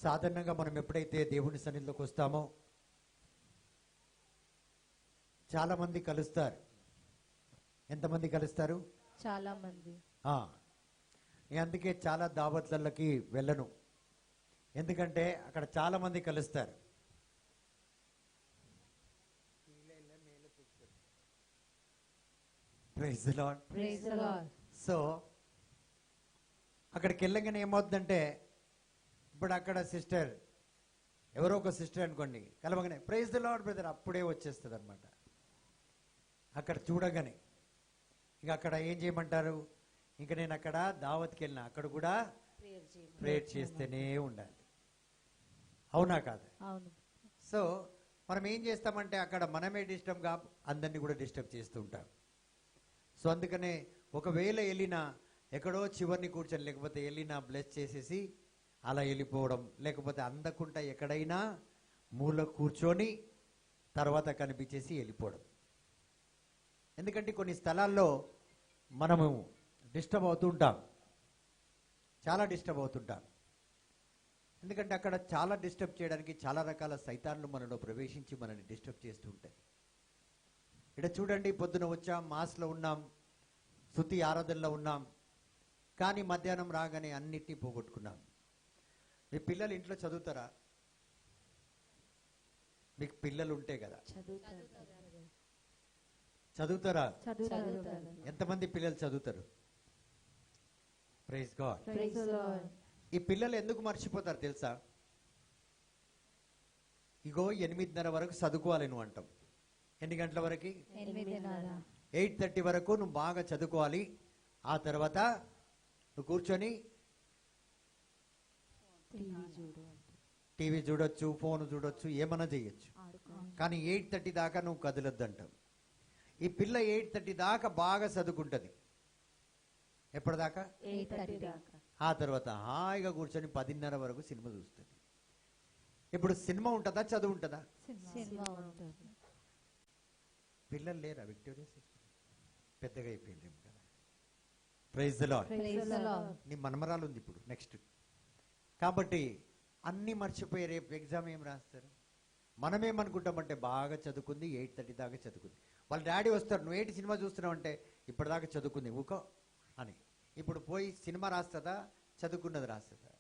సాధారణంగా మనం ఎప్పుడైతే దేవుని సన్నిధిలోకి వస్తామో చాలా మంది కలుస్తారు. ఎంతమంది కలుస్తారు? చాలా మంది. నేను అందుకే చాలా దావత్లకి వెళ్ళను, ఎందుకంటే అక్కడ చాలా మంది కలుస్తారు. Praise the Lord. Praise the Lord. So అక్కడికి వెళ్ళగానే ఏమవుతుందంటే, ఇప్పుడు అక్కడ సిస్టర్ ఎవరో ఒక సిస్టర్ అనుకోండి, కలవగానే ప్రైజ్ ది లార్డ్ బ్రదర్ అప్పుడే వచ్చేస్తుంది అనమాట. అక్కడ చూడగానే ఇక అక్కడ ఏం చేయమంటారు, ఇంకా నేను అక్కడ దావత్కి వెళ్ళిన అక్కడ కూడా ప్రేయర్ చేస్తేనే ఉండాలి. అవునా కాదు? అవును. సో మనం ఏం చేస్తామంటే అక్కడ మనమే డిస్టర్బ్గా అందరినీ కూడా డిస్టర్బ్ చేస్తూ ఉంటాం. సో అందుకనే ఒకవేళ వెళ్ళినా ఎక్కడో చివరిని కూర్చొని, లేకపోతే వెళ్ళినా బ్లెస్ చేసేసి అలా వెళ్ళిపోవడం, లేకపోతే అందకుండా ఎక్కడైనా మూల కూర్చొని తర్వాత కనిపించేసి వెళ్ళిపోవడం. ఎందుకంటే కొన్ని స్థలాల్లో మనము డిస్టర్బ్ అవుతూ ఉంటాం, చాలా డిస్టర్బ్ అవుతుంటాం. ఎందుకంటే అక్కడ చాలా డిస్టర్బ్ చేయడానికి చాలా రకాల సైతాన్లు మనలో ప్రవేశించి మనల్ని డిస్టర్బ్ చేస్తూ ఉంటాయి. ఇక్కడ చూడండి, పొద్దున వచ్చాం, మాస్లో ఉన్నాం, స్తుతి ఆరాధనలో ఉన్నాం, కానీ మధ్యాహ్నం రాగానే అన్నిటినీ పోగొట్టుకున్నాం. మీ పిల్లలు ఇంట్లో చదువుతారా? మీకు పిల్లలు ఉంటే కదా, చదువుతారా? ఎంతమంది పిల్లలు చదువుతారు? Praise God. ఈ పిల్లలు ఎందుకు మర్చిపోతారు తెలుసా? ఇగో 8:30 వరకు చదువుకోవాలి నువ్వు అంటాం. ఎన్ని గంటల వరకు? 8:30 వరకు నువ్వు బాగా చదువుకోవాలి. ఆ తర్వాత నువ్వు కూర్చొని టీవీ చూడొచ్చు, ఫోన్ చూడొచ్చు, ఏమన్నా చేయొచ్చు, కానీ 8:30 దాకా నువ్వు కదలొద్దు అంటాం. ఈ పిల్ల 8:30 దాకా బాగా చదువుకుంటుంది. ఎప్పటిదాకా? 8:30 దాకా. ఆ తర్వాత హాయిగా కూర్చొని 10:30 వరకు సినిమా చూస్తుంది. ఇప్పుడు సినిమా ఉంటుందా, చదువు ఉంటుందా? సినిమా ఉంటుంది. పిల్లలు లేరా? విక్టోరియా సిస్టర్ పెద్దగా అయిపోయింది కదా. Praise the Lord. నీ మనమరాలు ఉంది ఇప్పుడు నెక్స్ట్. కాబట్టి అన్నీ మర్చిపోయి రేపు ఎగ్జామ్ ఏం రాస్తారు? మనమేమనుకుంటామంటే బాగా చదువుకుంది, 8:30 దాకా చదువుకుంది. వాళ్ళ డాడీ వస్తారు, నువ్వు ఏంటి సినిమా చూస్తున్నావు అంటే, ఇప్పటిదాకా చదువుకుంది ఊకో అని. ఇప్పుడు పోయి సినిమా రాస్తుందా, చదువుకున్నది రాస్తుందా?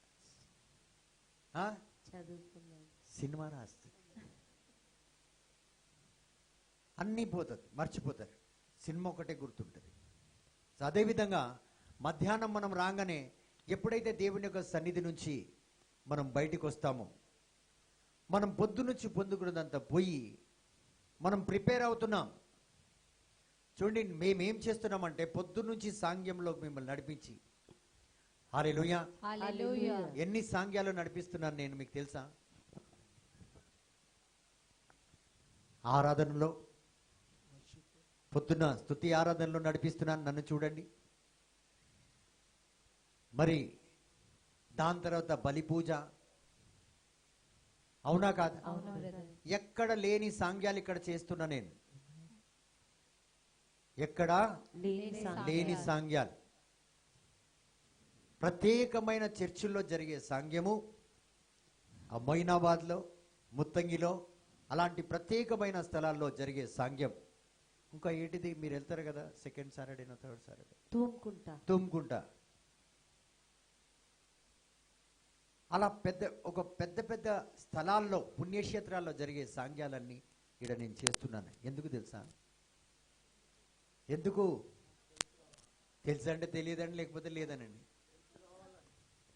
సినిమా రాస్తుంది. అన్నీ పోతుంది, మర్చిపోతారు. సినిమా ఒకటే గుర్తుంటుంది. సో అదేవిధంగా మధ్యాహ్నం మనం రాగానే ఎప్పుడైతే దేవుని యొక్క సన్నిధి నుంచి మనం బయటికి వస్తామో, మనం పొద్దు నుంచి పొందుకున్నదంతా పోయి మనం ప్రిపేర్ అవుతున్నాం. చూడండి, మేమేం చేస్తున్నామంటే పొద్దు నుంచి సాంగ్యంలో మిమ్మల్ని నడిపించి, హల్లెలూయా, హల్లెలూయా, ఎన్ని సాంగ్యాలు నడిపిస్తున్నాను నేను మీకు తెలుసా? ఆరాధనలో పొద్దున్న స్తుతి ఆరాధనలో నడిపిస్తున్నాను, నన్ను చూడండి. మరి దాని తర్వాత బలి పూజ, అవునా కాదు? ఎక్కడ లేని సాంగ్యాలు ఇక్కడ చేస్తున్నా నేను, ఎక్కడ లేని సాంగ్యాలు. ప్రత్యేకమైన చర్చిల్లో జరిగే సాంగ్యము ఆ మొయినాబాద్లో, ముత్తంగిలో, అలాంటి ప్రత్యేకమైన స్థలాల్లో జరిగే సాంగ్యం. ఇంకా ఏంటిది మీరు వెళ్తారు కదా, సెకండ్ సాటర్డేనో థర్డ్ సాటర్డే, తుమ్కుంటా. అలా పెద్ద పెద్ద స్థలాల్లో, పుణ్యక్షేత్రాల్లో జరిగే సాంగ్యాలన్నీ ఇక్కడ నేను చేస్తున్నాను. ఎందుకు తెలుసా? ఎందుకు తెలుసంటే తెలియదండి, లేకపోతే లేదనండి.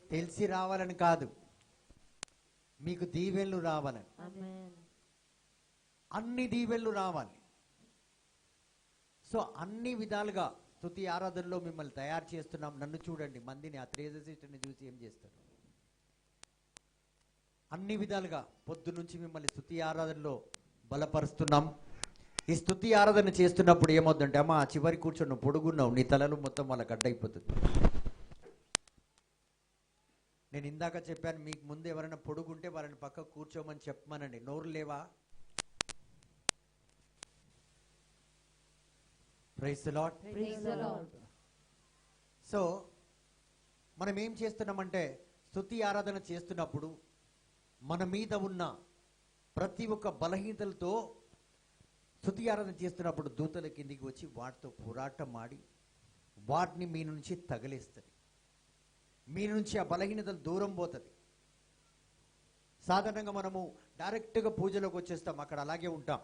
తెలిసి రావాలని కాదు, మీకు దీవెనలు రావాలని. అన్ని దీవెనలు రావాలి. సో అన్ని విధాలుగా స్తుతి ఆరాధనలో మిమ్మల్ని తయారు చేస్తున్నాం. నన్ను చూడండి, మందిని ఆ త్రేజర్ సిస్టర్ని చూసి ఏం చేస్తారు? అన్ని విధాలుగా పొద్దు నుంచి మిమ్మల్ని స్తుతి ఆరాధనలో బలపరుస్తున్నాం. ఈ స్తుతి ఆరాధన చేస్తున్నప్పుడు ఏమవుతుందంటే, అమ్మ చివరి కూర్చొని పొడుగున్నావు, నీ తలలు మొత్తం వాళ్ళకి అడ్డైపోతుంది. నేను ఇందాక చెప్పాను, మీకు ముందు ఎవరైనా పొడుగుంటే వాళ్ళని పక్క కూర్చోమని చెప్పమనండి. నోరు లేవా? Praise the Lord. సో మనం ఏం చేస్తున్నామంటే, స్తుతి ఆరాధన చేస్తున్నప్పుడు మన మీద ఉన్న ప్రతి ఒక్క బలహీనతలతో స్తుతి ఆరాధన చేస్తున్నప్పుడు దూతల కిందికి వచ్చి వాటితో పోరాటం ఆడి వాటిని మీ నుంచి తగిలేస్తుంది. మీ నుంచి ఆ బలహీనతలు దూరం పోతుంది. సాధారణంగా మనము డైరెక్ట్గా పూజలోకి వచ్చేస్తాం, అక్కడ అలాగే ఉంటాం.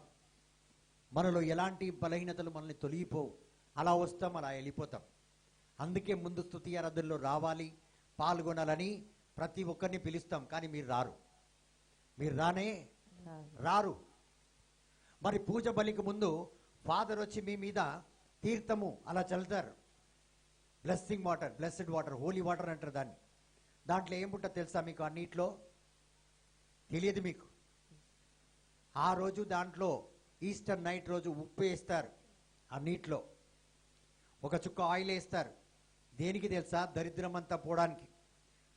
మనలో ఎలాంటి బలహీనతలు మనల్ని తొలగిపోవు. అలా వస్తాం, అలా వెళ్ళిపోతాం. అందుకే ముందు స్తుతి ఆరాధనలో రావాలి, పాల్గొనాలని ప్రతి ఒక్కరిని పిలుస్తాం. కానీ మీరు రారు, మీరు రారు. మరి పూజ బలికి ముందు ఫాదర్ వచ్చి మీ మీద తీర్థము అలా చల్లుతారు. Blessing water, blessed water, Holi water అంటారు దాన్ని. దాంట్లో ఏముంటుందో తెలుసా మీకు? ఆ నీటిలో తెలియదు మీకు. ఆ రోజు దాంట్లో ఈస్టర్ నైట్ రోజు ఉప్పు వేస్తారు ఆ నీటిలో. ఒక చుక్క ఆయిల్ వేస్తారు. దేనికి తెలుసా? దరిద్రం అంతా పోవడానికి.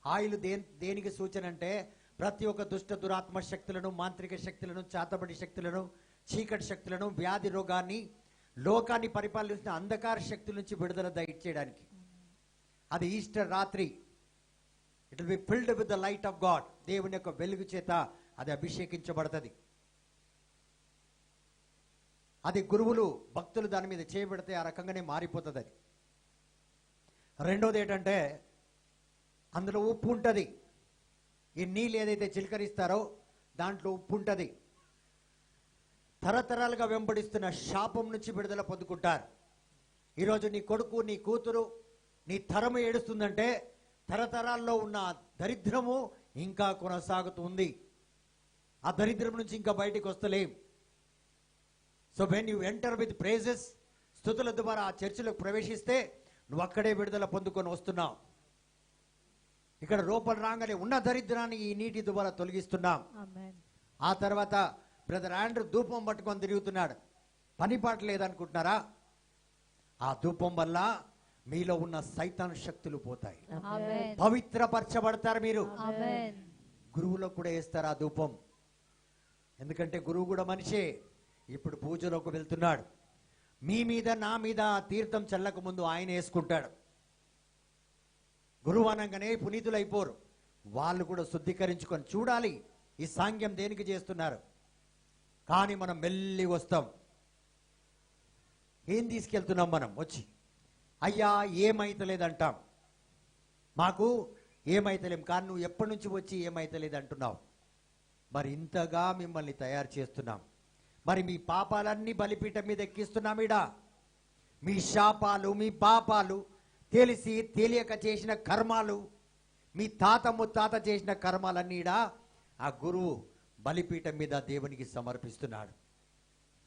ఆయిల్ దేనికి సూచన అంటే ప్రతి ఒక్క దుష్ట దురాత్మ శక్తులను, మాంత్రిక శక్తులను, చాతబడి శక్తులను, చీకటి శక్తులను, వ్యాధి రోగాన్ని, లోకాన్ని పరిపాలిస్తున్న అంధకార శక్తుల నుంచి విడుదల దయచేయడానికి. అది ఈస్టర్ రాత్రి. It will be filled with the light of God. దేవుని యొక్క వెలుగు చేత అది అభిషేకించబడుతుంది. అది గురువులు, భక్తులు దాని మీద చేయబడితే ఆ రకంగానే మారిపోతుంది అది. రెండోది ఏంటంటే అందులో ఉప్పు ఉంటుంది. ఈ నీళ్ళు ఏదైతే చిలకరిస్తారో దాంట్లో ఉప్పు ఉంటుంది. తరతరాలుగా వెంబడిస్తున్న శాపం నుంచి విడుదల పొందుకుంటారు. ఈరోజు నీ కొడుకు, నీ కూతురు, నీ తరము ఏడుస్తుందంటే తరతరాల్లో ఉన్న దరిద్రము ఇంకా కొనసాగుతుంది. ఆ దరిద్రం నుంచి ఇంకా బయటికి వస్తలేం. So when you enter with praises, స్తుతుల ద్వారా ఆ చర్చిలోకి ప్రవేశిస్తే నువ్వు అక్కడే విడుదల పొందుకొని వస్తున్నావు. ఇక్కడ లోపల రాగానే ఉన్న దరిద్రాన్ని ఈ నీటి ద్వారా తొలగిస్తున్నాం. ఆ తర్వాత బ్రదర్ ఆండ్రూ ధూపం పట్టుకొని తిరుగుతున్నాడు. పని పాట లేదనుకుంటున్నారా? ఆ ధూపం వల్ల మీలో ఉన్న సైతాన్ శక్తులు పోతాయి. పవిత్రపరచబడతారు మీరు. గురువులో కూడా వేస్తారు ఆ ధూపం. ఎందుకంటే గురువు కూడా మనిషే. ఇప్పుడు పూజలోకి వెళ్తున్నాడు. మీ మీద, నా మీద తీర్థం చల్లక ముందు ఆయన వేసుకుంటాడు. గురువు అనగానే పునీతులు అయిపోరు. వాళ్ళు కూడా శుద్ధీకరించుకొని చూడాలి ఈ సాంగ్యం దేనికి చేస్తున్నారు. కానీ మనం మెల్లి వస్తాం. ఏం తీసుకెళ్తున్నాం మనం? వచ్చి అయ్యా ఏమైతలేదంటాం. మాకు ఏమైతలేం. కానీ నువ్వు ఎప్పటి నుంచి వచ్చి ఏమైతలేదు అంటున్నావు. మరి ఇంతగా మిమ్మల్ని తయారు చేస్తున్నాం. మరి మీ పాపాలన్నీ బలిపీఠం మీద ఎక్కిస్తున్నామిడా. మీ శాపాలు, మీ పాపాలు, తెలిసి తెలియక చేసిన కర్మాలు, మీ తాత ముత్తాత చేసిన కర్మాలన్నీడా ఆ గురువు బలిపీఠం మీద దేవునికి సమర్పిస్తున్నాడు.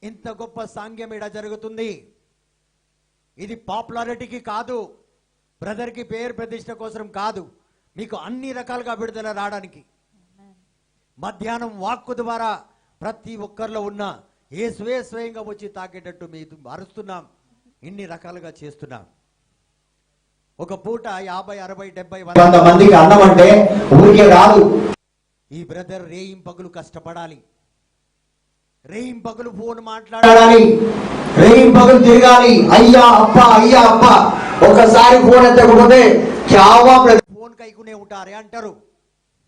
ఇంత గొప్ప సాంగ్యం ఇడ జరుగుతుంది. ఇది పాపులారిటీకి కాదు, బ్రదర్కి పేరు ప్రతిష్ట కోసం కాదు, మీకు అన్ని రకాలుగా విడుదల రావడానికి. మధ్యాహ్నం వాక్కు ద్వారా ప్రతి ఒక్కరిలో ఉన్న యేసువే స్వయంగా వచ్చి తాకేటట్టు మీరు అరుస్తున్నాం. ఇన్ని రకాలుగా చేస్తున్నాం. ఒక పూట 50, 60, 70, 100 మందికి అన్నం అంటే ఊరికే రాదు. ఈ బ్రదర్ రేయింపగులు కష్టపడాలి, రేయింపగులు ఫోన్ మాట్లాడాలి, రేయింపగులు తిరగాలి. అయ్యా అప్ప ఒకసారి ఫోన్ ఎత్తకపోతే చావా ఫోన్ కైకునే ఉంటారే అంటారు.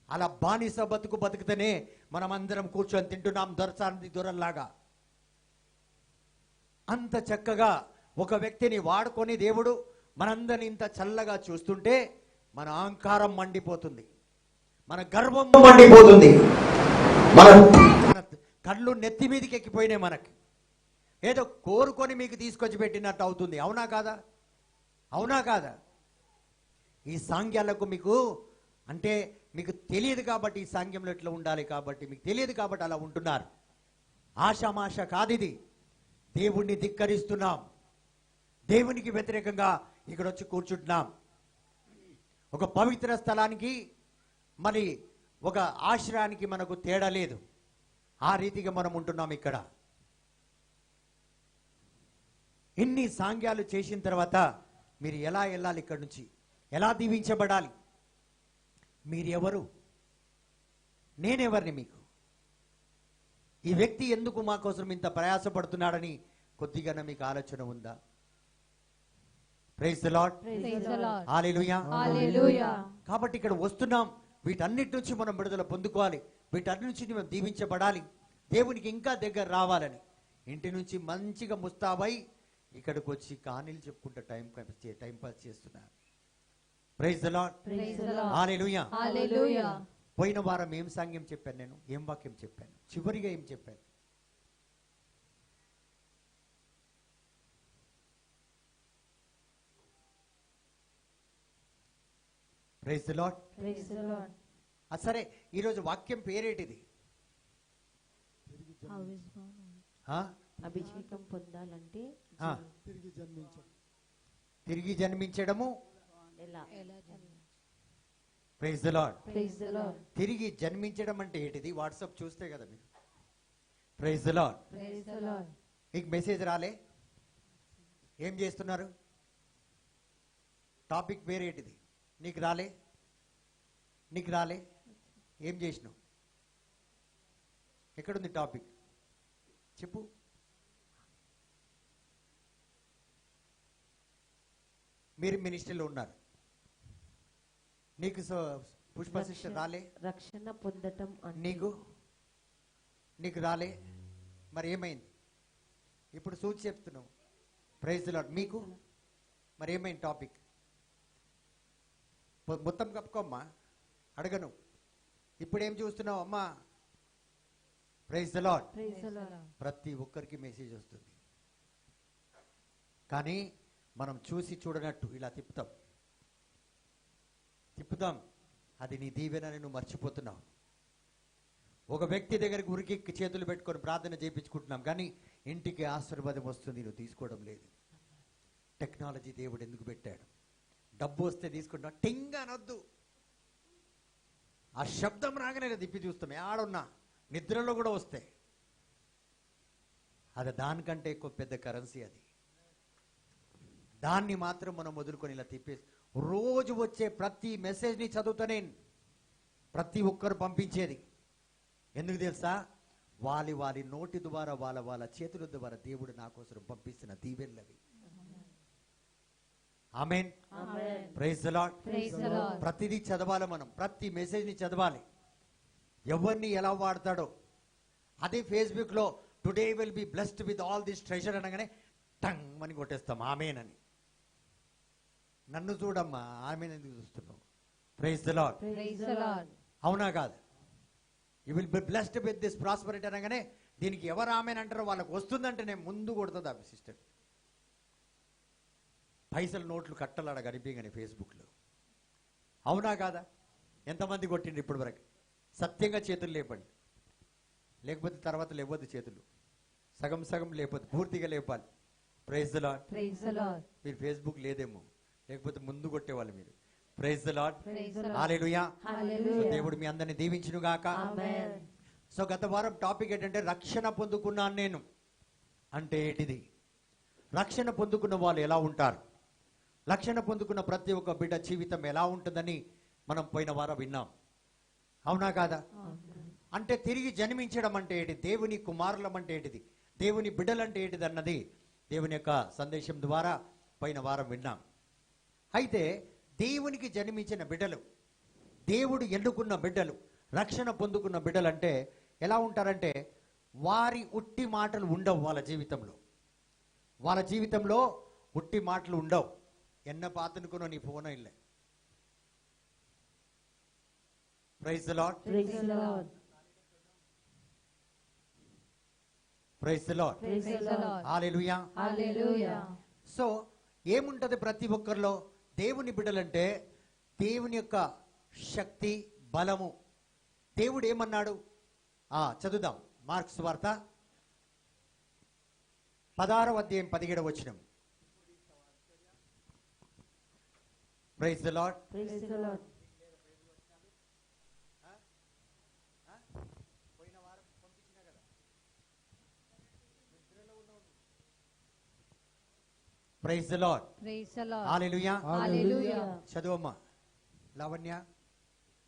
అలా బానిస బతుకు బతుకుతేనే మనం అందరం కూర్చొని తింటున్నాం దొరసాని దొరల్లాగా. అంత చక్కగా ఒక వ్యక్తిని వాడుకొని దేవుడు మనందరిని ఇంత చల్లగా చూస్తుంటే మన అహంకారం మండిపోతుంది, మన గర్వం మండిపోతుంది, మన కళ్ళు నెత్తి మీదకి ఎక్కిపోయినాయి. మనకి ఏదో కోరుకొని మీకు తీసుకొచ్చి పెట్టినట్టు అవుతుంది. అవునా కాదా? అవునా కాదా? ఈ సాంగ్యాలకు మీకు అంటే మీకు తెలియదు కాబట్టి ఈ సాంగ్యంలో ఇట్లా ఉండాలి కాబట్టి మీకు తెలియదు కాబట్టి అలా ఉంటున్నారు. ఆషామాష కాదు ఇది. దేవుణ్ణి ధిక్కరిస్తున్నాం, దేవునికి వ్యతిరేకంగా ఇక్కడ వచ్చి కూర్చుంటున్నాం. ఒక పవిత్ర స్థలానికి మరి ఒక ఆశ్రయానికి మనకు తేడా లేదు. ఆ రీతిగా మనం ఉంటున్నాం ఇక్కడ. ఇన్ని సాంగ్యాలు చేసిన తర్వాత మీరు ఎలా వెళ్ళాలి? ఇక్కడి నుంచి ఎలా దీవించబడాలి? మీరు ఎవరు? నేనెవరిని? మీకు ఈ వ్యక్తి ఎందుకు మా కోసం ఇంత ప్రయాసపడుతున్నాడని కొద్దిగా మీకు ఆలోచన ఉందా? Praise the Lord, hallelujah. Hallelujah. కాబట్టి ఇక్కడ వస్తున్నాం, వీటన్నిటి నుంచి మనం విడుదల పొందుకోవాలి. వీటన్ని నుంచి మేము దీవించబడాలి, దేవునికి ఇంకా దగ్గర రావాలని ఇంటి నుంచి మంచిగా ముస్తాబై ఇక్కడికి వచ్చి కానీలు చెప్పుకుంటూ టైం పాస్ చేస్తున్నారు. Praise the Lord. Praise the Lord. Hallelujah. Hallelujah. పోయిన వారం ఏం సాంగ్యం చెప్పాను, నేను ఏం వాక్యం చెప్పాను, చివరిగా ఏం చెప్పాను? Praise the Lord. Praise the Lord. సరే, ఈరోజు వాక్యం పేరేటిది? How is born? ఆ? అభిషేకం పొందాలంటే ఆ. తిరిగి జన్మించడము. ఎలా? Praise the Lord. Praise the Lord. తిరిగి జన్మించడం అంటే ఏంటిది? వాట్సాప్ చూస్తే కదా మీరు. Praise the Lord. Praise the Lord. మీకు మెసేజ్ రాలే? ఏం చేస్తున్నారు? టాపిక్ వేరేటిది. నీకు రాలే? నీకు రాలే? ఏం చేసినావు? ఎక్కడుంది టాపిక్? చెప్పు. మీరు మినిస్ట్రీలో ఉన్నారు, నీకు పుష్ప సిస్టర్ రాలే? రక్షణ పొందటం అంటే నీకు రాలే? మరి ఏమైంది? ఇప్పుడు సూచి చెప్తున్నావు. Praise the Lord. మీకు మరి ఏమైంది టాపిక్? మొత్తం కప్పుకోమ్మా, అడగను. ఇప్పుడు ఏం చూస్తున్నావు అమ్మా? Praise the Lord. Praise the Lord. ప్రతి ఒక్కరికి మెసేజ్ వస్తుంది, కానీ మనం చూసి చూడనట్టు ఇలా తిప్పుతాం. అది నీ దీవెనని నువ్వు మర్చిపోతున్నావు. ఒక వ్యక్తి దగ్గరికి ఉరికి చేతులు పెట్టుకొని ప్రార్థన చేయించుకుంటున్నాం, కానీ ఇంటికి ఆశీర్వాదం వస్తుంది, నువ్వు తీసుకోవడం లేదు. టెక్నాలజీ దేవుడు ఎందుకు పెట్టాడు? డబ్బు వస్తే తీసుకుంటా, టింగ్ అనొద్దు. ఆ శబ్దం రాగానే తిప్పి చూస్తాం. ఆడున్నా నిద్రలో కూడా వస్తే అది దానికంటే ఎక్కువ పెద్ద కరెన్సీ. అది దాన్ని మాత్రం మనం వదులుకొని ఇలా తిప్పేసి రోజు వచ్చే ప్రతి మెసేజ్ని చదువుతానే ప్రతి ఒక్కరు పంపించేది ఎందుకు తెలుసా? వారి నోటి ద్వారా వాళ్ళ చేతుల ద్వారా దేవుడు నా కోసం పంపిస్తున్న దీవెనలవి. Amen. Praise the Lord. Praise the Lord. ప్రతిదీ చదవాలి, మనం ప్రతి మెసేజ్ని చదవాలి. ఎవరిని ఎలా వాడతాడో అదే ఫేస్బుక్ లో today will be blessed with all this treasure అనగానే టంగ్ అని కొట్టేస్తాం ఆమేన్ అని. నన్ను చూడమ్మా, ఆమేన్ ఎందుకు చూస్తున్నావు? Praise the Lord. Praise the Lord. అవునా కాదు? You will be blessed with this prosperity అనగానే దీనికి ఎవరు ఆమేన్ అంటారో వాళ్ళకి వస్తుందంటే నేను ముందు కొడుతుంది ఆ సిస్టర్. పైసలు నోట్లు కట్టలాడ కనిపించగానే ఫేస్బుక్లో. అవునా కాదా? ఎంతమంది కొట్టిండ్రు ఇప్పటి వరకు? సత్యంగా చేతులు లేపండి, లేకపోతే తర్వాత లేవద్దు చేతులు. సగం లేకపోతే పూర్తిగా లేపాలి. Praise the Lord. Praise the Lord. మీరు ఫేస్బుక్ లేదేమో, లేకపోతే ముందు కొట్టేవాళ్ళు మీరు. Praise the Lord. Praise the Lord. Hallelujah. Hallelujah. దేవుడు మీ అందరిని దీవించును గాక. Amen. సో గత వారం టాపిక్ ఏంటంటే రక్షణ పొందుకున్నాను నేను అంటే ఏంటిది? రక్షణ పొందుకున్న వాళ్ళు ఎలా ఉంటారు? రక్షణ పొందుకున్న ప్రతి ఒక్క బిడ్డ జీవితం ఎలా ఉంటుందని మనం పోయిన వారం విన్నాం. అవునా కాదా? అంటే తిరిగి జన్మించడం అంటే ఏంటి? దేవుని కుమారులం అంటే ఏంటిది? దేవుని బిడ్డలంటే ఏంటిది అన్నది దేవుని యొక్క సందేశం ద్వారా పోయిన వారం విన్నాం. అయితే దేవునికి జన్మించిన బిడ్డలు, దేవుడు ఎన్నుకున్న బిడ్డలు, రక్షణ పొందుకున్న బిడ్డలు అంటే ఎలా ఉంటారంటే వారి ఉట్టి మాటలు ఉండవు వాళ్ళ జీవితంలో. వాళ్ళ జీవితంలో ఉట్టి మాటలు ఉండవు. ఎన్న పాతనుకున్న నీ ఫోన్ ఇల్లే. Praise the Lord. Praise the Lord. Praise the Lord. Praise the Lord. Hallelujah. Hallelujah. So ఏముంటది ప్రతి ఒక్కరిలో? దేవుని బిడ్డలంటే దేవుని యొక్క శక్తి, బలము. దేవుడు ఏమన్నాడు? చదువుదాం. మార్క్స్ వార్త 16వ అధ్యాయం 17వ వచనం. Praise the Lord. Praise the Lord. Praise the Lord. Praise the Lord. Hallelujah. Hallelujah. చదువమ్మా Lavanya.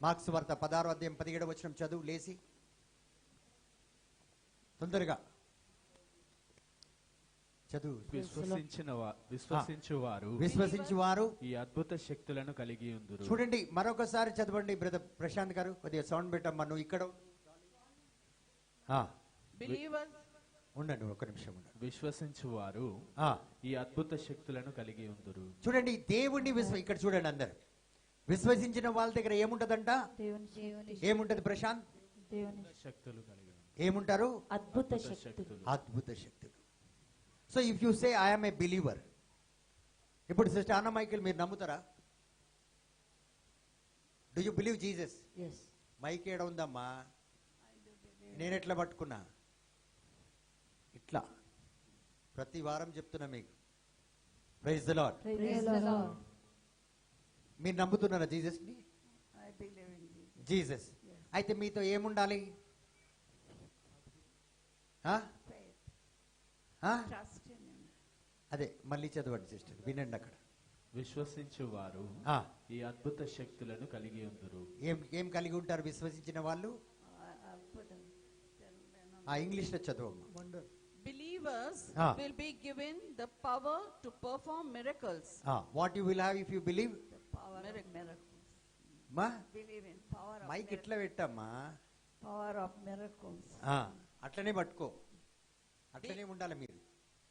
Marks వార్త 16వ అధ్యాయం 17వ వచనం చదువు లేసి తొందరగా చదువు. విశ్వసించువారు విశ్వసించువారు ఈ అద్భుత శక్తులను కలిగి ఉందురు. చూడండి, మరొకసారి చదవండి బ్రదర్ ప్రశాంత్ గారు. కొద్దిగా సౌండ్ పెట్టమ్మా. నువ్వు ఇక్కడ ఆ, Believers ఉండండి ఒక నిమిషం ఉండండి. విశ్వసించువారు ఆ, ఈ అద్భుత శక్తులను కలిగి ఉందురు. చూడండి దేవుణ్ణి ఇక్కడ చూడండి అందరు విశ్వసించిన వాళ్ళ దగ్గర ఏముంటదంట? దేవుని ఏముంటది ప్రశాంత్? శక్తులు కలిగి ఉందురు. ఏముంటారు? అద్భుత శక్తులు. అద్భుత శక్తులు. So if you say I'm a believer, ఇప్పుడు సిస్టర్ అన్న మైకేల్ మీరు నమ్ముతారా? Do you believe Jesus? Yes. Mike ఏడ ఉందమ్మా? నేను ఎట్లా పట్టుకున్నా? ఇట్లా ప్రతి వారం చెప్తున్నా మీకు. Praise the Lord. Praise the Lord. మీరు నమ్ముతున్నారా జీసస్ ని? జీసస్. అయితే మీతో ఏముండాలి? ఆ? ఆ? అదే మళ్ళీ చదవండి సిస్టర్, వినండి అక్కడ. విశ్వసించువారు ఆ, ఈ అద్భుత శక్తులను కలిగి ఉందురు. ఏం కలిగి ఉంటారు విశ్వసించిన వాళ్ళు? ఆ ఇంగ్లీష్ లో చదవమ్మా. believers Ah. will be given the power to perform miracles. What you will have if you believe? Miracles. మా Believe in power of mike ఎట్లా పెట్టమ్మా? power of miracles. అట్లనే పట్టుకో, అట్లనే ఉండాలి మీరు.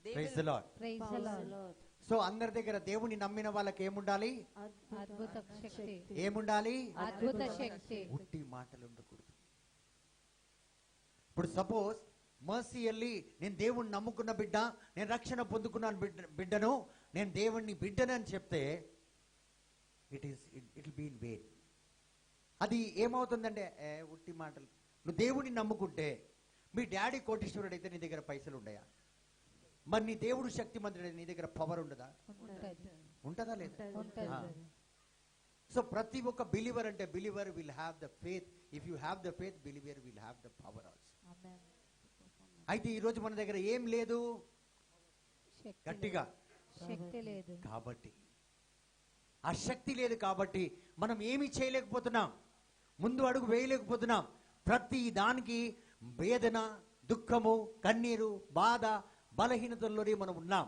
They praise will the Lord. Praise the Lord. సో అందరి దగ్గర దేవుని నమ్మిన వాళ్ళకి ఏముండాలి? అద్భుత శక్తి. ఏముండాలి? అద్భుత శక్తి. ఉట్టి మాటలు ఉండకూడదు. ఇప్పుడు సపోజ్ మర్సీ వెళ్ళి నేను దేవుణ్ణి నమ్ముకున్న బిడ్డ, నేను రక్షణ పొందుకున్నాను బిడ్డను, నేను దేవుణ్ణి బిడ్డనని చెప్తే it will be in vain. అది ఏమవుతుందంటే ఉట్టి మాటలు. నువ్వు దేవుడిని నమ్ముకుంటే, మీ డాడీ కోటీశ్వరుడు అయితే నీ దగ్గర పైసలు ఉండయా? మరి నీ దేవుడు శక్తిమంతుడు, నీ దగ్గర పవర్ ఉండదా? ఉంటుందా లేదా? ఉంటది. సో ప్రతి ఒక్క బిలీవర్ అంటే believer will have the faith. If you have the faith, believer will have the power also. అయితే ఈ రోజు మన దగ్గర ఏం లేదు గట్టిగా, శక్తి లేదు కాబట్టి ఆ శక్తి లేదు కాబట్టి మనం ఏమీ చేయలేకపోతున్నాం, ముందు అడుగు వేయలేకపోతున్నాం. ప్రతి దానికి వేదన, దుఃఖము, కన్నీరు, బాధ, బలహీనతల్లోనే మనం ఉన్నాం.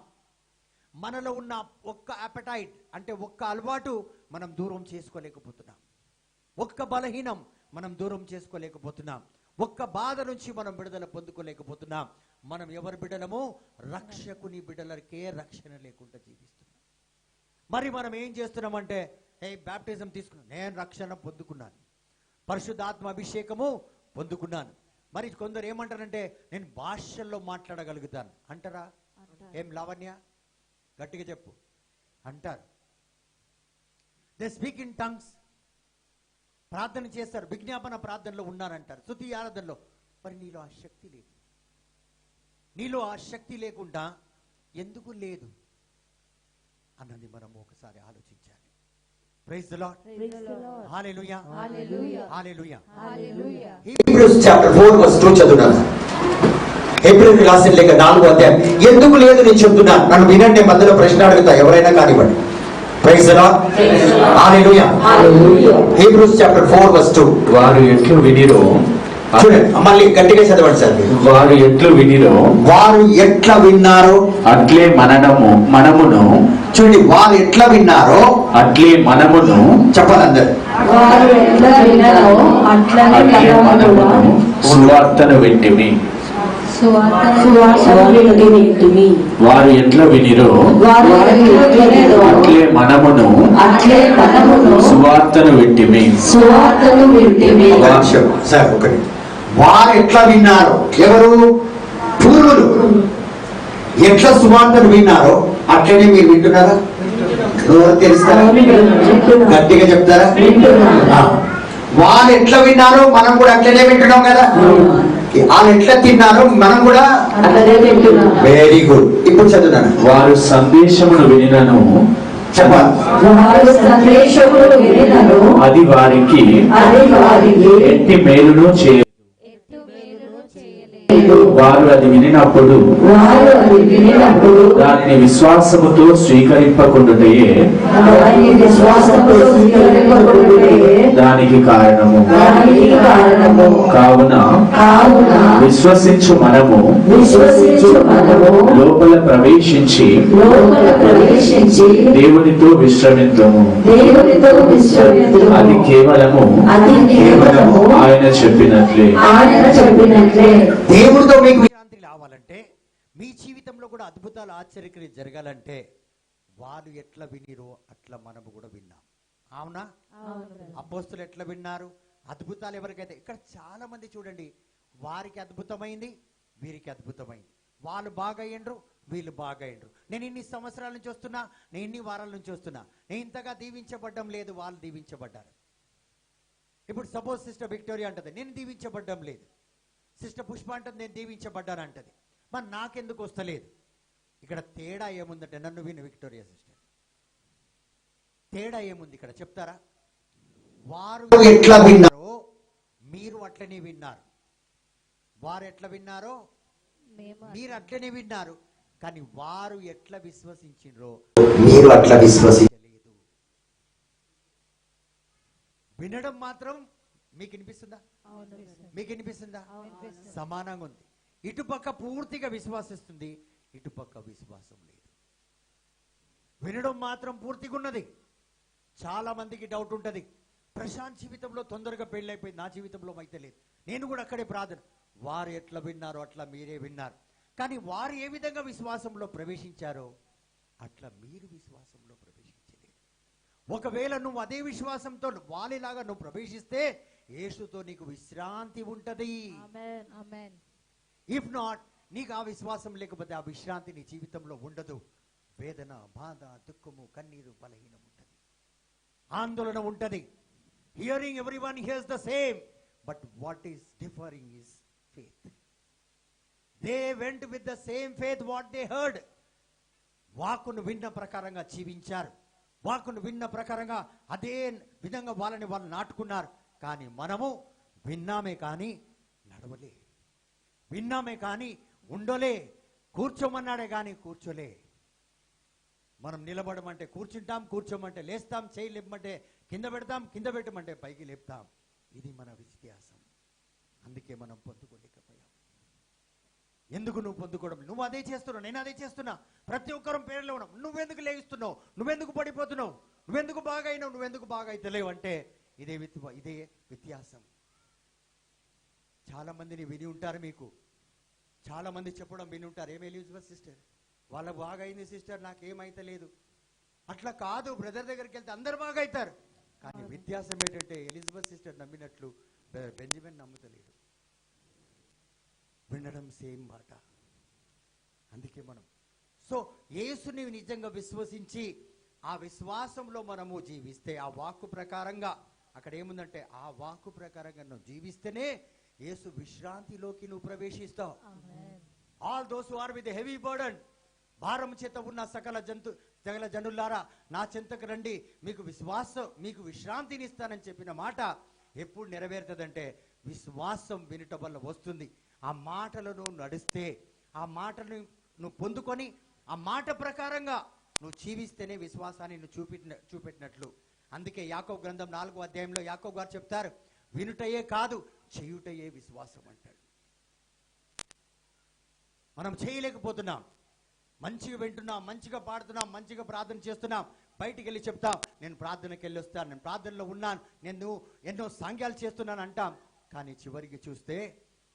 మనలో ఉన్న ఒక్క అపెటైట్ అంటే ఒక్క అలవాటు మనం దూరం చేసుకోలేకపోతున్నాం. ఒక్క బలహీనం మనం దూరం చేసుకోలేకపోతున్నాం. ఒక్క బాధ నుంచి మనం విడుదల పొందుకోలేకపోతున్నాం. మనం ఎవరి బిడ్డలము? రక్షకుని బిడ్డలకే రక్షణ లేకుండా జీవిస్తున్నాం. మరి మనం ఏం చేస్తున్నామంటే, బ్యాప్టిజం తీసుకున్నాను, నేను రక్షణ పొందుకున్నాను, పరిశుద్ధాత్మ అభిషేకము పొందుకున్నాను. మరి కొందరు ఏమంటారంటే, నేను భాషల్లో మాట్లాడగలుగుతాను అంటారా? ఏం లావణ్య, గట్టిగా చెప్పు. అంటారు. They speak in tongues. ప్రార్థన చేస్తారు, విజ్ఞాపన ప్రార్థనలో ఉన్నారంటారు, స్తుతి ఆరాధనలో. మరి నీలో ఆ శక్తి లేదు. నీలో ఆ శక్తి లేకుండా ఎందుకు లేదు అన్నది మనం ఒకసారి ఆలోచించాలి. Praise the Lord. Hallelujah. Hallelujah. Hallelujah. Hebrews chapter 4 verse 2 చదువుతాను. హెబ్రీయులకు రాసిన లేఖ 4వ అధ్యాయం. ఎందుకు లేదు నేను చెప్తున్నాను, నన్ను వినండి. మధ్యలో ప్రశ్న అడుగుతా, ఎవరైనా కానివ్వండి. Praise the Lord. Hallelujah. Hebrews chapter 4 verse 2. వారు ఎట్లు వినిరో, చూడండి మళ్ళీ గట్టిగా చదవండి సార్. వారు ఎట్లు వినిరో, వారు ఎట్లా విన్నారో అట్లే మనమును చూడండి. వారు ఎట్లా విన్నారో అట్లే మనమును చెప్పాలి అందరు. వారు ఎట్లా విన్నారో అట్లనే అట్లే మనమును సువార్తను వింటిమి. వారు ఎట్లా వినిరో అట్లే మనమును సువార్తను వింటిమి. సార్ ఒకటి, వారు ఎట్లా విన్నారో, ఎవరు? పూర్వులు ఎట్లా సువార్తను విన్నారో అట్లనే మీరు వింటున్నారా? ఎవరు తెలుస్తారా? గట్టిగా చెప్తారా? వారు ఎట్లా విన్నారో మనం కూడా అట్లనే వింటున్నాం కదా. వాళ్ళు ఎట్లా తిన్నారో మనం కూడా వెరీ గుడ్. ఇప్పుడు చదువుతాను. వారు సందేశమును వినినను చెప్పాలి. అది వారికి ఎట్టి మేలును చేయలేదు. చేయలేదు. వారు అది వినినప్పుడు దానిని విశ్వాసముతో స్వీకరింపకుండుటయే దానికి కారణము. కావున విశ్వసించు మనము లోపల ప్రవేశించి దేవునితో విశ్రమిద్దాము. అది కేవలము ఆయన చెప్పినట్లే. దేవుడితో మీకు విశ్రాంతి రావాలంటే, మీ జీవితంలో కూడా అద్భుతాలు ఆశ్చర్యక్రియలు జరగాలంటే, వాళ్ళు ఎట్లా వినిరో అట్లా మనము కూడా విన్నాం. అవునా? అపోస్తులు ఎట్లా విన్నారు? అద్భుతాలు ఎవరికైతే, ఇక్కడ చాలా మంది చూడండి, వారికి అద్భుతమైంది, వీరికి అద్భుతమైంది. వాళ్ళు బాగా అయ్యిండ్రు, వీళ్ళు బాగా అయ్యిండ్రు. నేను ఇన్ని సంవత్సరాల నుంచి వస్తున్నా, నేను ఇన్ని వారాల నుంచి వస్తున్నా, నేను ఇంతగా దీవించబడ్డం లేదు, వాళ్ళు దీవించబడ్డారు. ఇప్పుడు సపోజ్ సిస్టర్ విక్టోరియా అంటది, నేను దీవించబడ్డం లేదు. సిస్టర్ పుష్ప అంటది, నేను దీవించబడ్డాను అంటది. మరి నాకెందుకు వస్తలేదు? ఇక్కడ తేడా ఏముందంటే, నన్ను విను విక్టోరియా సిస్టర్, తేడా ఏముంది ఇక్కడ చెప్తారా? వారు ఎట్లా విన్నారో మీరు అట్లనే విన్నారు. వారు ఎట్లా విన్నారో మీరు అట్లనే విన్నారు. కానీ వారు ఎట్లా విశ్వసించిండ్రో మీరు అట్లా విశ్వసించలేదు. వినడం మాత్రం మీకు వినిపిస్తుందా? మీకు వినిపిస్తుందా? సమానంగా ఉంది. ఇటుపక్క పూర్తిగా విశ్వాసిస్తుంది, ఇటుపక్క విశ్వాసం లేదు. వినడం మాత్రం పూర్తిగా ఉన్నది. చాలా మందికి డౌట్ ఉంటుంది, ప్రశాంత్ జీవితంలో తొందరగా పెళ్ళైపోయింది, నా జీవితంలో అయితే లేదు. నేను కూడా అక్కడే ప్రార్థన. వారు ఎట్లా విన్నారో అట్లా మీరే విన్నారు. కానీ వారు ఏ విధంగా విశ్వాసంలో ప్రవేశించారో అట్లా మీరు విశ్వాసంలో ప్రవేశించలేదు. ఒకవేళ నువ్వు అదే విశ్వాసంతో వాళ్ళలాగా నువ్వు ప్రవేశిస్తే యేసుతో నీకు విశ్రాంతి ఉంటది. ఇఫ్ నాట్, నీకు ఆ విశ్వాసం లేకపోతే ఆ విశ్రాంతి నీ జీవితంలో ఉండదు. వేదన, బాధ, దుఃఖము, కన్నీరు, బలహీనం ఉంటది, ఆందోళన ఉంటది. Hearing everyone hears the same, but what is differing is faith. They went with the same faith what they heard. వాక్కును విన్న ప్రకారంగా జీవించారు. వాక్కును విన్న ప్రకారంగా అదే విధంగా వాళ్ళని వాళ్ళు నాటుకున్నారు. కానీ మనము విన్నామే కానీ నడవలే, విన్నామే కానీ ఉండలే, కూర్చోమన్నాడే కానీ కూర్చోలే. మనం నిలబడమంటే కూర్చుంటాం, కూర్చోమంటే లేస్తాం, చేయి లేపమంటే కింద పెడతాం, కింద పెట్టమంటే పైకి లేపుతాం. ఇది మన వ్యత్యాసం. అందుకే మనం పొందుకోలేకపోయాం. ఎందుకు నువ్వు పొందుకోవడం? నువ్వు అదే చేస్తున్నావు, నేను అదే చేస్తున్నా, ప్రతి ఒక్కరం పేర్లో ఉన్నాం. నువ్వెందుకు లేస్తున్నావు? నువ్వెందుకు పడిపోతున్నావు? నువ్వెందుకు బాగా అయినావు? నువ్వెందుకు బాగా అయితలేవు అంటే ఇదే వ్యత్యాసం. చాలా మందిని విని ఉంటారు, మీకు చాలా మంది చెప్పడం విని ఉంటారు, ఏమి ఎలిజబెత్ సిస్టర్ వాళ్ళకు బాగా అయింది సిస్టర్, నాకేమైతే లేదు. అట్లా కాదు, బ్రదర్ దగ్గరికి వెళ్తే అందరు బాగా అవుతారు. కానీ వ్యత్యాసం ఏంటంటే, ఎలిజబెత్ సిస్టర్ నమ్మినట్లు బెంజమిన్ నమ్ముతలేడు. వినడం సేమ్ మాట. అందుకే మనం యేసుని నిజంగా విశ్వసించి ఆ విశ్వాసంలో మనము జీవిస్తే, ఆ వాక్కు ప్రకారంగా, అక్కడ ఏముందంటే ఆ వాక్కు ప్రకారంగా నువ్వు జీవిస్తేనే యేసు విశ్రాంతిలోకి నువ్వు ప్రవేశిస్తావు. All those who are with heavy burden, భారం చేత ఉన్న సకల జనులారా నా చెంతకు రండి, మీకు విశ్రాంతిని ఇస్తానని చెప్పిన మాట ఎప్పుడు నెరవేరుతుందంటే విశ్వాసం వినటం వల్ల వస్తుంది. ఆ మాటలను నడిస్తే, ఆ మాటను నువ్వు పొందుకొని ఆ మాట ప్రకారంగా నువ్వు జీవిస్తేనే విశ్వాసాన్ని నువ్వు చూపెట్టినట్లు. అందుకే యాకోబు గ్రంథం 4వ అధ్యాయంలో యాకోబు గారు చెప్తారు, వినుటయే కాదు చేయుటయే విశ్వాసం అంటాడు. మనం చేయలేకపోతున్నాం, మంచిగా వింటున్నాం, మంచిగా పాడుతున్నాం, మంచిగా ప్రార్థన చేస్తున్నాం, బయటికి వెళ్ళి చెప్తాం నేను ప్రార్థనకి వెళ్ళి వస్తాను, నేను ప్రార్థనలో ఉన్నాను, నేను ఎన్నో సాంగ్యాలు చేస్తున్నాను అంటాం. కానీ చివరికి చూస్తే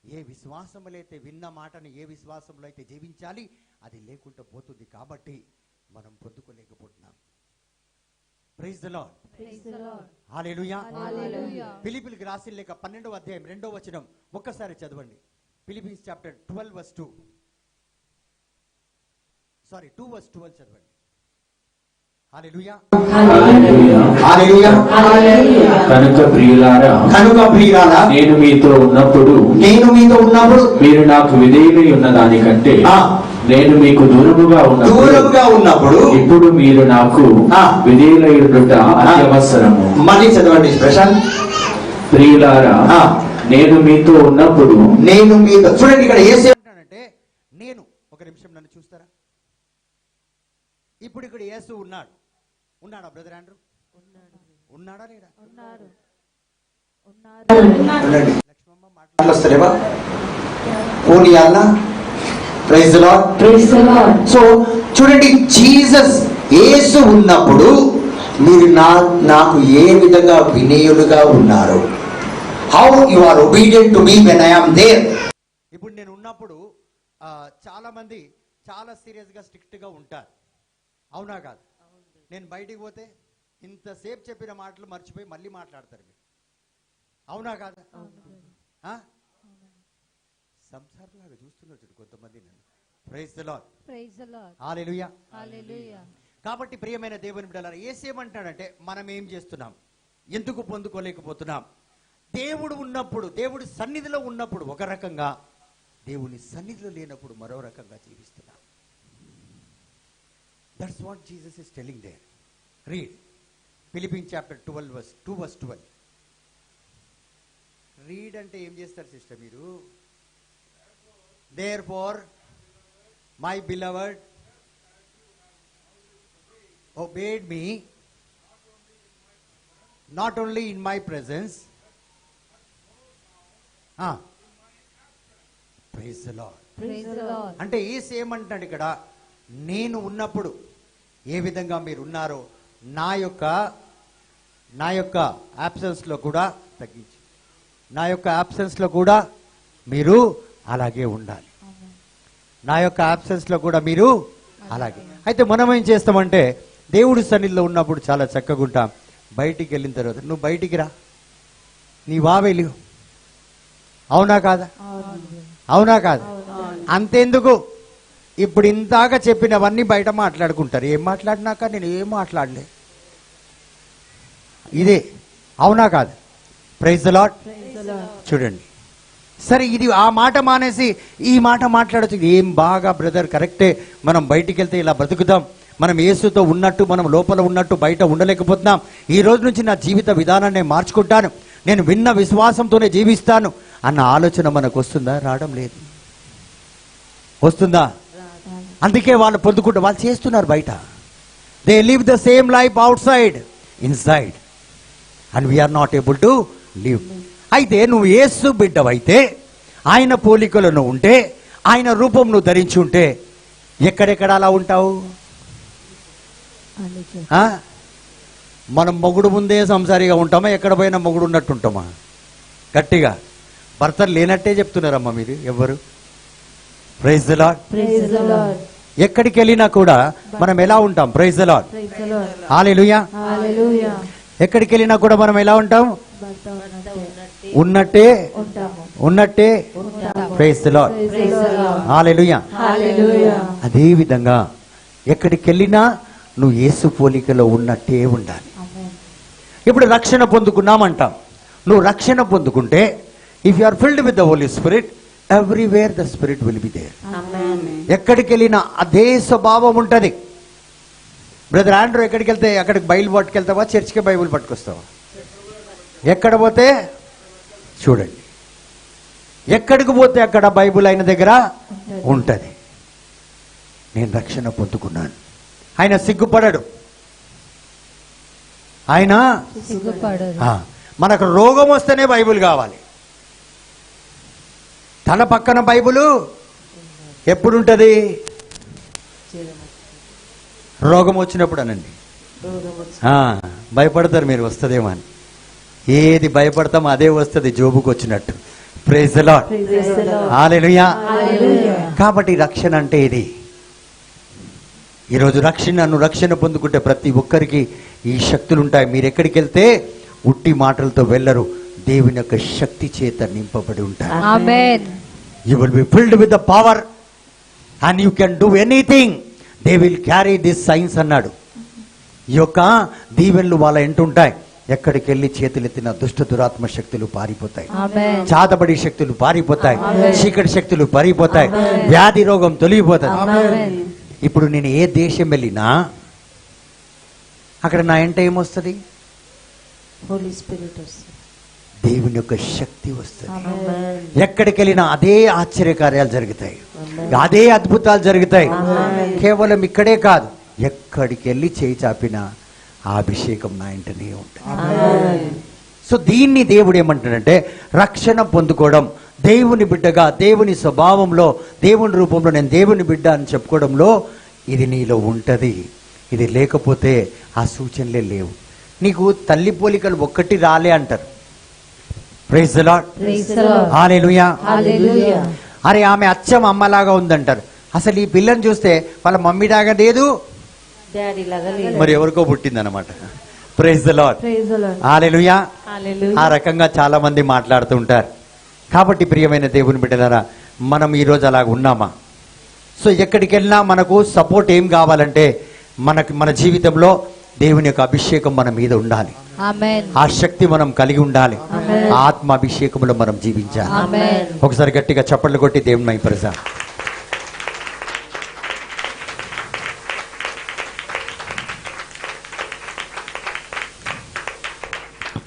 ఏ విశ్వాసంలో అయితే విన్న మాటని ఏ విశ్వాసంలో అయితే జీవించాలి అది లేకుండా పోతుంది. కాబట్టి మనం పొందుకోలేకపోతున్నాం. ప్రైజ్ ద లార్డ్, హల్లెలూయా. ఫిలిప్పీయులకు రాసిన లేఖ 12వ అధ్యాయం 2వ వచనం ఒక్కసారి చదవండి. ఫిలిప్పీన్స్ చాప్టర్ 12 verse 2 verse 12 చదవండి. హల్లెలూయా, హల్లెలూయా. కనుక ప్రియులారా నేను మీతో ఉన్నప్పుడు మీరు నాకు విధేయులై ఉన్న దానికంటే నేను మీకు దూరముగా ఉన్నప్పుడు ఇప్పుడు మీరు నాకు విధేయులై ఉండుట అత్యవసరము. మళ్ళీ చదవండి ప్రశాంత్. ప్రియులారా నేను మీతో ఉన్నప్పుడు నేను మీతో. చూడండి ఇక్కడ యేసు ఏమంటాడంటే నేను, ఒక నిమిషం నన్ను చూస్తారా? ఇప్పుడు ఇక్కడ యేసు ఉన్నాడా బ్రదర్ ఆండ్రూ? ఉన్నాడా లేడా? ఉండండి. లక్ష్మమ్మ మాట్లాడు. వస్తలేవా? పోనీ అన్న. Praise the Lord. Praise the Lord. So చూడండి, జీసస్ యేసు ఉన్నప్పుడు మీరు నాకు ఏ విధంగా వినేయులుగా ఉన్నారు? How you are obedient to me when I am there. ఇప్పుడు నేను ఉన్నప్పుడు చాలా మంది చాలా సీరియస్ గా స్ట్రిక్ట్ గా ఉంటారు, అవునా కాదు? నేను బయటికి పోతే ఇంతసేపు చెప్పిన మాటలు మర్చిపోయి మళ్ళీ మాట్లాడతారు మీరు, అవునా కాదా? సంసారంలాగా చూస్తున్నారు చూడు కొంతమంది నన్ను. Praise the Lord. Praise the Lord. Hallelujah. Hallelujah. కాబట్టి ప్రియమైన దేవుని బిడ్డలారా, యేసేమంటాడంటే మనం ఏం చేస్తున్నాం, ఎందుకు పొందుకోలేకపోతున్నాం? దేవుడు ఉన్నప్పుడు, దేవుడి సన్నిధిలో ఉన్నప్పుడు ఒక రకంగా, దేవుని సన్నిధిలో లేనప్పుడు మరో రకంగా జీవిస్తున్నాం. That's what Jesus is telling there. Read Philippians chapter 12 verse 2. Read అంటే ఏం చేస్తారు సిస్టర్ మీరు? Therefore, my beloved obeyed me not only in my presence. Praise the Lord. Praise the Lord. అంటే యేసు ఏమంటాడు ఇక్కడ, నేను ఉన్నప్పుడు ఏ విధంగా మీరు ఉన్నారో నా యొక్క absence లో కూడా తగ్గించి, నా యొక్క absence లో కూడా మీరు అలాగే ఉండాలి. నా యొక్క absence లో కూడా మీరు అలాగే. అయితే మనం ఏం చేస్తామంటే, దేవుడి సన్నిధిలో ఉన్నప్పుడు చాలా చక్కగా ఉంటాం. బయటికి వెళ్ళిన తర్వాత నువ్వు బయటికి రా, నీ వావేలు, అవునా కాదా? అవునా కాదా? అంతెందుకు, ఇప్పుడు ఇందాక చెప్పినవన్నీ బయట మాట్లాడుకుంటారు. ఏం మాట్లాడినాక నేను ఏం మాట్లాడలే, ఇదే, అవునా కాదు? Praise the Lord. చూడండి, సరే ఇది ఆ మాట మానేసి ఈ మాట మాట్లాడచ్చు. ఏం బాగా బ్రదర్, కరెక్టే, మనం బయటికి వెళ్తే ఇలా బ్రతుకుతాం, మనం యేసుతో ఉన్నట్టు మనం లోపల ఉన్నట్టు బయట ఉండలేకపోతున్నాం. ఈ రోజు నుంచి నా జీవిత విధానాన్ని మార్చుకుంటాను, నేను విన్న విశ్వాసంతోనే జీవిస్తాను అన్న ఆలోచన మనకు వస్తుందా? రావడం లేదు. వస్తుందా? అందుకే వాళ్ళు పొందుకుంటారు, వాళ్ళు చేస్తున్నారు బయట. They live the same life outside, inside, and we're not able to live. అయితే నువ్వు యేసు బిడ్డవైతే, ఆయన పోలికలను ఉంటే, ఆయన రూపం నువ్వు ధరించి ఉంటే, ఎక్కడెక్కడ అలా ఉంటావు? మనం మొగుడు ముందే సంసారిగా ఉంటామా? ఎక్కడ పోయినా మొగుడు ఉన్నట్టు ఉంటామా? గట్టిగా భర్తలు లేనట్టే చెప్తున్నారమ్మా మీరు ఎవరు. Praise the Lord. Praise the Lord. ఎక్కడికి వెళ్ళినా కూడా మనం ఎలా ఉంటాం? Praise the Lord. Praise the Lord. Hallelujah. Hallelujah. ఎక్కడికి వెళ్ళినా కూడా మనం ఎలా ఉంటాం? భర్త ఉన్నట్టే ఉంటాము. ఉన్నట్టే. ఉంటాము. Praise the Lord. Praise the Lord. Hallelujah. Hallelujah. అదే విధంగా ఎక్కడికి వెళ్ళినా నువ్వు యేసు పోలికలో ఉన్నట్టే ఉండాలి. ఆమేన్. ఇప్పుడు రక్షణ పొందుకున్నామంటాం. నువ్వు రక్షణ పొందుకుంటే, if you are filled with the Holy Spirit, everywhere the Spirit will be there. Amen. ఎక్కడికి వెళ్ళినా అదే స్వభావం ఉంటది. బ్రదర్ ఆండ్రూ ఎక్కడికి వెళ్తే అక్కడికి బైబిల్ పట్టుకెళ్తావా, చర్చికి బైబిల్ పట్టుకొస్తావా? ఎక్కడ పోతే చూడండి, ఎక్కడికి పోతే అక్కడ బైబిల్ ఆయన దగ్గర ఉంటది. నేను రక్షణ పొందుకున్నాను. ఆయన సిగ్గుపడడు. ఆయన సిగ్గుపడదు. మనకు రోగం వస్తేనే బైబిల్ కావాలి. తన పక్కన బైబిల్ ఎప్పుడుంటది? రోగం వచ్చినప్పుడు అనండి. భయపడతారు మీరు వస్తుందేమో అని. ఏది భయపడతామో అదే వస్తుంది, జోబుకు వచ్చినట్టు. Praise the Lord. హల్లెలూయా. కాబట్టి రక్షణ అంటే ఇది. ఈరోజు రక్షణ పొందుకుంటే ప్రతి ఒక్కరికి ఈ శక్తులు ఉంటాయి. మీరు ఎక్కడికి వెళ్తే ఉట్టి మాటలతో వెళ్ళరు, దేవుని యొక్క శక్తి చేత నింపబడి ఉంటారు. Amen. You will be filled with the power and you can do anything. They will carry this signs అన్నాడు. ఈ యొక్క దీవెనలు వాళ్ళ ఎంటుంటాయి. ఎక్కడికి వెళ్ళి చేతులెత్తిన దుష్ట దురాత్మ శక్తులు పారిపోతాయి, ఆమేన్. చాతబడి శక్తులు పారిపోతాయి, ఆమేన్. చీకటి శక్తులు పారిపోతాయి, వ్యాధి రోగం తొలగిపోతుంది. ఆమేన్. ఇప్పుడు నేను ఏ దేశం వెళ్ళినా అక్కడ నా ఎంట ఏమొస్తుంది? హోలీ స్పిరిట్ వస్తుంది. దేవుని యొక్క శక్తి వస్తుంది. Amen. ఎక్కడికి వెళ్ళినా అదే ఆశ్చర్యకార్యాలు జరుగుతాయి, అదే అద్భుతాలు జరుగుతాయి. కేవలం ఇక్కడే కాదు, ఎక్కడికి వెళ్ళి చేయి చాపినా ఆ అభిషేకం నా ఇంటనే ఉంటుంది. Amen. సో దీన్ని దేవుడు ఏమంటాడంటే రక్షణ పొందుకోవడం, దేవుని బిడ్డగా, దేవుని స్వభావంలో, దేవుని రూపంలో నేను దేవుని బిడ్డ అని చెప్పుకోవడంలో ఇది నీలో ఉంటది. ఇది లేకపోతే ఆ సూచనలే లేవు. నీకు తల్లి పోలికలు ఒక్కటి రాలే అంటారు. Praise the Lord. Praise the Lord. Hallelujah. Hallelujah. అరే ఆమె అచ్చం అమ్మలాగా ఉందంటారు. అసలు ఈ పిల్లని చూస్తే వాళ్ళ మమ్మీ లాగా లేదు, Daddy laga లేదు. మరి ఎవరికో పుట్టిందనమాట. Praise the Lord. Praise the Lord. Hallelujah. Hallelujah. ఆ రకంగా చాలా మంది మాట్లాడుతూ ఉంటారు. కాబట్టి ప్రియమైన దేవుని బిడ్డలారా, మనం ఈరోజు అలాగ ఉన్నామా? సో ఎక్కడికి వెళ్ళినా మనకు సపోర్ట్ ఏం కావాలంటే మన జీవితంలో దేవుని యొక్క అభిషేకం మన మీద ఉండాలి. Amen. ఆ శక్తి మనం కలిగి ఉండాలి. Amen. ఆ ఆత్మ అభిషేకంలో మనం జీవించాలి. Amen. ఒకసారి గట్టిగా చప్పట్లు కొట్టి దేవుని మహిమపరచా.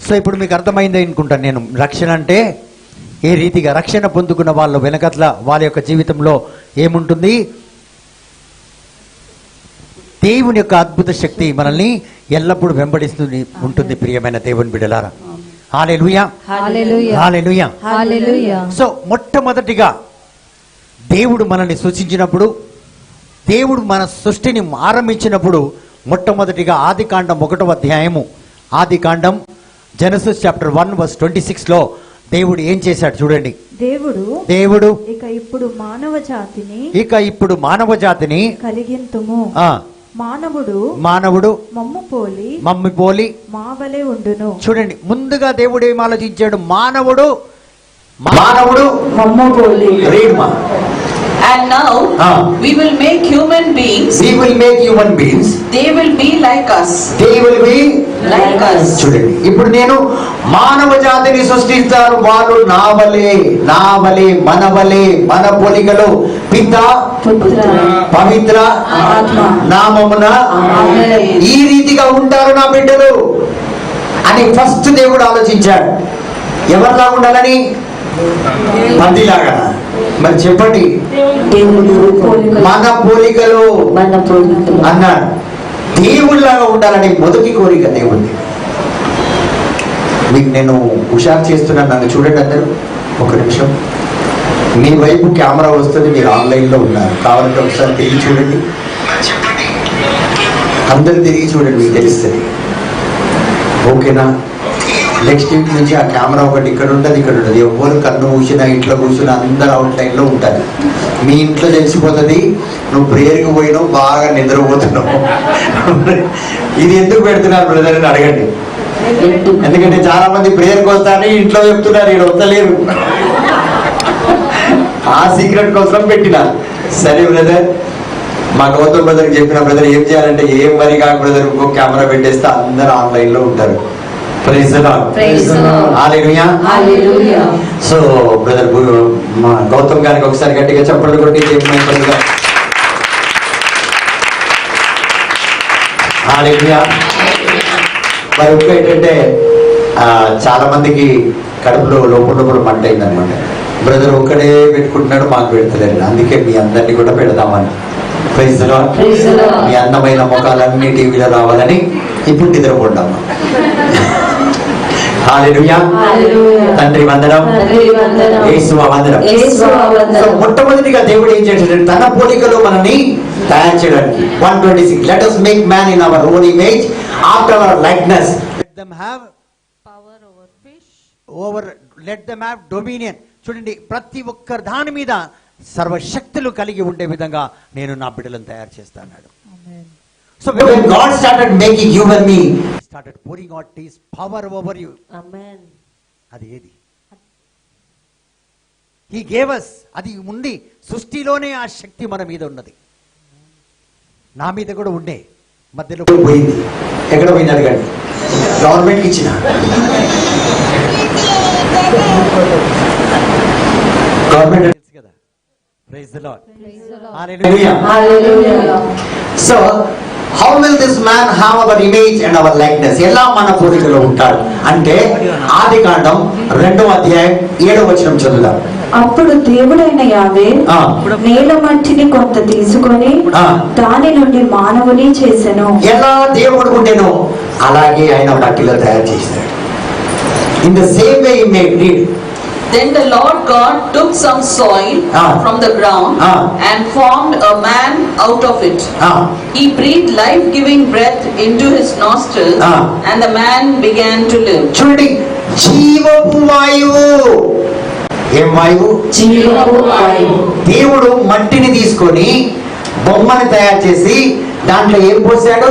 సో ఇప్పుడు మీకు అర్థమైంది అనుకుంటాను నేను, రక్షణ అంటే ఏ రీతిగా రక్షణ పొందుకున్న వాళ్ళ వెనకట్ల వాళ్ళ యొక్క జీవితంలో ఏముంటుంది? దేవుని యొక్క అద్భుత శక్తి మనల్ని ఎల్లప్పుడూ వెంబడిస్తుంది ఉంటుంది. ప్రియమైన దేవుని బిడ్డలారా, హల్లెలూయా. Hallelujah. హల్లెలూయా. Hallelujah. సో మొట్టమొదటిగా దేవుడు మనల్ని సూచించినప్పుడు, దేవుడు మన సృష్టిని ఆరంభించినప్పుడు మొట్టమొదటిగా ఆదికాండం 1వ అధ్యాయము, ఆదికాండం జెనసిస్ చాప్టర్ 1 వర్స్ 26 లో దేవుడు ఏం చేశాడు చూడండి. దేవుడు ఇక ఇప్పుడు మానవ జాతిని కలిగింతుము. మానవుడు మమ్ము పోలి మావలే ఉండును. చూడండి, ముందుగా దేవుడు ఏం ఆలోచించాడు? మానవుడు మమ్ము పోలి. రీడ్ మా. And now we will make human beings. We will make human beings. They will be like us. They will be Like us. చూడండి, ఇప్పుడు నేను మానవ జాతిని సృష్టిస్తాను. వాళ్ళు నావలే మనవలే, మన పోలికలో పిత పుత్ర పవిత్ర ఆత్మ నామమున ఆమేన్. ఈ రీతిగా ఉంటారు నా బిడ్డలు అని ఫస్ట్ దేవుడు ఆలోచించాడు. ఎవరిలా ఉండాలని? పందిలాగా. మరి చెప్పండి, దేవుడు పోలిక మన పోలికలో మన పోలికలు అన్నాడు. దేవుడిలాగా ఉండాలని మొదటి కోరిక దేవుడి. మీకు నేను హుషారు చేస్తున్నాను, నన్ను చూడండి అందరూ. ఒక నిమిషం, మీ వైపు కెమెరా వస్తుంది, మీరు ఆన్లైన్లో ఉన్నారు. కావాలంటే ఒకసారి తిరిగి చూడండి, అందరు తిరిగి చూడండి, మీకు తెలుస్తుంది. ఓకేనా? నెక్స్ట్ వీక్ నుంచి ఆ కెమెరా ఒకటి ఇక్కడ ఉంటుంది, ఇక్కడ ఉంటుంది. ఎవరు కన్ను కూర్చున్నా, ఇంట్లో కూర్చున్నా అందరు అవుట్లైన్లో ఉంటుంది. మీ ఇంట్లో తెలిసిపోతుంది నువ్వు ప్రేయర్కి పోయినావు, బాగా నిద్రపోతున్నావు. ఇది ఎందుకు పెడుతున్నారు బ్రదర్ అని అడగండి. ఎందుకంటే చాలా మంది ప్రేయర్కి వస్తారని ఇంట్లో చెప్తున్నారు, ఇక్కడ వస్తలేరు. ఆ సీక్రెట్ కోసం పెట్టిన. సరే బ్రదర్, మా గౌతమ్ బ్రదర్కి చెప్పిన, బ్రదర్ ఏం చేయాలంటే ఏం వరి కాక బ్రదర్, ఇంకో కెమెరా పెట్టేస్తే అందరు ఆన్లైన్లో ఉంటారు. Praise the Lord. Praise the Lord. Hallelujah. Hallelujah. So brother మా గౌతమ్ గారికి ఒకసారి గట్టిగా చప్పట్లు కొట్టి చెప్పిన. Hallelujah. మరి ఇంకా ఏంటంటే చాలా మందికి కడుపులో లోపల మంట అయిందనమాట. బ్రదర్ ఒక్కడే పెట్టుకుంటున్నాడు, మాకు పెడతలేరు. అందుకే మీ అందరినీ కూడా పెడదామని. Praise the Lord. Praise the Lord. మీ అందమైన ముఖాలన్నీ టీవీలో రావాలని ఇప్పుడు నిద్రపోండమ్మా. హల్లెలూయా. హల్లెలూయా. తండ్రి వందనం, తండ్రి వందనం, యేసు వందనం. యేసు సో వందనం. మొట్టమొదటిగా దేవుడు ఏం చేశాడు? తన పోలికలో మనల్ని తయారు చేయడానికి 126 let us make man in our own image after our likeness. let them have Power over fish. let them have dominion. చూడండి, ప్రతి ఒక్క దాని మీద సర్వశక్తులు కలిగి ఉండే విధంగా నేను నా బిడ్డలను తయారు చేస్తాను. So When God started making you and me, started pouring out his power over you. ఆమేన్. అది ఏది? he gave us. అది ఉంది, సృష్టిలోనే ఆ శక్తి మన మీద ఉన్నది, నా మీద కూడా ఉండే. మధ్యలో పోయింది. ఎక్కడ పోయింది అడగండి. గవర్నమెంట్కి ఇచ్చిన. గవర్నమెంట్ తెలుసు కదా. Praise the Lord. Praise the Lord. Hallelujah. Hallelujah. So how will this man have our image and our likeness? ఎలా మన పోలికలో ఉంటాడు అంటే ఆదికాండం 2వ అధ్యాయం 7వ వచనం చదువుదాం. అప్పుడు దేవుడైన యావే ఆ. నేల మట్టిని కొంత తీసుకొని ఆ. దాని నుండి మానవుని చేసెను. ఎలా దేవుడు ఉండేనో అలాగే ఆయన మట్టిలో తయారు చేశాడు. In the same way you may read. Then the Lord God took some soil from the ground and formed a man out of it. He breathed life-giving breath into his nostrils, and the man began to live. చూడండి, జీవపు వాయువు. ఏం వాయువు? జీవపు వాయువు. దేవుడు మట్టిని తీసుకొని బొమ్మని తయారు చేసి దాంట్లో ఏం పోసాడు?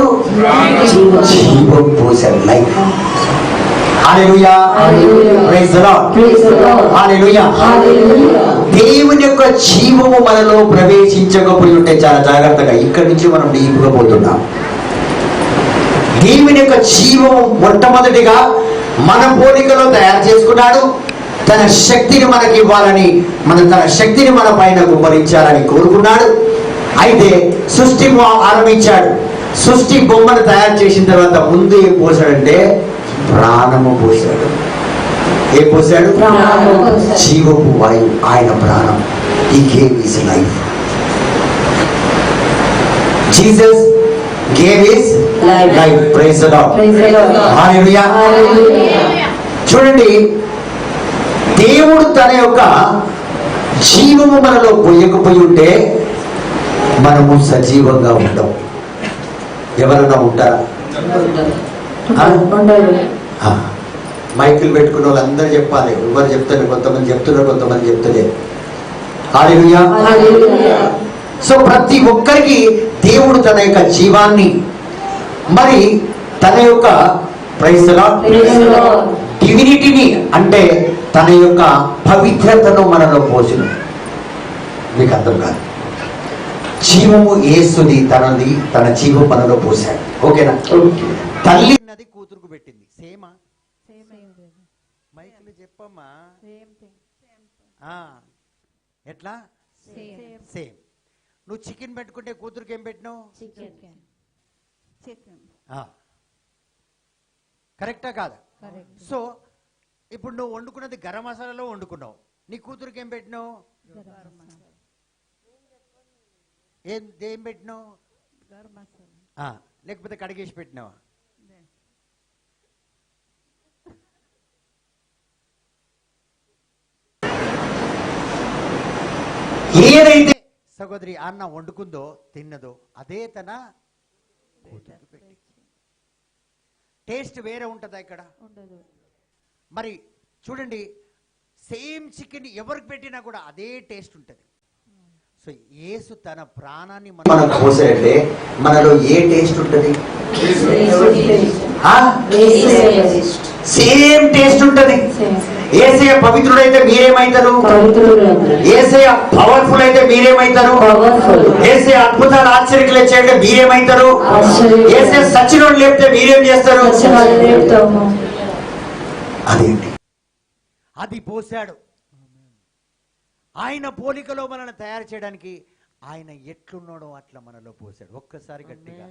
జీవం పోసాడు. Life. Hallelujah. Praise the Lord. Hallelujah. దేవుని యొక్క జీవము మనలో ప్రవేశించకపోయి ఉంటే చాలా జాగ్రత్తగా ఇక్కడి నుంచి మనం డీప్గా పోతున్నాం. దేవుని యొక్క జీవము మొట్టమొదటిగా మన పోలికలో తయారు చేసుకున్నాడు. తన శక్తిని మనకి ఇవ్వాలని, తన శక్తిని మన పైన గుమ్మరించాలని కోరుకున్నాడు. అయితే సృష్టి ఆరంభించాడు. సృష్టి బొమ్మను తయారు చేసిన తర్వాత ముందు ఏం పోసాడంటే ప్రాణము పోసాడు. ఏం పోసాడు? జీవపు వాయువు. ఆయన ప్రాణం. He gave his life. Jesus gave his life. Praise the Lord. Hallelujah. చూడండి, దేవుడు తన యొక్క జీవము మనలో పోయకపోయి ఉంటే మనము సజీవంగా ఉంటాం. ఎవరన్నా ఉంటారా? మైకులు పెట్టుకున్న వాళ్ళందరూ చెప్పాలి. ఎవరు చెప్తారు? కొంతమంది చెప్తున్నారు, కొంతమంది చెప్తలేరు. హల్లెలూయా. సో ప్రతి ఒక్కరికి దేవుడు తన యొక్క జీవాన్ని, మరి తన యొక్క ప్రైజ్ ది లార్డ్ డివినిటీని, అంటే తన యొక్క పవిత్రతను మనలో పోసిన. మీకు అర్థం కాదు. జీవము యేసుది, తనది, తన జీవం మనలో పోసాడు. ఓకేనా? తల్లి నది కూతురుకు పెట్టింది. సేమా? మైకులు చెప్పమ్మా. ఎట్లా? సేమ్. నువ్వు చికెన్ పెట్టుకుంటే కూతురుకి ఏం పెట్టినావు? కరెక్టా కాదా? సో ఇప్పుడు నువ్వు వండుకున్నది గరం మసాలాలో వండుకున్నావు. నీ కూతురుకి ఏం పెట్టినావు? ఏం పెట్టినావు? లేకపోతే కడిగేసి పెట్టినావా? ఏదైతే సహోదరి అన్న వండుకుందో తిన్నదో అదే తన కూతురుకి పెట్టి. టేస్ట్ వేరే ఉంటుందా ఇక్కడ? మరి చూడండి, సేమ్ చికెన్ ఎవరికి పెట్టినా కూడా అదే టేస్ట్ ఉంటుంది. సో యేసు తన ప్రాణాన్ని మనకు పోసాడంటే మనలో ఏ టేస్ట్ ఉంటుంది? సేమ్ టేస్ట్ ఉంటుంది. యేసయ్య పవిత్రుడైతే మీరేమైతారు? యేసయ్య పవర్ఫుల్ అయితే మీరేమైతారు? యేసయ్య అద్భుతాలు ఆశ్చర్యలు చేయండి మీరేమైతారు? యేసయ్య సచ్చినోడు లేపితే మీరేం చేస్తారు? అదేంటి? అది పోసాడు. ఆయన పోలికలో మనల్ని తయారు చేయడానికి ఆయన ఎట్లున్నాడో అట్లా మనలో పోసాడు. ఒక్కసారి గట్టిగా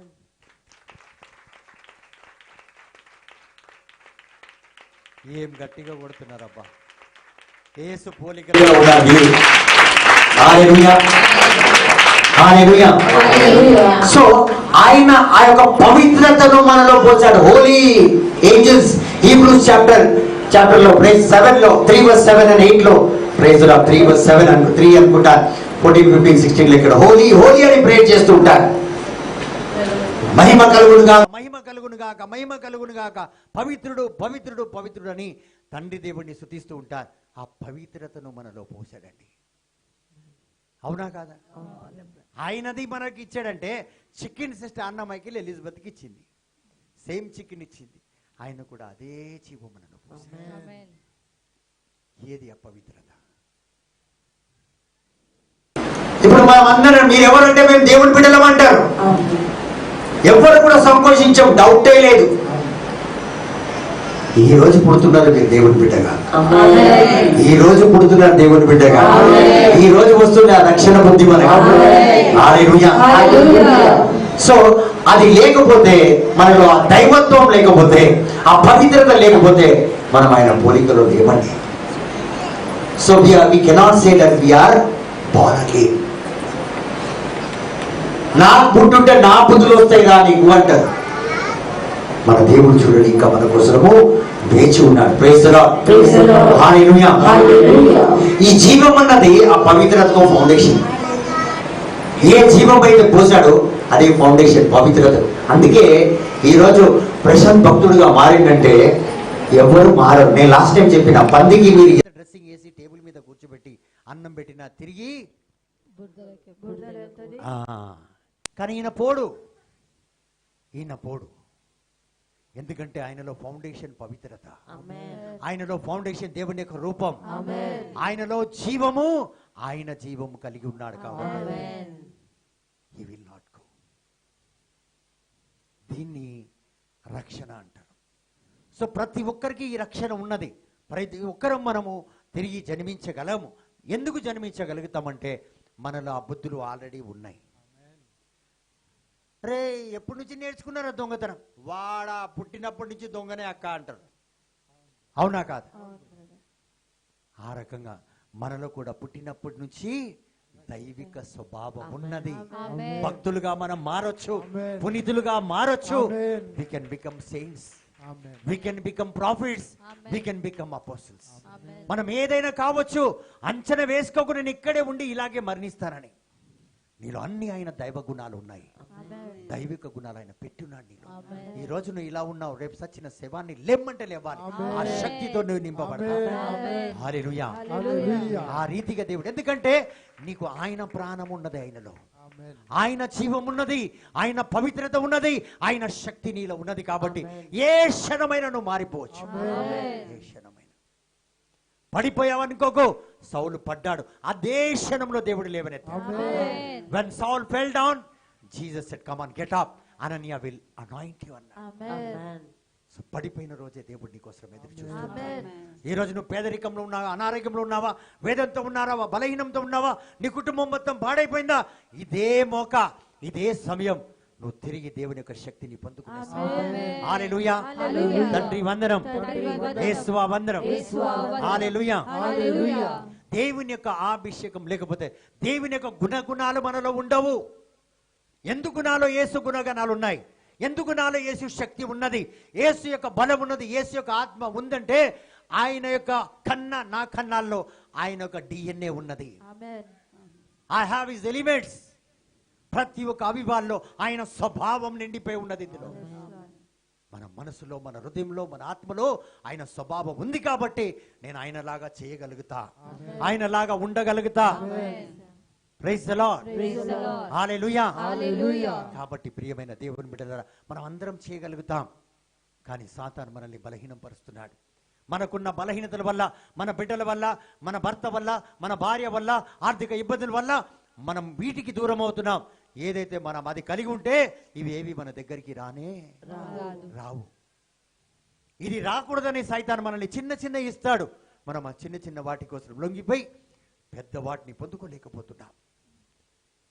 ఏం గట్టిగా కొడుతున్నారబ్బా. యేసు పోలికలో ఉండాలి. హల్లెలూయా. హల్లెలూయా. సో ఆయన ఆ యొక్క పవిత్రతను మనలో పోసాడు. హోలీ ఏంజెల్స్ హీబ్రూస్ చాప్టర్ లో 7 లో 3:7 and 8 లో ప్రైజ్ లా 3:7 and 3 అనుకుంటా 14, 15, 16 లో ఇక్కడ హోలీ హోలీ అని ప్రే చేస్తూ ఉంటారు. మహిమ కలుగునుగా, మహిమ కలుగునుగాక, మహిమ కలుగునుగాక, పవిత్రుడు పవిత్రుడు పవిత్రుడు అని తండ్రి దేవుడిని స్తుతిస్తూ ఉంటారు. ఆ పవిత్రతను మనలో పోసాడండి. అవునా కాదా? ఆయనది మనకి ఇచ్చాడంటే చికెన్ సిస్టర్ అన్న మైకిల్ ఎలిజబెత్కి ఇచ్చింది. సేమ్ చికెన్ ఇచ్చింది. ఆయన కూడా అదే జీవం మనలో పోసాడు. ఏది అపవిత్రత? ఇప్పుడు మనం అందరం మీరు ఎవరంటే మేము దేవుని బిడ్డలం అంటారు. ఎవరు కూడా సంకోచించం, డౌటే లేదు. ఈ రోజు పుడుతున్నారు మీరు దేవుని బిడ్డగా. ఈ రోజు పుడుతున్నారు దేవుని బిడ్డగా. ఈ రోజు వస్తున్న రక్షణ బుద్ధి మనకి. హల్లెలూయా. సో అది లేకపోతే, మనలో ఆ దైవత్వం లేకపోతే, ఆ పవిత్రత లేకపోతే మనం ఆయన పోలికలో లేమండి. So we cannot say that we are born again. నాకు పుట్టుంటే నా బుద్ధులు వస్తాయి రా నీకు అంటారు. మన దేవుడు చూడండి ఇంకా మన కోసము వేచి ఉన్నాడు. Praise the Lord. హల్లెలూయా. ఈ జీవం అన్నది ఆ పవిత్రతకు ఫౌండేషన్. ఏ జీవం అయితే పోసాడో అదే ఫౌండేషన్, పవిత్రత. అందుకే ఈరోజు ప్రశాంత్ భక్తుడిగా మారిందంటే ఎవరు మారరు. నేను లాస్ట్ టైం చెప్పిన, పందికి మీరు డ్రెస్సింగ్ వేసి టేబుల్ మీద కూర్చోబెట్టి అన్నం పెట్టినా తిరిగి కానీ ఈయన పోడు. ఎందుకంటే ఆయనలో ఫౌండేషన్ పవిత్రత, ఆయనలో ఫౌండేషన్ దేవుని యొక్క రూపం, ఆయనలో జీవము, ఆయన జీవము కలిగి ఉన్నాడు కాబట్టి he will not go. దీన్ని రక్షణ అంటారు. సో ప్రతి ఒక్కరికి ఈ రక్షణ ఉన్నది. ప్రతి ఒక్కరం మనము తిరిగి జన్మించగలము. ఎందుకు జన్మించగలుగుతామంటే మనలో ఆ బుద్ధులు ఆల్రెడీ ఉన్నాయి. రే ఎప్పటి నుంచి నేర్చుకున్నారా దొంగతనం? వాడా పుట్టినప్పటి నుంచి దొంగనే అక్క అంటారు. అవునా కాదు? ఆ రకంగా మనలో కూడా పుట్టినప్పటి నుంచి దైవిక స్వభావం ఉన్నది. భక్తులుగా మనం మారొచ్చు, పునీతులుగా మారొచ్చు. we can become saints, we can become prophets, we can become apostles. మనం ఏదైనా కావచ్చు. అంచనా వేసుకోకుండా నేను ఇక్కడే ఉండి ఇలాగే మరణిస్తానని, నీలో అన్ని ఆయన దైవ గుణాలు ఉన్నాయి, దైవిక గుణాలు ఆయన పెట్టున్నాడు నీలో. ఈ రోజు నువ్వు ఇలా ఉన్నావు, రేపు సచ్చిన శవాన్ని లేమ్మంటే లేవాలి. ఆ శక్తితో నువ్వు నింపబడతావు. హల్లెలూయా. ఆ రీతిగా దేవుడు, ఎందుకంటే నీకు ఆయన ప్రాణం ఉన్నది, ఆయనలో ఆయన జీవం ఉన్నది, ఆయన పవిత్రత ఉన్నది, ఆయన శక్తి నీలో ఉన్నది. కాబట్టి ఏ క్షణమైనా నువ్వు మారిపోవచ్చు. ఏ క్షణమైనా పడిపోయావనుకోకు, సౌలు పడ్డాడు, అదే క్షణంలో దేవుడు లేవనెత్తాడు. when Saul fell down, Jesus said, come on, get up, Ananias will anoint you అన్నాడు. సో పడిపోయిన రోజే దేవుడు నీ కోసం ఎదురు చూస్తున్నాడు. ఈ రోజు నువ్వు పేదరికంలో ఉన్నావా, అనారోగ్యంలో ఉన్నావా, వేదంతో ఉన్నావా, బలహీనంతో ఉన్నావా, నీ కుటుంబం మొత్తం పాడైపోయిందా, ఇదే మోక, ఇదే సమయం నువ్వు తిరిగి దేవుని యొక్క శక్తిని పొందుకునేస్తావు. హల్లెలూయా. తండ్రి వందనం, యేసువా వందనం. హల్లెలూయా. దేవుని యొక్క అభిషేకం లేకపోతే దేవుని యొక్క గుణగుణాలు మనలో ఉండవు. ఎందుకు నాలో యేసు గుణగణాలు ఉన్నాయి, ఎందుకు నాలో యేసు శక్తి ఉన్నది, యేసు యొక్క బలం ఉన్నది, యేసు యొక్క ఆత్మ ఉందంటే ఆయన యొక్క నా కన్నాల్లో ఆయన యొక్క DNA ఉన్నది. I have his elements. ప్రతి ఒక్క అవిభాల్లో ఆయన స్వభావం నిండిపోయి ఉన్నది. ఇందులో మన మనసులో, మన హృదయంలో, మన ఆత్మలో ఆయన స్వభావం ఉంది కాబట్టి నేను ఆయనలాగా చేయగలుగుతా, ఆయనలాగా ఉండగలుగుతా. Praise the Lord. హల్లెలూయా. కాబట్టి ప్రియమైన దేవుని బిడ్డలారా, మనం అందరం చేయగలుగుతాం. కానీ సాతాను మనల్ని బలహీనం పరుస్తున్నాడు. మనకున్న బలహీనతల వల్ల, మన బిడ్డల వల్ల, మన భర్త వల్ల, మన భార్య వల్ల, ఆర్థిక ఇబ్బందుల వల్ల మనం వీటికి దూరం అవుతున్నాం. ఏదైతే మనం అది కలిగి ఉంటే ఇవి ఏవి మన దగ్గరికి రావు. ఇది రాకూడదని సైతాను మనల్ని చిన్న చిన్న ఇస్తాడు. మనం ఆ చిన్న చిన్న వాటి కోసం లొంగిపోయి పెద్ద వాటిని పొందుకోలేకపోతున్నాం.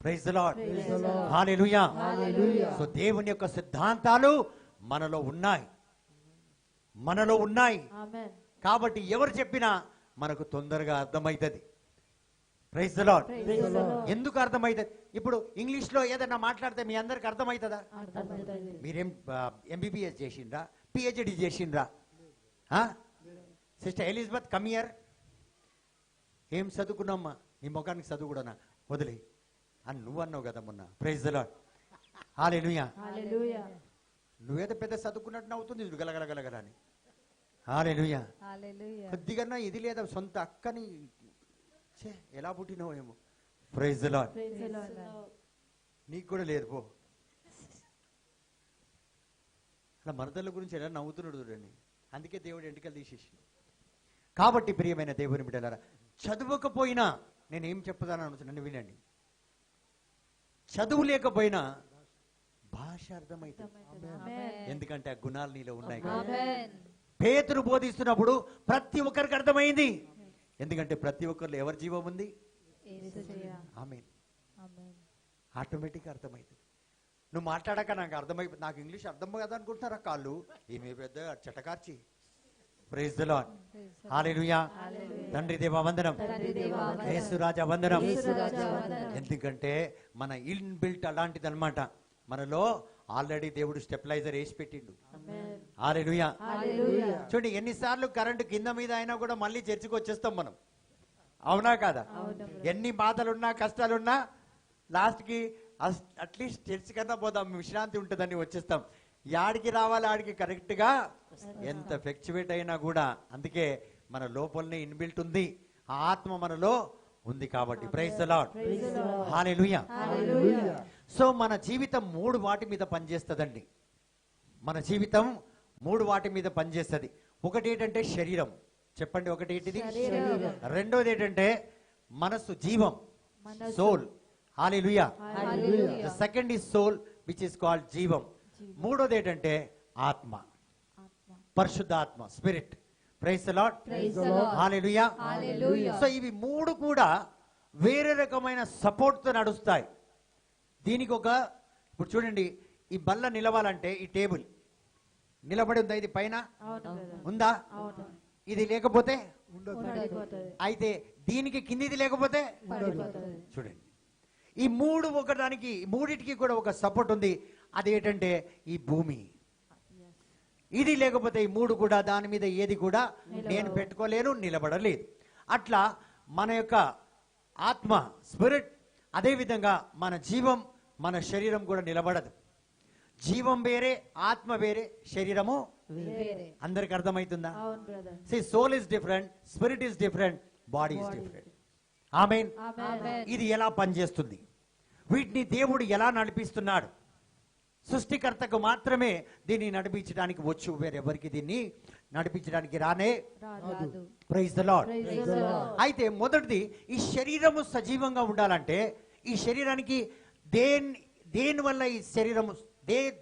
Praise the Lord. Hallelujah. So దేవుని యొక్క సిద్ధాంతాలు మనలో ఉన్నాయి. కాబట్టి ఎవరు చెప్పినా మనకు తొందరగా అర్థమవుతుంది. Praise the Lord. ఎందుకు అర్థమవుతుంది? ఇప్పుడు ఇంగ్లీష్ లో ఏదైనా మాట్లాడితే మీ అందరికి అర్థమవుతుందా? మీరేం MBBS చేసిండ్రా, PhD చేసిండ్రా? Sister Elizabeth come here. ఏం చదువుకున్నామ్మా? నీ ముఖానికి చదువు కూడా వదిలే అని నువ్వు అన్నావు కదా మొన్న. Praise the Lord. హల్లెలూయా. నువ్వేదో పెద్ద చదువుకున్నట్టు నవ్వుతుంది గలగలగలగల అని. హల్లెలూయా. కొద్దిగా ఇది లేదా సొంత అక్కని ఎలా పుట్టినావు ఏమో. Praise the Lord. నీకు కూడా లేదు పో. అలా మరదల గురించి ఎలా నవ్వుతున్నాడు చూడండి. అందుకే దేవుడు ఎంటికలు తీసేసి. కాబట్టి ప్రియమైన దేవుని బిడ్డలారా, చదువుకపోయినా నేనేం చెప్పుదాను నన్ను వినండి. చదువు లేకపోయినా భాష అర్థమవుతుంది. ఎందుకంటే ఆ గుణాలు నీలో ఉన్నాయి. పేతురు బోధిస్తున్నప్పుడు ప్రతి ఒక్కరికి అర్థమైంది. ఎందుకంటే ప్రతి ఒక్కరిలో ఎవరి జీవం ఉంది? ఆమేన్. ఆటోమేటిక్గా అర్థమవుతుంది. నువ్వు మాట్లాడాక నాకు అర్థమైపోయింది. నాకు ఇంగ్లీష్ అర్థం కదా అనుకుంటున్నారా కాళ్ళు, ఈమె పెద్ద చెటకార్చి. Praise the Lord, hallelujah. తండ్రి దేవా వందనం, యేసు రాజా వందనం. ఎందుకంటే మన ఇన్బిల్ట్ అలాంటిది అనమాట. మనలో ఆల్రెడీ దేవుడు స్టెబిలైజర్ వేసి పెట్టిండు. హల్లెలూయా. చూడండి, ఎన్నిసార్లు కరెంటు కింద మీద అయినా కూడా మళ్ళీ చర్చికి వచ్చేస్తాం మనం, అవునా కాదా? ఎన్ని బాధలున్నా కష్టాలున్నా లాస్ట్కి అట్లీస్ట్ చర్చి కన్నా పోదాం, విశ్రాంతి ఉంటుందని వచ్చేస్తాం. యాడికి రావాలి ఆడికి కరెక్ట్గా, ఎంత ఫ్లక్చువేట్ అయినా కూడా. అందుకే మన లోపలనే ఇన్బిల్ట్ ఉంది, ఆ ఆత్మ మనలో ఉంది కాబట్టి. Praise the Lord, hallelujah. So మన జీవితం 3 వాటి మీద పనిచేస్తుందండి. మన జీవితం 3 వాటి మీద పనిచేస్తుంది. ఒకటి ఏంటంటే శరీరం, చెప్పండి ఒకటి ఏంటిది? రెండోది ఏంటంటే మనస్సు, జీవం, soul. Hallelujah. The second is soul which is called జీవం. మూడోది ఏంటంటే ఆత్మ, పరిశుద్ధాత్మ, spirit. Praise the Lord, hallelujah. So ఇవి 3 కూడా వేరే రకమైన సపోర్ట్ తో నడుస్తాయి. దీనికి ఇప్పుడు చూడండి, ఈ బల్ల నిలవాలంటే ఈ టేబుల్ నిలబడి ఉందా? ఇది పైన ఉందా? ఇది లేకపోతే అయితే దీనికి కిందిది లేకపోతే చూడండి, ఈ 3 ఒకదానికి, మూడిటికి కూడా ఒక సపోర్ట్ ఉంది. అదేంటంటే ఈ భూమి. ఇది లేకపోతే ఈ 3 కూడా, దాని మీద ఏది కూడా నేను పెట్టుకోలేను, నిలబడలేదు. అట్లా మన యొక్క ఆత్మ, స్పిరిట్, అదే విధంగా మన జీవం, మన శరీరం కూడా నిలబడదు. జీవం వేరే, ఆత్మ వేరే, శరీరము అందరికి అర్థమవుతుందా? Soul is different, spirit is different, body is different. Amen. ఇది ఎలా పనిచేస్తుంది, వీటిని దేవుడు ఎలా నడిపిస్తున్నాడు? సృష్టికర్తకు మాత్రమే దీన్ని నడిపించడానికి వచ్చు, వేరెవరికి దీన్ని నడిపించడానికి రానే. Praise the Lord. అయితే మొదటిది, ఈ శరీరము సజీవంగా ఉండాలంటే ఈ శరీరానికి దేని వల్ల, ఈ శరీరము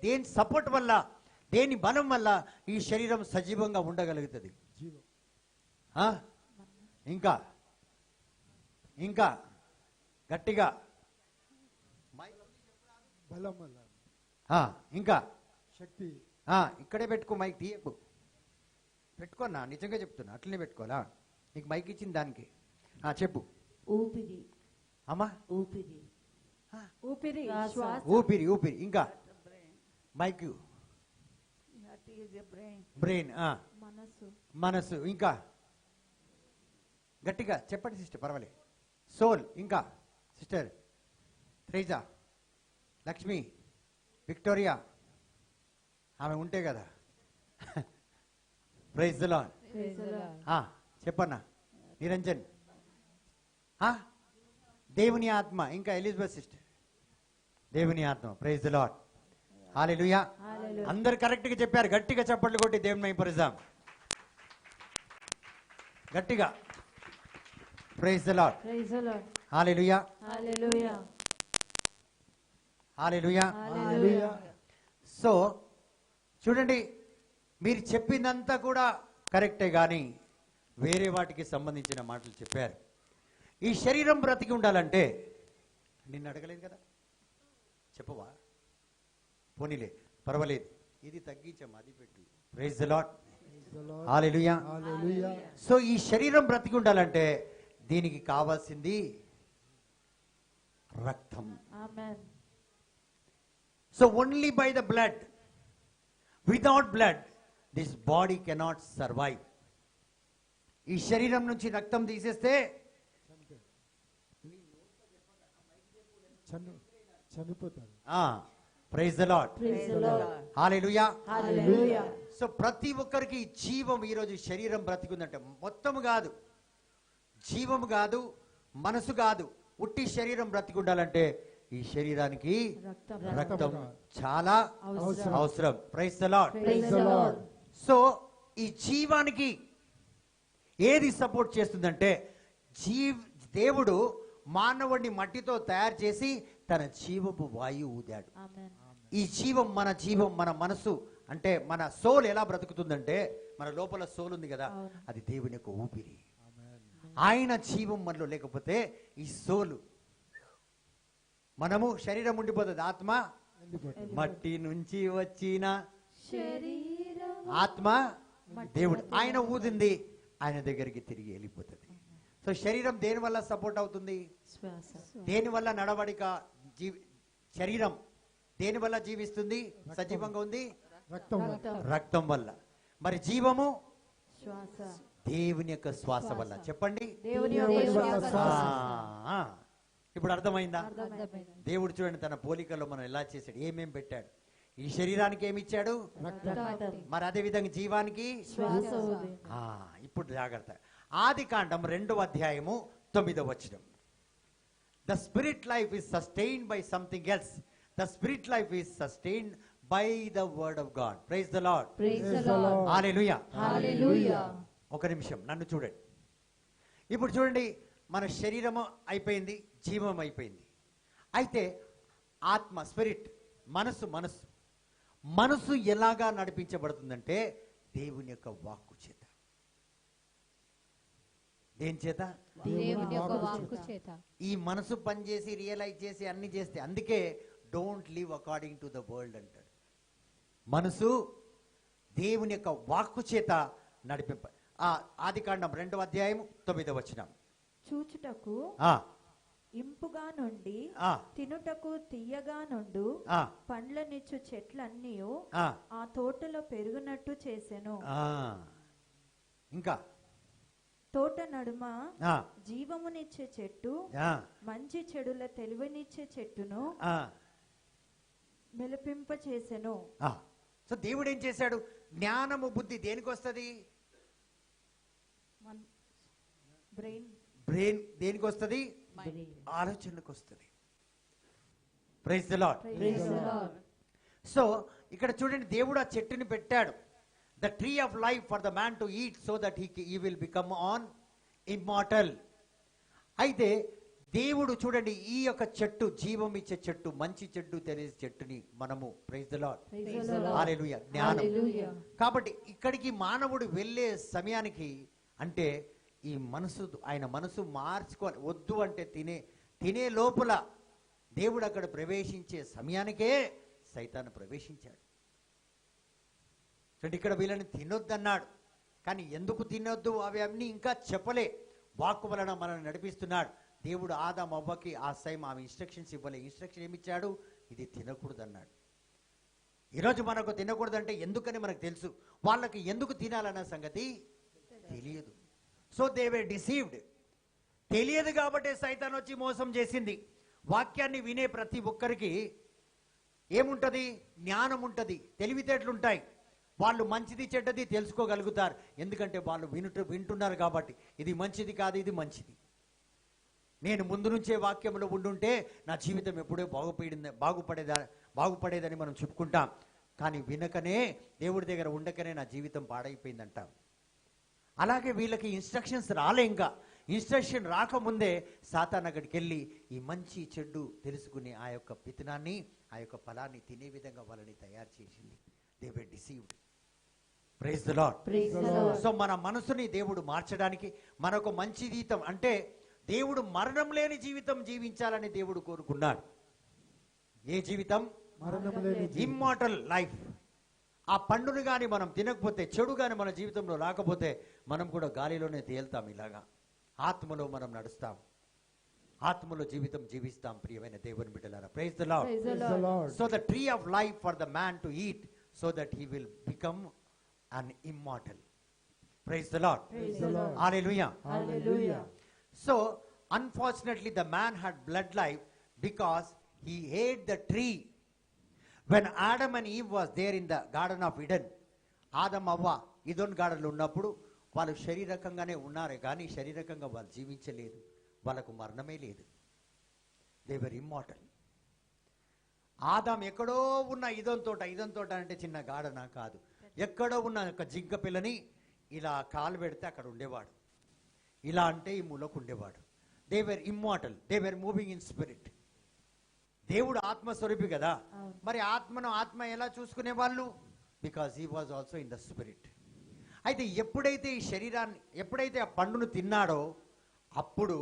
దేని సపోర్ట్ వల్ల, దేని బలం వల్ల ఈ శరీరం సజీవంగా ఉండగలుగుతుంది? ఇంకా ఇంకా గట్టిగా బలం వల్ల, ఇంకా శక్తి. ఇక్కడే పెట్టుకో, మైక్ తీయకు, పెట్టుకోనా, నిజంగా చెప్తున్నా, అట్లనే పెట్టుకోవాలా? నీకు మైక్ ఇచ్చింది దానికి. చెప్పు. ఊపిరి, అమ్మా, ఊపిరి, ఊపిరి, ఊపిరి, ఊపిరి. ఇంకా మైక్, బ్రెయిన్, మనసు, మనసు. ఇంకా గట్టిగా చెప్పండి సిస్టర్, పర్వాలేదు. సోల్. ఇంకా సిస్టర్ త్రేజ, లక్ష్మి, విక్టోరియా, ఆమె ఉంటే కదా. Praise the Lord. చెప్పన్నా. నిరంజన్, దేవుని ఆత్మ. ఇంకా ఎలిజబెత్ సిస్టర్, దేవుని ఆత్మ. Praise the Lord, hallelujah. అందరు కరెక్ట్ గా చెప్పారు. గట్టిగా చప్పట్లు కొట్టి దేవుని మహిమపరుద్దాం. గట్టిగా. Praise the Lord, hallelujah, hallelujah. So చూడండి, మీరు చెప్పిందంతా కూడా కరెక్టే, కానీ వేరే వాటికి సంబంధించిన మాటలు చెప్పారు. ఈ శరీరం బ్రతికి ఉండాలంటే, నిన్ను అడగలేదు కదా, చెప్పవా? పోనీలే, పర్వాలేదు, ఇది తగ్గించాం, అది పెట్టు. Praise the Lord, hallelujah. So ఈ శరీరం బ్రతికి ఉండాలంటే దీనికి కావాల్సింది రక్తం. So only by the blood, without blood this body cannot survive. ఈ శరీరం నుంచి రక్తం తీసేస్తే చనిపోతారు. Praise the Lord, hallelujah. So ప్రతి ఒక్కరికి జీవం, ఈరోజు శరీరం బ్రతికుందంటే మొత్తం కాదు, జీవం కాదు, మనసు కాదు, ఉట్టి శరీరం బ్రతికుండాలంటే ఈ శరీరానికి రక్తం చాలా అవసరం. Praise the Lord. సో ఈ జీవానికి ఏది సపోర్ట్ చేస్తుందంటే, దేవుడు మానవుడిని మట్టితో తయారు చేసి తన జీవపు వాయువు ఊదాడు. ఈ జీవం, మన జీవం, మన మనసు, అంటే మన సోల్ ఎలా బ్రతుకుతుందంటే, మన లోపల సోల్ ఉంది కదా, అది దేవుని యొక్క ఊపిరి. ఆయన జీవం మనలో లేకపోతే ఈ సోలు, మనము శరీరం ఉండిపోతుంది, ఆత్మ వెళ్ళిపోతారు. మట్టి నుంచి వచ్చిన శరీరం ఆత్మ దేవుడు ఆయన ఊదింది ఆయన దగ్గరికి తిరిగి వెళ్ళిపోతుంది. సో శరీరం దేని వల్ల సపోర్ట్ అవుతుంది? శ్వాస దేని వల్ల నడవడిక శరీరం దేని వల్ల జీవిస్తుంది, సజీవంగా ఉంది? రక్తం వల్ల. రక్తం వల్ల. మరి జీవము శ్వాస దేవుని యొక్క శ్వాస వల్ల. చెప్పండి. దేవుని దేవుని యొక్క వల్ల శ్వాస. ఆ, ఇప్పుడు అర్థమైందా? అర్థమైంది. దేవుడు చూడండి తన పోలికలో మనం ఎలా చేశాడు, ఏమేం పెట్టాడు. ఈ శరీరానికి ఏమి ఇచ్చాడు? రక్తం. మరి అదే విధంగా జీవానికి శ్వాస ఊది. ఇప్పుడు జాగ్రత్త. ఆదికాండం 2:9 వచనం. The spirit life is sustained by something else. The spirit life is sustained by the word of God. Praise the Lord. Praise the Lord. Hallelujah. Hallelujah. ఒక నిమిషం నన్ను చూడండి. ఇప్పుడు చూడండి, మన శరీరము అయిపోయింది, జీవం అయిపోయింది. అయితే ఆత్మ, స్పిరిట్, మనసు ఎలాగా నడిపించబడుతుందంటే దేవుని యొక్క వాక్కు చేత. దేని చేత? దేవుని యొక్క వాక్కు చేత. ఈ మనసు పనిచేసి రియలైజ్ చేసి అన్ని చేస్తే, అందుకే don't live according to the world అంటాడు. మనసు దేవుని యొక్క వాక్కు చేత నడిపింప. ఆదికాండం 2:9 వచనం. చూచుటకు ఆ, ఇంపుగా నుండి ఆ, తినుటకు తీయగా నుండు ఆ, పండ్లనిచ్చు చెట్లన్నీ ఆ, ఆ తోటలో పెరుగునట్టు చేసెను. ఆ. ఇంకా తోట నడుమ ఆ, జీవమునిచ్చే చెట్టు, ఆ, మంచి చెడుల తెలివినిచ్చే చెట్టును ఆ, మెలిపింప చేసెను. ఆ. సో దేవుడు ఏం చేశాడు? జ్ఞానము బుద్ధి దేనికి వస్తుంది? బ్రెయిన్ బ్రెయిన్ దేనికి వస్తుంది? ఆలోచనకు వస్తుంది. Praise the Lord. Praise the Lord. So ఇక్కడ చూడండి, దేవుడు ఆ చెట్టుని పెట్టాడు. The tree of life for the man to eat so that he will become an immortal. అయితే దేవుడు చూడండి, ఈ యొక్క చెట్టు, జీవం ఇచ్చే చెట్టు, మంచి చెట్టు తెలిసే చెట్టుని మనము, praise the Lord, Praise the Lord. Hallelujah, జ్ఞానం. Hallelujah. కాబట్టి ఇక్కడికి మానవుడు వెళ్ళే సమయానికి, అంటే ఈ మనసు, ఆయన మనసు మార్చుకోవాలి. వద్దు అంటే తినే లోపల దేవుడు అక్కడ ప్రవేశించే సమయానికే సైతాను ప్రవేశించాడు. చూడండి, ఇక్కడ వీళ్ళని తినొద్దన్నాడు, కానీ ఎందుకు తినొద్దు అవి అన్నీ ఇంకా చెప్పలే. వాక్కు వలన మనల్ని నడిపిస్తున్నాడు. దేవుడు ఆదాం అవ్వకి ఆ ఆమె ఇన్స్ట్రక్షన్స్ ఇవ్వలే. ఇన్స్ట్రక్షన్ ఏమిచ్చాడు? ఇది తినకూడదు అన్నాడు. ఈరోజు మనకు తినకూడదంటే ఎందుకని మనకు తెలుసు, వాళ్ళకి ఎందుకు తినాలన్న సంగతి తెలియదు. So they were deceived. తెలియదు కాబట్టి సైతాన్ వచ్చి మోసం చేసింది. వాక్యాన్ని వినే ప్రతి ఒక్కరికి ఏముంటది? జ్ఞానం ఉంటుంది, తెలివితేటలుంటాయి. వాళ్ళు మంచిది చెడ్డది తెలుసుకోగలుగుతారు. ఎందుకంటే వాళ్ళు వింటున్నారు కాబట్టి. ఇది మంచిది కాదు, ఇది మంచిది. నేను ముందు నుంచే వాక్యంలో ఉండుంటే నా జీవితం ఎప్పుడో బాగుపడేదని మనం చెప్పుకుంటాం. కానీ వినకనే, దేవుడి దగ్గర ఉండకనే నా జీవితం పాడైపోయిందంటాం. అలాగే వీళ్ళకి ఇన్స్ట్రక్షన్స్ రాలే. ఇంకా ఇన్స్ట్రక్షన్ రాకముందే సాతాన్ అక్కడికి వెళ్ళి ఈ మంచి చెడ్డు తెలుసుకుని ఆ యొక్క పితనాన్ని, ఆ యొక్క ఫలాన్ని తినే విధంగా వాళ్ళని తయారు చేసింది. They were deceived. Praise the Lord. Praise the Lord. So మన మనసుని దేవుడు మార్చడానికి, మనకు మంచి జీవితం, అంటే దేవుడు మరణం లేని జీవితం జీవించాలని దేవుడు కోరుకున్నాడు. ఏ జీవితం? మరణం లేని జీవితం. Immortal life. ఆ పండుని కానీ మనం తినకపోతే, చెడు కానీ మన జీవితంలో రాకపోతే, మనం కూడా గాలిలోనే తేల్తాం. ఇలాగా ఆత్మలో మనం నడుస్తాం, ఆత్మలో జీవితం జీవిస్తాం. ప్రియమైన దేవుని బిడ్డలారా, praise the Lord. Praise the Praise the Lord. Lord. So the tree of life for the man to eat so that he will become an immortal. Praise the Lord. Praise the Lord. Hallelujah. Hallelujah. So unfortunately the man had blood life because he ate the tree. When Adam and Eve was there in the garden of Eden, ఆదం అవ్వ ఈదెన్ గార్డెన్లో ఉన్నప్పుడు వాళ్ళు శరీరకంగానే ఉన్నారే కానీ శారీరకంగా వాళ్ళు జీవించలేదు. వాళ్ళకు మరణమే లేదు. They were immortal. ఆదాం ఎక్కడో ఉన్న ఈదెన్ తోట అంటే చిన్న గార్డెనా కాదు, ఎక్కడో ఉన్న ఒక జింక పిల్లని ఇలా కాలు పెడితే అక్కడ ఉండేవాడు, ఇలా అంటే ఈ మూలకు ఉండేవాడు. They were immortal. They were moving in spirit. దేవుడు ఆత్మస్వరూపి కదా, మరి ఆత్మ ఎలా చూసుకునే వాళ్ళు? Because he was also in the spirit. అయితే ఎప్పుడైతే ఈ శరీరాన్ని, ఎప్పుడైతే ఆ పండును తిన్నాడో అప్పుడు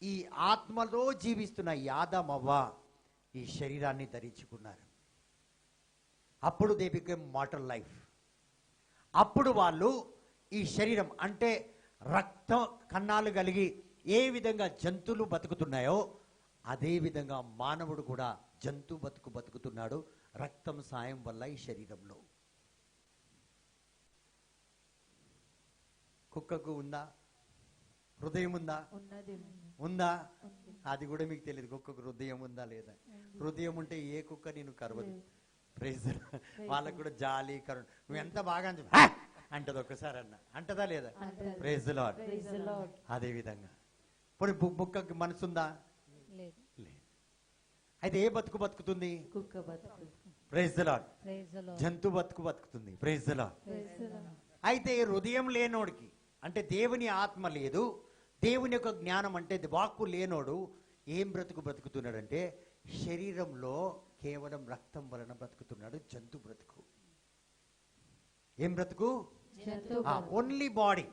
ఈ ఆత్మలో జీవిస్తున్న ఈ ఆదాం అవ్వ ఈ శరీరాన్ని ధరించుకున్నారు. అప్పుడు దే బికేమ్ మార్టల్ లైఫ్. అప్పుడు వాళ్ళు ఈ శరీరం అంటే రక్త కన్నాలు కలిగి ఏ విధంగా జంతువులు బతుకుతున్నాయో అదే విధంగా మానవుడు కూడా జంతు బతుకుతున్నాడు రక్తం సాయం వల్ల ఈ శరీరంలో. కుక్కకు ఉందా హృదయం? ఉందా? ఉందా? అది కూడా మీకు తెలియదు. కుక్కకు హృదయం ఉందా లేదా? హృదయం ఉంటే ఏ కుక్క నేను కరవదు. ప్రైజ్. వాళ్ళకు కూడా జాలి కరుణ. నువ్వు ఎంత బాగా అంటది ఒక్కసారి అన్న అంటదా లేదా? Praise Lord. అదే విధంగా ఇప్పుడు కుక్కకి మనసుందా? లేదు. అయితే ఏ బతుకుతుంది? Praise Lord. జంతు బతుకుతుంది. Praise Lord. అయితే హృదయం లేనోడికి అంటే దేవుని ఆత్మ లేదు, దేవుని యొక్క జ్ఞానం అంటే వాక్కు లేనోడు ఏం బ్రతుకుతున్నాడంటే శరీరంలో కేవలం రక్తం వలన బ్రతుకుతున్నాడు. జంతు బ్రతుకు. ఏం బ్రతుకు? Only body.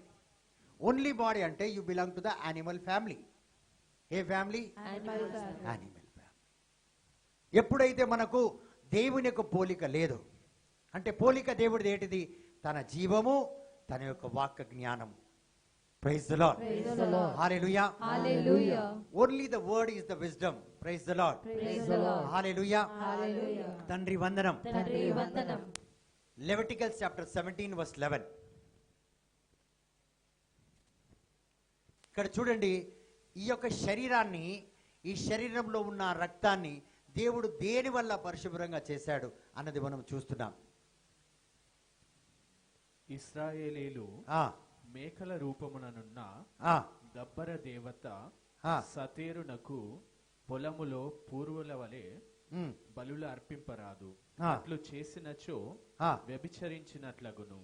ఓన్లీ బాడీ అంటే you belong to the animal family. A family? Animal family. ఎప్పుడైతే మనకు దేవుని యొక్క పోలిక లేదు అంటే పోలిక దేవుడిది ఏంటిది? తన జీవము, తన యొక్క వాక్య జ్ఞానము. Praise the Lord. Praise the Lord. Hallelujah. Hallelujah. Only the word is the wisdom. Praise the Lord. Praise the Lord. Hallelujah. Hallelujah. Tandri vandanam. Tandri vandanam. Leviticus chapter 17 verse 11. ఇక్కడ చూడండి, ఈ యొక్క శరీరాన్ని, ఈ శరీరంలో ఉన్న రక్తాన్ని దేవుడు దేని వల్ల పరిశుభ్రంగా చేశాడు అన్నది మనం చూస్తున్నాం. ఇశ్రాయేలీలు మేకల రూపముననున్న గబ్బర దేవత సతేరునకు పొలములో పూర్వుల వలె బలులు అర్పింపరాదు. అట్లు చేసినచో వ్యభిచరించినట్లగును.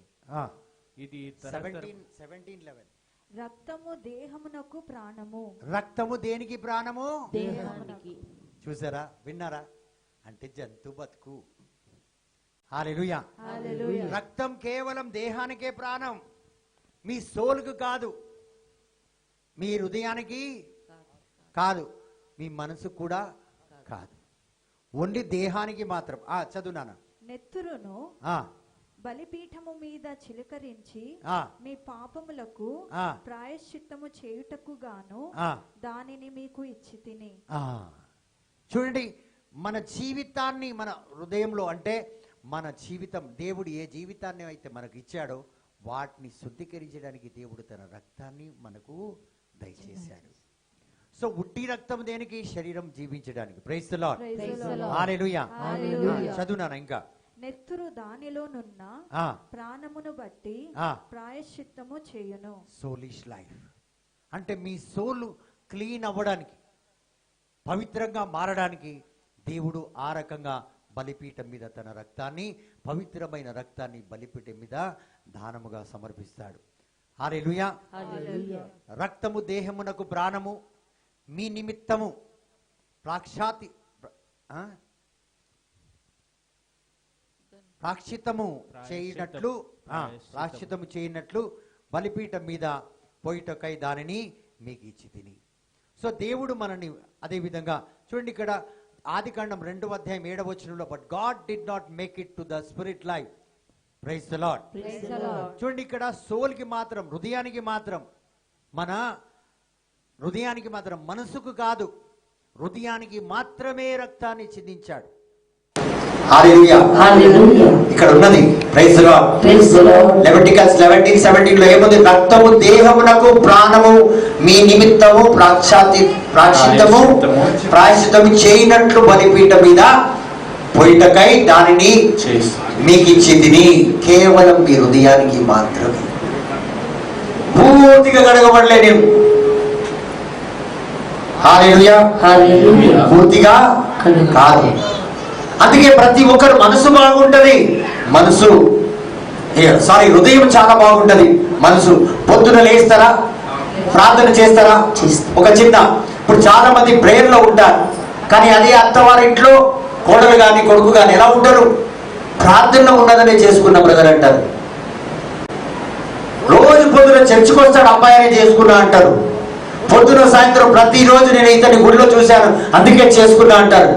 ఇది 17:11. రక్తము దేహమునకు ప్రాణము. రక్తము దేనికి ప్రాణము? దేహానికి. చూసారా, విన్నారా? అంటే జంతు బతుకు. హల్లెలూయా. హల్లెలూయా. రక్తం కేవలం దేహానికే ప్రాణం, మీ సోలుకు కాదు, మీ హృదయానికి కాదు, మీ మనసు కూడా కాదు, ఓన్లీ దేహానికి మాత్రం. చదువునానా. నెత్తురును బలిపీఠము మీద చిలకరించి మీ పాపములకు ప్రాయశ్చిత్తము చేయుటకు గాను దానిని మీకు ఇచ్చి తిని. చూడండి, మన జీవితాన్ని మన హృదయంలో అంటే మన జీవితం, దేవుడు ఏ జీవితాన్ని అయితే మనకు ఇచ్చాడో వాటిని శుద్ధీకరించడానికి దేవుడు తన రక్తాన్ని మనకు దయచేశాడు. సో ఉట్టి రక్తం దేనికి? శరీరం జీవించడానికి. Praise the Lord. హల్లెలూయా. చదువునానా ఇంకా. నెత్తురు దానిలోనున్న ప్రాణమును బట్టి ప్రాయశ్చిత్తము చేయును. సోలిష్ లైఫ్ అంటే మీ సోలు క్లీన్ అవ్వడానికి, పవిత్రంగా మారడానికి దేవుడు ఆ రకంగా బలిపీఠం మీద తన రక్తాన్ని, పవిత్రమైన రక్తాన్ని బలిపీఠం మీద దానముగా సమర్పిస్తాడు. హల్లెలూయా. రక్తము దేహమునకు ప్రాణము, మీ నిమిత్తము ప్రాశ్చిత్తము చేయనట్లు బలిపీఠం మీద పోయిటకై దానిని మీకు ఇచ్చి తిని. సో దేవుడు మనని అదే విధంగా చూడండి, ఇక్కడ ఆదికాండం 2:7 but God did not make it to the spirit life. Praise the Lord. చూడండి, ఇక్కడ సోల్ కి మాత్రం, హృదయానికి మాత్రం, మన హృదయానికి మాత్రం, మనసుకు కాదు, హృదయానికి మాత్రమే రక్తాన్ని చిందించాడు. హల్లెలూయా. హల్లెలూయా. ఇక్కడ ఉన్నది praise the Lord. Praise the Lord. Leviticus 11:17 లో ఏముంది? రక్తము దేహమునకు ప్రాణము, మీ నిమిత్తము ప్రాయశ్చిత్తము చేయనట్లు బలిపీఠం మీద పోయిటకై దానిని మీకు ఇచ్చింది. కేవలం మీ హృదయానికి మాత్రమే, పూర్తిగా కడగబడలే నేను. హల్లెలూయా. హల్లెలూయా. పూర్తిగా కాదు. అందుకే ప్రతి ఒక్కరు మనసు బాగుంటది, హృదయం చాలా బాగుంటది. మనసు పొద్దున లేస్తారా, ప్రార్థన చేస్తారా? ఒక చిన్న, ఇప్పుడు చాలా మంది ప్రేయర్ లో ఉంటారు, కానీ అదే అత్తవారింట్లో కోడలు గాని కొడుకు గాని ఎలా ఉంటారు? ప్రార్థనలో ఉన్నదనే చేసుకున్న బ్రదర్ అంటారు. రోజు పొద్దున చర్చికి వస్తాడు, అమ్మాయినే చేసుకున్నా అంటారు. పొద్దున సాయంత్రం ప్రతిరోజు నేను ఇతని గుడిలో చూశాను అందుకే చేసుకున్నా అంటారు.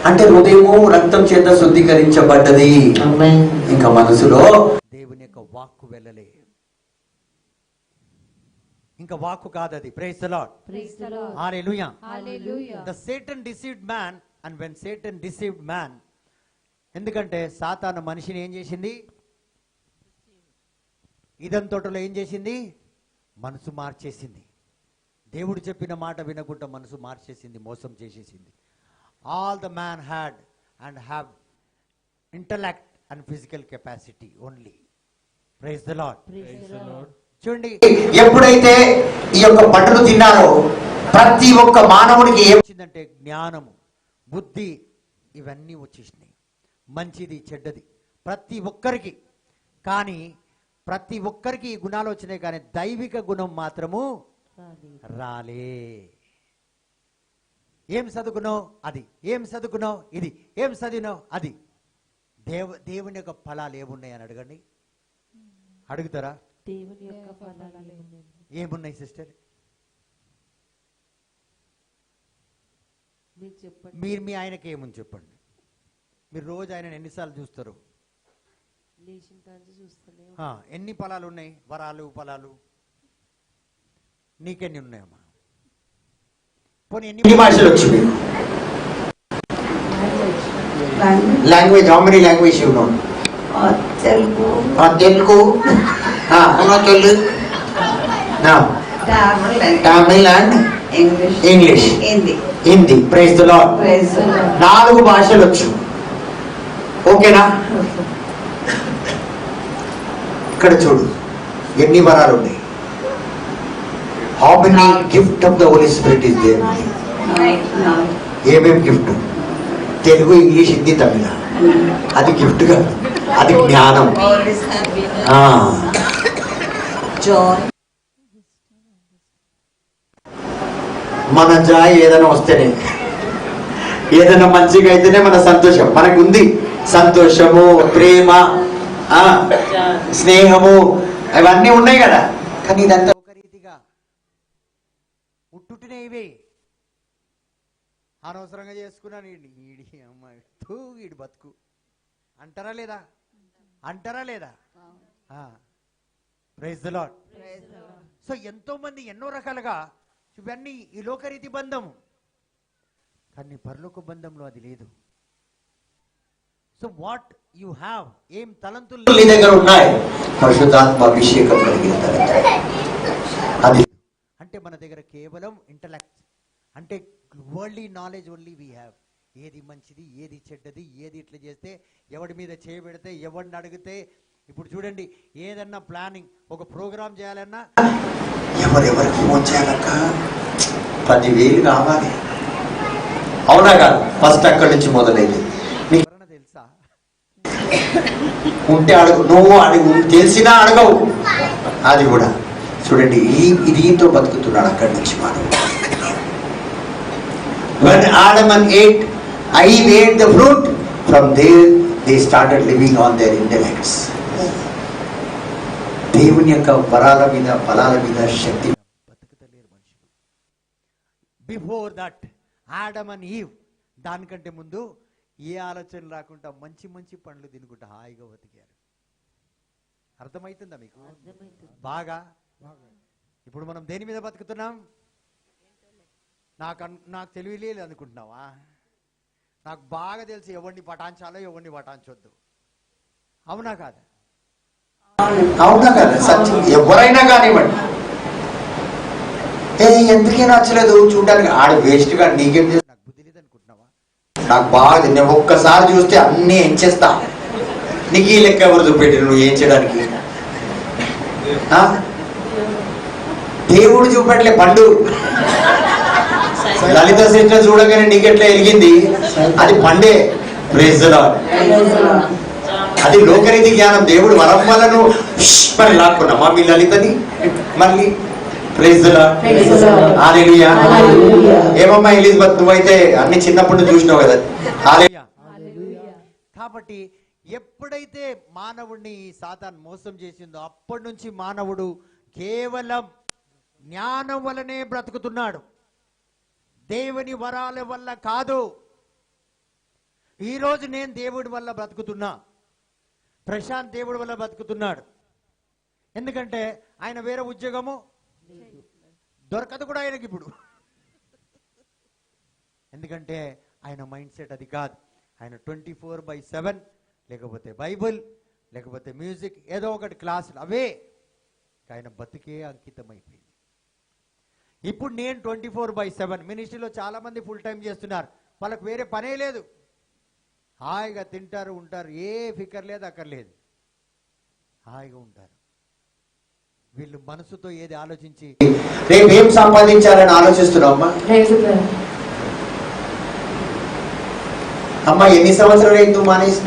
అంటే హృదయము రక్తం చేత శుద్ధీకరించబడ్డది. ఇంకా మనసులో దేవుని యొక్క వాక్కు వెళ్ళలే. ఇంకా వాక్కు కాదు అది. Praise the Lord. Praise the Lord. Hallelujah. Hallelujah. The Satan deceived man, and when Satan deceived man, ఎందుకంటే సాతాను మనిషిని ఏం చేసింది? ఈదెను తోటలో ఏం చేసింది? మనసు మార్చేసింది. దేవుడు చెప్పిన మాట వినకుండా మనసు మార్చేసింది, మోసం చేసేసింది. All the man had and have intellect and physical capacity only. Praise the Lord. Praise the Lord. చూడండి, ఎప్పుడైతే ఈ యొక్క పంటను తిన్నారో ప్రతి ఒక్క మానవుడికి వచ్చిందంటే జ్ఞానము, బుద్ధి, ఇవన్నీ వచ్చేసినాయి. మంచిది చెడ్డది ప్రతి ఒక్కరికి. కానీ ప్రతి ఒక్కరికి ఈ గుణాలు వచ్చినాయి, కానీ దైవిక గుణం మాత్రము రాలే. ఏం చదువుకున్నావు? అది. ఏం చదువుకున్నావు? ఇది. ఏం చదివినావు? అది. దేవుని యొక్క ఫలాలు ఏమున్నాయి అని అడగండి. అడుగుతారా? దేవుని యొక్క ఫలాలు ఏమున్నాయి? ఏమున్నాయి సిస్టర్? మీరు చెప్పండి. మీరు మీ ఆయనకి ఏముంది చెప్పండి. మీరు రోజు ఆయన ఎన్నిసార్లు చూస్తారు? లేచిన కాంచి చూస్తూనే ఎన్ని ఫలాలు ఉన్నాయి? వరాలు, ఫలాలు నీకెన్ని ఉన్నాయమ్మా? పోనీ ఎన్ని భాషలు వచ్చు? Language, how many language you know? Telugu, Telugu, Telugu, Tamil and English, English, Hindi. Hindi. Praise the Lord. Praise the Lord. 4 భాషలు వచ్చు. ఓకేనా? ఇక్కడ చూడు ఎన్ని వరాలు ఉన్నాయి. How many gift of the Holy Spirit is there? No. ఏమేమి గిఫ్ట్? తెలుగు, ఇంగ్లీష్, హిందీ, తమిళ. అది గిఫ్ట్ కాదు, అది జ్ఞానం. All is happiness, ఆ, joy. మన జాయ్ ఏదైనా వస్తేనే, ఏదైనా మంచిగా అయితేనే మన సంతోషం. మనకు ఉంది సంతోషము, ప్రేమ, స్నేహము, అవన్నీ ఉన్నాయి కదా. కానీ ఇదంతా ఒక రీతిగా ఉట్టుటినే ఇవే. అనవసరంగా చేసుకున్నాను ఈడి అమ్మాయి ఈడి బతుకు అంటారా లేదా? అంటారా లేదా? Praise the Lord. సో ఎంతో మంది ఎన్నో రకాలుగా ఇవన్నీ ఈ లోకరీతి బంధం, కానీ పరలోక బంధంలో అది లేదు. సో వాట్ యు హ్యావ్, ఏం తలంతులు నీ దగ్గర ఉన్నాయి, పరిశుద్ధాత్మ అభిషేకం కలిగిన తర్వాత అది. అంటే మన దగ్గర కేవలం ఇంటలెక్ట్, అంటే worldly knowledge only we have. ఏది మంచిది, ఏది చెడ్డది, ఏది ఇట్లా చేస్తే, ఎవడి మీద చేయబెడితే, ఎవరిని అడిగితే. ఇప్పుడు చూడండి, ఏదన్నా ప్లానింగ్, ఒక ప్రోగ్రామ్ చేయాలన్నా ఎవరెవరికి ఫోన్ చేయాలక్క, 10,000 కావాలి. అవునా కాదు? ఫస్ట్ అక్కడి నుంచి మొదలైంది. నీకు ఎవరన్నా తెలుసా? ఉంటే అడుగు, నువ్వు అడుగు, తెలిసినా అడగవు. అది కూడా చూడండి, దీంతో బతుకుతున్నాడు అక్కడి నుంచి మనం. When Adam and Eve ate the fruit, from there they started living on their intellects. దేవుని యొక్క వరాల మీద, ఫలాల మీద శక్తి బతుకుతలేరు మనుషులు. Before that Adam and Eve, దానికంటే ముందు ఏ ఆలోచన రాకుండా మంచి మంచి పండ్లు తినుకుంటా హాయిగా బతికారు. అర్థమవుతుందా మీకు? బాగా. ఇప్పుడు మనం దేని మీద బతుకుతున్నాం? నాకు తెలివి లేదు అనుకుంటున్నావా? నాకు బాగా తెలిసి ఎవరిని పటాంచాలో ఎవరిని పటాంచొద్దు. అవునా కాదా? అవునా కదా? సత్యం. ఎవరైనా కానివ్వండి, ఎందుకే నచ్చలేదు చూడడానికి, ఆడ వేస్ట్ గా, నీకేం చేస్తా, నాకు బుద్ధి లేదు అనుకుంటున్నావా? నాకు బాగా, నేను ఒక్కసారి చూస్తే అన్ని ఎంచేస్తా. నీకు ఈ లెక్క ఎవరు చూపెట్టి నువ్వు ఏం చేయడానికి? దేవుడు చూపెట్టలే పండు. లలిత సిస్టర్ చూడగానే నీకెట్లా ఎరిగింది? అది పండే. Praise the Lord. అది లోకరీతి జ్ఞానం. దేవుడు వరం వలను మరి లాక్కున్నామా మీ లలితని మళ్ళీ? Praise the Lord. హల్లెలూయా. ఏమమ్మా ఎలిజబెత్, నువ్వైతే అన్ని చిన్నప్పుడు చూసినావు కదా. హల్లెలూయా. కాబట్టి ఎప్పుడైతే మానవుడిని సాతాన్ మోసం చేసిందో అప్పటి నుంచి మానవుడు కేవలం జ్ఞానం వల్లనే బ్రతుకుతున్నాడు, దేవుని వరాల వల్ల కాదు. ఈరోజు నేను దేవుడి వల్ల బ్రతుకుతున్నా, ప్రశాంత్ దేవుడి వల్ల బ్రతుకుతున్నాడు. ఎందుకంటే ఆయన వేరే ఉద్యోగము దొరకదు కూడా ఆయనకి ఇప్పుడు. ఎందుకంటే ఆయన మైండ్ సెట్ అది కాదు. ఆయన 24/7 లేకపోతే బైబుల్ లేకపోతే మ్యూజిక్ ఏదో ఒకటి క్లాసులు అవే ఆయన బతికే అంకితమైపోయింది. ఇప్పుడు నేను 24/7 మినిస్ట్రీలో చాలా మంది ఫుల్ టైం చేస్తున్నారు. వాళ్ళకి వేరే పనే లేదు, హాయిగా తింటారు ఉంటారు, ఏ ఫికర్ లేదు అక్కర్లేదు, హాయిగా ఉంటారు. వీళ్ళు మనసుతో ఏది ఆలోచించి రేపు ఏం సంపాదించాలని ఆలోచిస్తున్నావు అమ్మా? అమ్మా ఎన్ని సంవత్సరాలు అయింది నువ్వు మానేసి?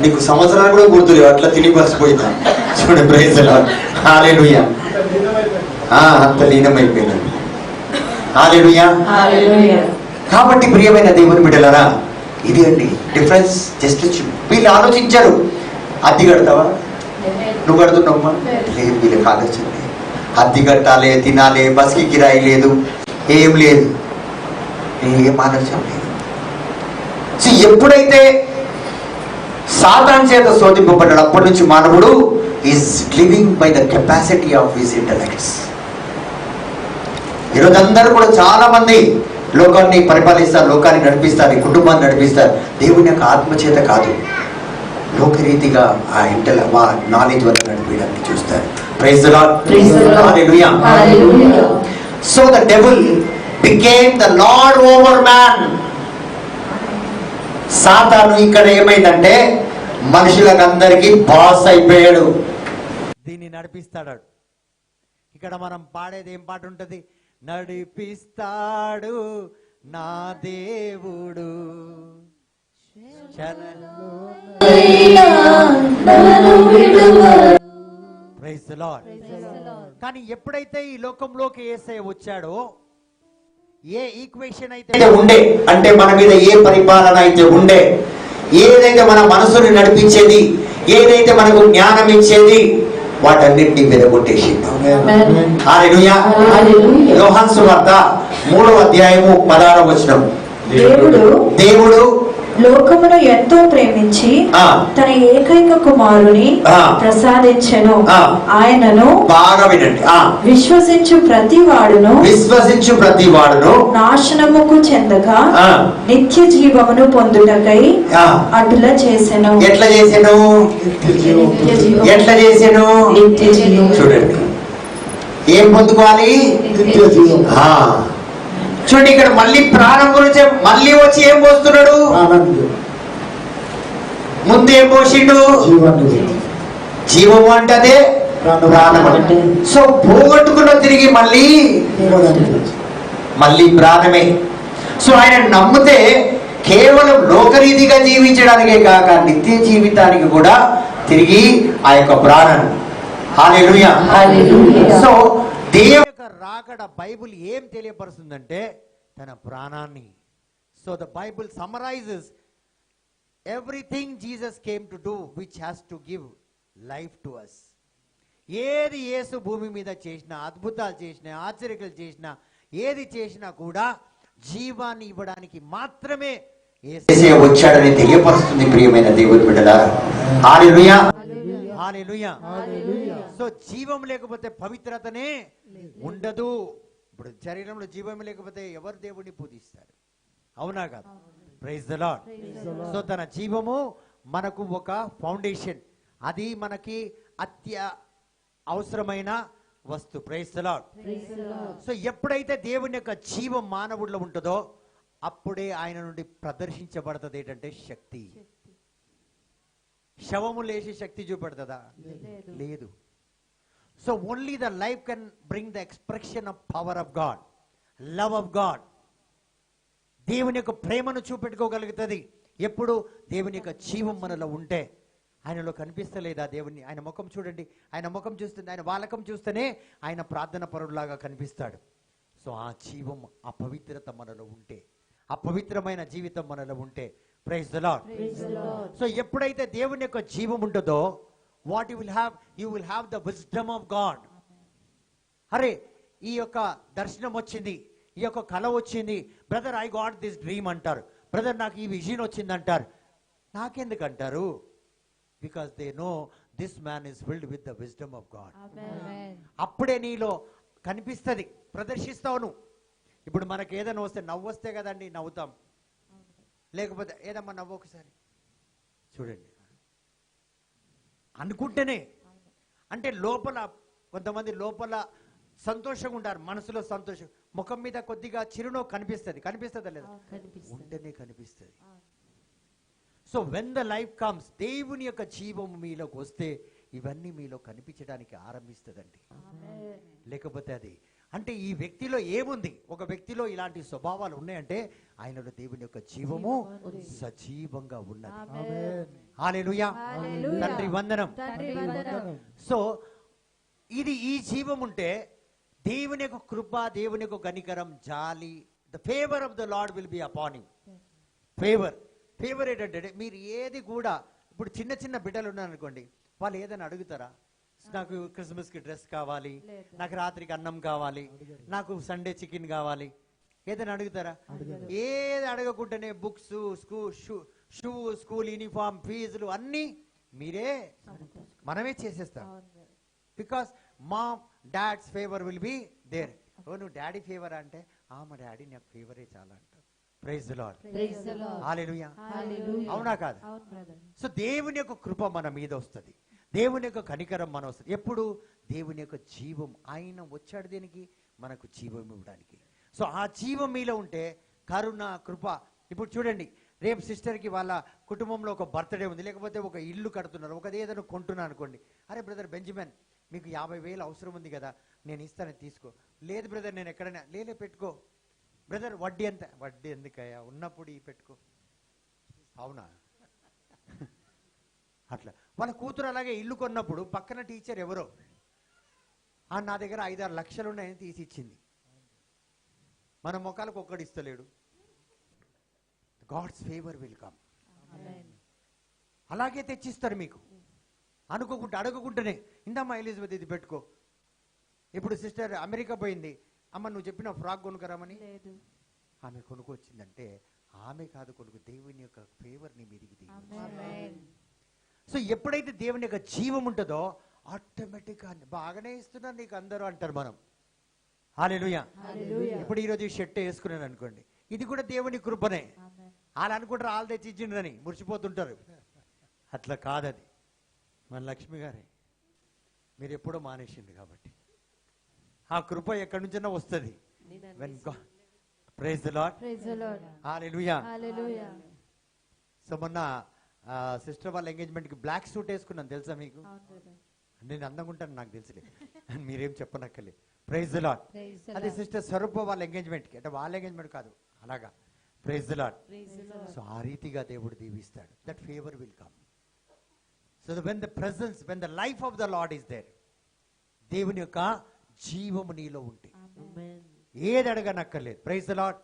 నీకు సంవత్సరాలు కూడా గుర్తులేవు, అట్లా తిని బసిపోయిందా? చూడండి, ప్రైజ్ లార్డ్, హల్లెలూయా. అంత లీనమైపోయినాడు. హల్లెలూయా. కాబట్టి ప్రియమైన దేవుని బిడ్డలారా, ఇది అండి డిఫరెన్స్. జస్ట్ వీళ్ళు ఆలోచించారు, అద్దె కడతావా? నువ్వు కడుతున్నావమ్మా? లేదు, వీళ్ళకి ఆలోచన లేదు. అద్దె కట్టాలి, తినాలి, బస్కి కిరాయి లేదు, ఏం లేదు, ఏం ఆలోచన లేదు. సో ఎప్పుడైతే సాతాను చేత శోధింపబడ్డాడు, అప్పటి నుంచి మానవుడు is living by the capacity of his intellects. ఈరోజు అందరూ కూడా చాలా మంది లోకాన్ని పరిపాలిస్తారు, లోకాన్ని నడిపిస్తారు, ఈ కుటుంబాన్ని నడిపిస్తారు. దేవుని యొక్క ఆత్మచేత కాదు, లోకరీతిగా ఆ మా నాలెడ్జ్ వల్ల నడిపించడానికి చూస్తారు. Praise the Lord, hallelujah. So the devil became the lord over man. సాతాను ఇక్కడ ఏమైందంటే మనుషులకు అందరికీ బాస్ అయిపోయాడు. దీన్ని నడిపిస్తాడు. ఇక్కడ మనం పాడేది ఏం పాట ఉంటది? నడిపిస్తాడు నా దేవుడు ప్రైజ్ ది లార్డ్. కానీ ఎప్పుడైతే ఈ లోకంలోకి యేసయ్య వచ్చాడో, ఏ ఈక్వేషన్ అయితే ఉండే, అంటే మన మీద ఏ పరిపాలన అయితే ఉండే, ఏదైతే మన మనసుని నడిపించేది, ఏదైతే మనకు జ్ఞానం ఇచ్చేది, వాటన్నిటిని వెదగొట్టేసిండు. హల్లెలూయా. యోహాను సువార్త 3వ అధ్యాయము 16వ వచనం. దేవుడు లోకమును ఎంతో ప్రేమించి తన ఏకైక కుమారుని ప్రసాదించెను. ఆయనను బాగా వినండి. విశ్వసించు ప్రతి వాడును నాశనముకు చెందక నిత్య జీవమును పొందుటకై అటులా చేసెను. ఎట్లా చేసెను? చూడండి, ఏం పొందుకోవాలి? చూడండి, ఇక్కడ మళ్ళీ ప్రాణం గురించి మళ్ళీ వచ్చి ఏం పోస్తున్నాడు? ముందు ఏం పోసిండు? జీవము అంటే ప్రాణం. సో పోగొట్టుకున్న తిరిగి మళ్ళీ ప్రాణమే. సో ఆయన నమ్మితే కేవలం లోకరీతిగా జీవించడానికే కాక నిత్య జీవితానికి కూడా తిరిగి ఆ యొక్క ప్రాణం. హల్లెలూయా. సో దేవుని రాకడ బైబుల్ ఏం తెలియపరుస్తుందంటే తన ప్రాణాన్ని. So the Bible summarises everything Jesus came to do which has to give life to us. ఏది యేసు భూమి మీద చేసినా, అద్భుతాలు చేసినా, ఆశ్చర్యాలు చేసినా, ఏది చేసినా కూడా జీవాన్ని ఇవ్వడానికి మాత్రమే యేసయ్య వచ్చాడని తెలియపరుస్తుంది ప్రియమైన దేవుని బిడ్డలారా. హల్లెలూయా. హల్లెలూయా. సో జీవం లేకపోతే పవిత్రతనే ఉండదు. ఇప్పుడు శరీరంలో జీవం లేకపోతే ఎవరు దేవుడిని పూజిస్తారు? అవునా కాదు? Praise the Lord. సో తన జీవము మనకు ఒక ఫౌండేషన్, అది మనకి అవసరమైన వస్తు. Praise the Lord. సో ఎప్పుడైతే దేవుని యొక్క జీవం మానవుడిలో ఉంటుందో అప్పుడే ఆయన నుండి ప్రదర్శించబడుతుంది ఏంటంటే శక్తి. శవము లేచి శక్తి చూపెడుతుందా? లేదు. So only the life can bring the expression of power of God, love of God. దేవుని యొక్క ప్రేమను చూపెట్టుకోగలుగుతుంది ఎప్పుడు దేవుని యొక్క జీవం మనలో ఉంటే. ఆయనలో కనిపిస్తలేదా దేవుని? ఆయన ముఖం చూడండి, ఆయన ముఖం చూస్తుంది, ఆయన వాలకం చూస్తేనే ఆయన ప్రార్థన పరుడులాగా కనిపిస్తాడు. సో ఆ జీవం, ఆ పవిత్రత మనలో ఉంటే, ఆ పవిత్రమైన జీవితం మనలో ఉంటే, ప్రైజ్ ది లార్డ్. సో ఎప్పుడైతే దేవుని యొక్క జీవం ఉంటుందో what you will have the wisdom of God. అరే ఈ యొక్క దర్శనం వచ్చింది, ఈ యొక్క కళ వచ్చింది, brother I got this dream అంటారు. బ్రదర్ నాకు ఈ విజన్ వచ్చిందంటారు. నాకెందుకు అంటారు? Because they know this man is filled with the wisdom of God. అప్పుడే నీలో కనిపిస్తుంది, ప్రదర్శిస్తావు నువ్వు. ఇప్పుడు మనకు ఏదైనా వస్తే నవ్వు వస్తే కదండి నవ్వుతాం, లేకపోతే ఏదమ్మా నవ్వు ఒకసారి చూడండి అనుకుంటేనే. అంటే లోపల కొంతమంది లోపల సంతోషంగా ఉంటారు, మనసులో సంతోషం, ముఖం మీద కొద్దిగా చిరునవ్వు కనిపిస్తుందా లేదా? ఉంటేనే కనిపిస్తుంది. So when the life comes, దేవుని యొక్క జీవం మీలోకి వస్తే ఇవన్నీ మీలో కనిపించడానికి ఆరంభిస్తుందండి. లేకపోతే అది అంటే ఈ వ్యక్తిలో ఏముంది? ఒక వ్యక్తిలో ఇలాంటి స్వభావాలు ఉన్నాయంటే ఆయనలో దేవుని యొక్క జీవము సజీవంగా ఉన్నది. హల్లెలూయా. తండ్రి వందనం. సో ఇది ఈ జీవం ఉంటే దేవుని యొక్క కృప, దేవుని యొక్క కనికరం, జాలి, the favour of the lord will be upon him. Favour ఏంటంటే మీరు ఏది కూడా, ఇప్పుడు చిన్న చిన్న బిడ్డలు ఉన్నారనుకోండి, వాళ్ళు ఏదైనా అడుగుతారా? నాకు క్రిస్మస్కి డ్రెస్ కావాలి, నాకు రాత్రికి అన్నం కావాలి, నాకు సండే చికెన్ కావాలి, ఏదైనా అడుగుతారా? ఏది అడగకుండానే బుక్స్, షూ, స్కూల్ యూనిఫామ్, ఫీజులు అన్నీ మనమే చేసేస్తాం. Because mom dad's favour will be there. నువ్వు డాడీ ఫేవర్ అంటే మా డాడీ నాకు ఫేవరే చాలా అంటారు. Praise the Lord. హల్లెలూయా. అవునా కాదు? సో దేవుని యొక్క కృప మన మీద వస్తుంది, దేవుని యొక్క కనికరం మన వస్తుంది. ఎప్పుడు? దేవుని యొక్క జీవం. ఆయన వచ్చాడు దేనికి? మనకు జీవం ఇవ్వడానికి. సో ఆ జీవం మీలో ఉంటే కరుణ, కృప. ఇప్పుడు చూడండి, రేపు సిస్టర్కి వాళ్ళ కుటుంబంలో ఒక బర్త్డే ఉంది, లేకపోతే ఒక ఇల్లు కడుతున్నారు, ఒక ఏదైనా కొంటున్నారు అనుకోండి. అరే బ్రదర్ బెంజమిన్, మీకు 50,000 అవసరం ఉంది కదా, నేను ఇస్తాను, తీసుకో. లేదు బ్రదర్ నేను ఎక్కడైనా, లేలే పెట్టుకో. బ్రదర్ వడ్డీ ఎంత? వడ్డీ ఎందుకయ్యా, ఉన్నప్పుడు ఈ పెట్టుకో. అవునా? అట్లా వాళ్ళ కూతురు అలాగే ఇల్లు కొన్నప్పుడు పక్కన టీచర్ ఎవరో నా దగ్గర 5-6 లక్షలు ఉన్నాయని తీసి ఇచ్చింది. మన మొక్కలకు ఒక్కడు ఇస్తలేడు. God's favour will come. అలాగే తెచ్చిస్తారు మీకు, అనుకోకుండా అడగకుండానే. ఇందమ్మా ఎలిజబెత్ ఇది పెట్టుకో. ఇప్పుడు సిస్టర్ అమెరికా పోయింది, అమ్మ నువ్వు చెప్పిన ఫ్రాక్ కొనుక్కరామని ఆమె కొనుక్కొచ్చిందంటే ఆమె కాదు కొనుక్కు, దేవుని యొక్క ఫేవర్ నీ మీదికి. సో ఎప్పుడైతే దేవుని యొక్క జీవం ఉంటుందో ఆటోమేటిక్గా బాగానే ఇస్తున్నారు నీకు అందరూ అంటారు మనం. హల్లెలూయా. ఇప్పుడు ఈరోజు ఈ షర్ట్ వేసుకున్నాను అనుకోండి, ఇది కూడా దేవుని కృపనే. వాళ్ళు అనుకుంటారు వాళ్ళు తెచ్చి ఇచ్చిండ్రని మురిసిపోతుంటారు. అట్లా కాదది. మన లక్ష్మి గారే మీరు ఎప్పుడో మానేసింది కాబట్టి ఆ కృప ఎక్కడి నుంచైనా వస్తుంది. Praise the Lord. Hallelujah. So మొన్న సిస్టర్ వాళ్ళ ఎంగేజ్మెంట్కి బ్లాక్ సూట్ వేసుకున్నాను, తెలుసా మీకు? నేను అందంగా ఉంటాను నాకు తెలుసులే, మీరేం చెప్పనక్కర్లేదు. Praise the Lord. అది సిస్టర్ స్వరూప వాళ్ళ ఎంగేజ్మెంట్కి, అంటే వాళ్ళ ఎంగేజ్మెంట్ కాదు, అలాగా. Praise the Lord. సో ఆ రీతిగా దేవుడు దీవిస్తాడు. That favour will come. So when the presence, when the life of the Lord is there, దేవుని యొక్క జీవము నీలో ఉంటే ఏది అడగనక్కర్లేదు. Praise the Lord.